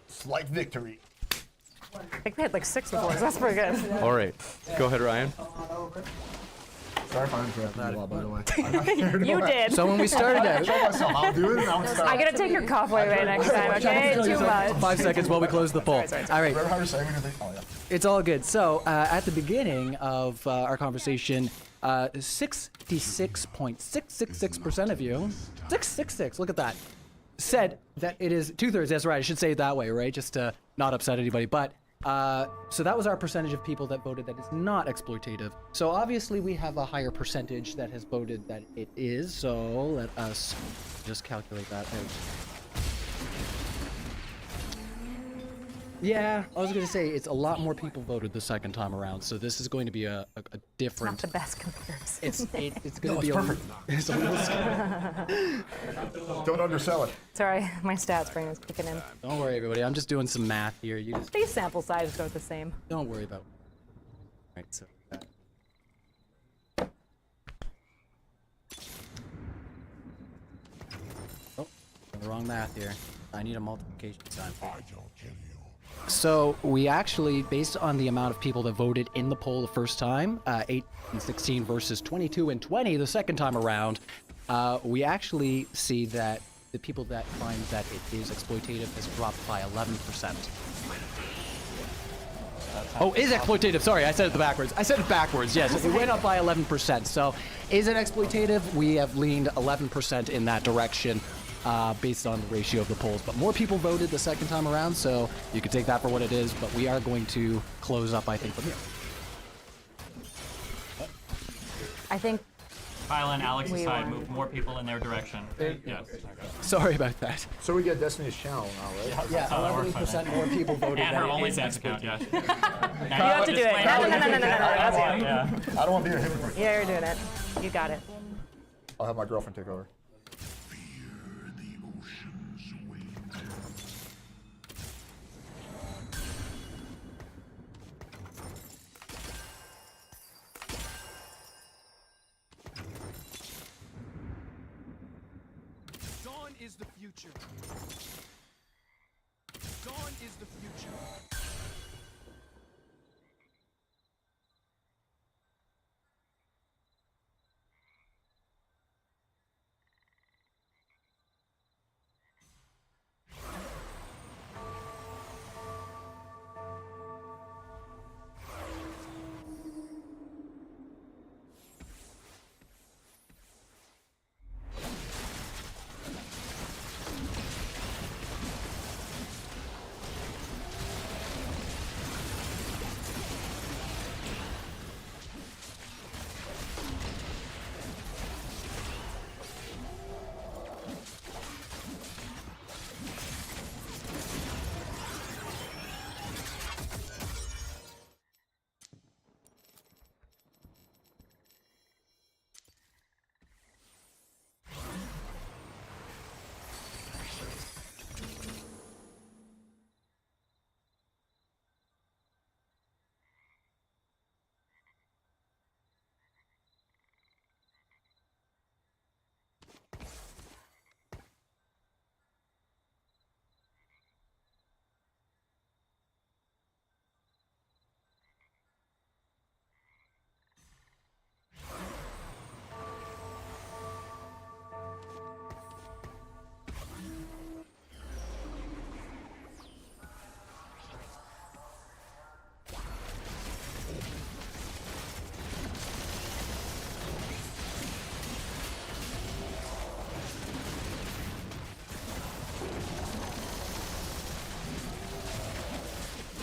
Slight victory. I think we had like 6 before, so that's pretty good. All right. Go ahead, Ryan. Sorry if I interrupted you all, by the way. You did. So when we started out, I'll do it. And I'll stop. I gotta take your cough away next time, okay? Too much. 5 seconds while we close the poll. Sorry. All right. Remember how you're saying anything? Oh, yeah. It's all good. So, at the beginning of our conversation, 66.666% of you, 666, look at that, said that it is 2/3. That's right. I should say it that way, right? Just to not upset anybody. But so that was our percentage of people that voted that it's not exploitative. So obviously we have a higher percentage that has voted that it is. So let us just calculate that out. Yeah, I was going to say it's a lot more people voted the second time around, so this is going to be a different. Not the best comparison. It's going to be perfect. It's a little Don't undersell it. Sorry, my stats brain is kicking in. Don't worry, everybody. I'm just doing some math here. You just These sample sizes are the same. don't worry about. Right, so. Oh, the wrong math here. I need a multiplication sign. So we actually, based on the amount of people that voted in the poll the first time, 8 and 16 versus 22 and 20 the second time around, we actually see that the people that find that it is exploitative has dropped by 11%. Oh, is exploitative. Sorry, I said it backwards. Yes, it went up by 11%. So is it exploitative? We have leaned 11% in that direction. Based on the ratio of the polls. But more people voted the second time around, so you can take that for what it is, but we are going to close up, I think, from here. I think Kyla and Alex's We side won. moved more people in their direction. Yes. Sorry about that. So we get Destiny's Channel now, right? Yeah, 11% more people voted And than her it only is dance account, yes. you have to do it. No. That's you. Yeah. I don't want to be a hypocrite. Yeah, you're doing it. You got it. I'll have my girlfriend take over. Dawn is the future.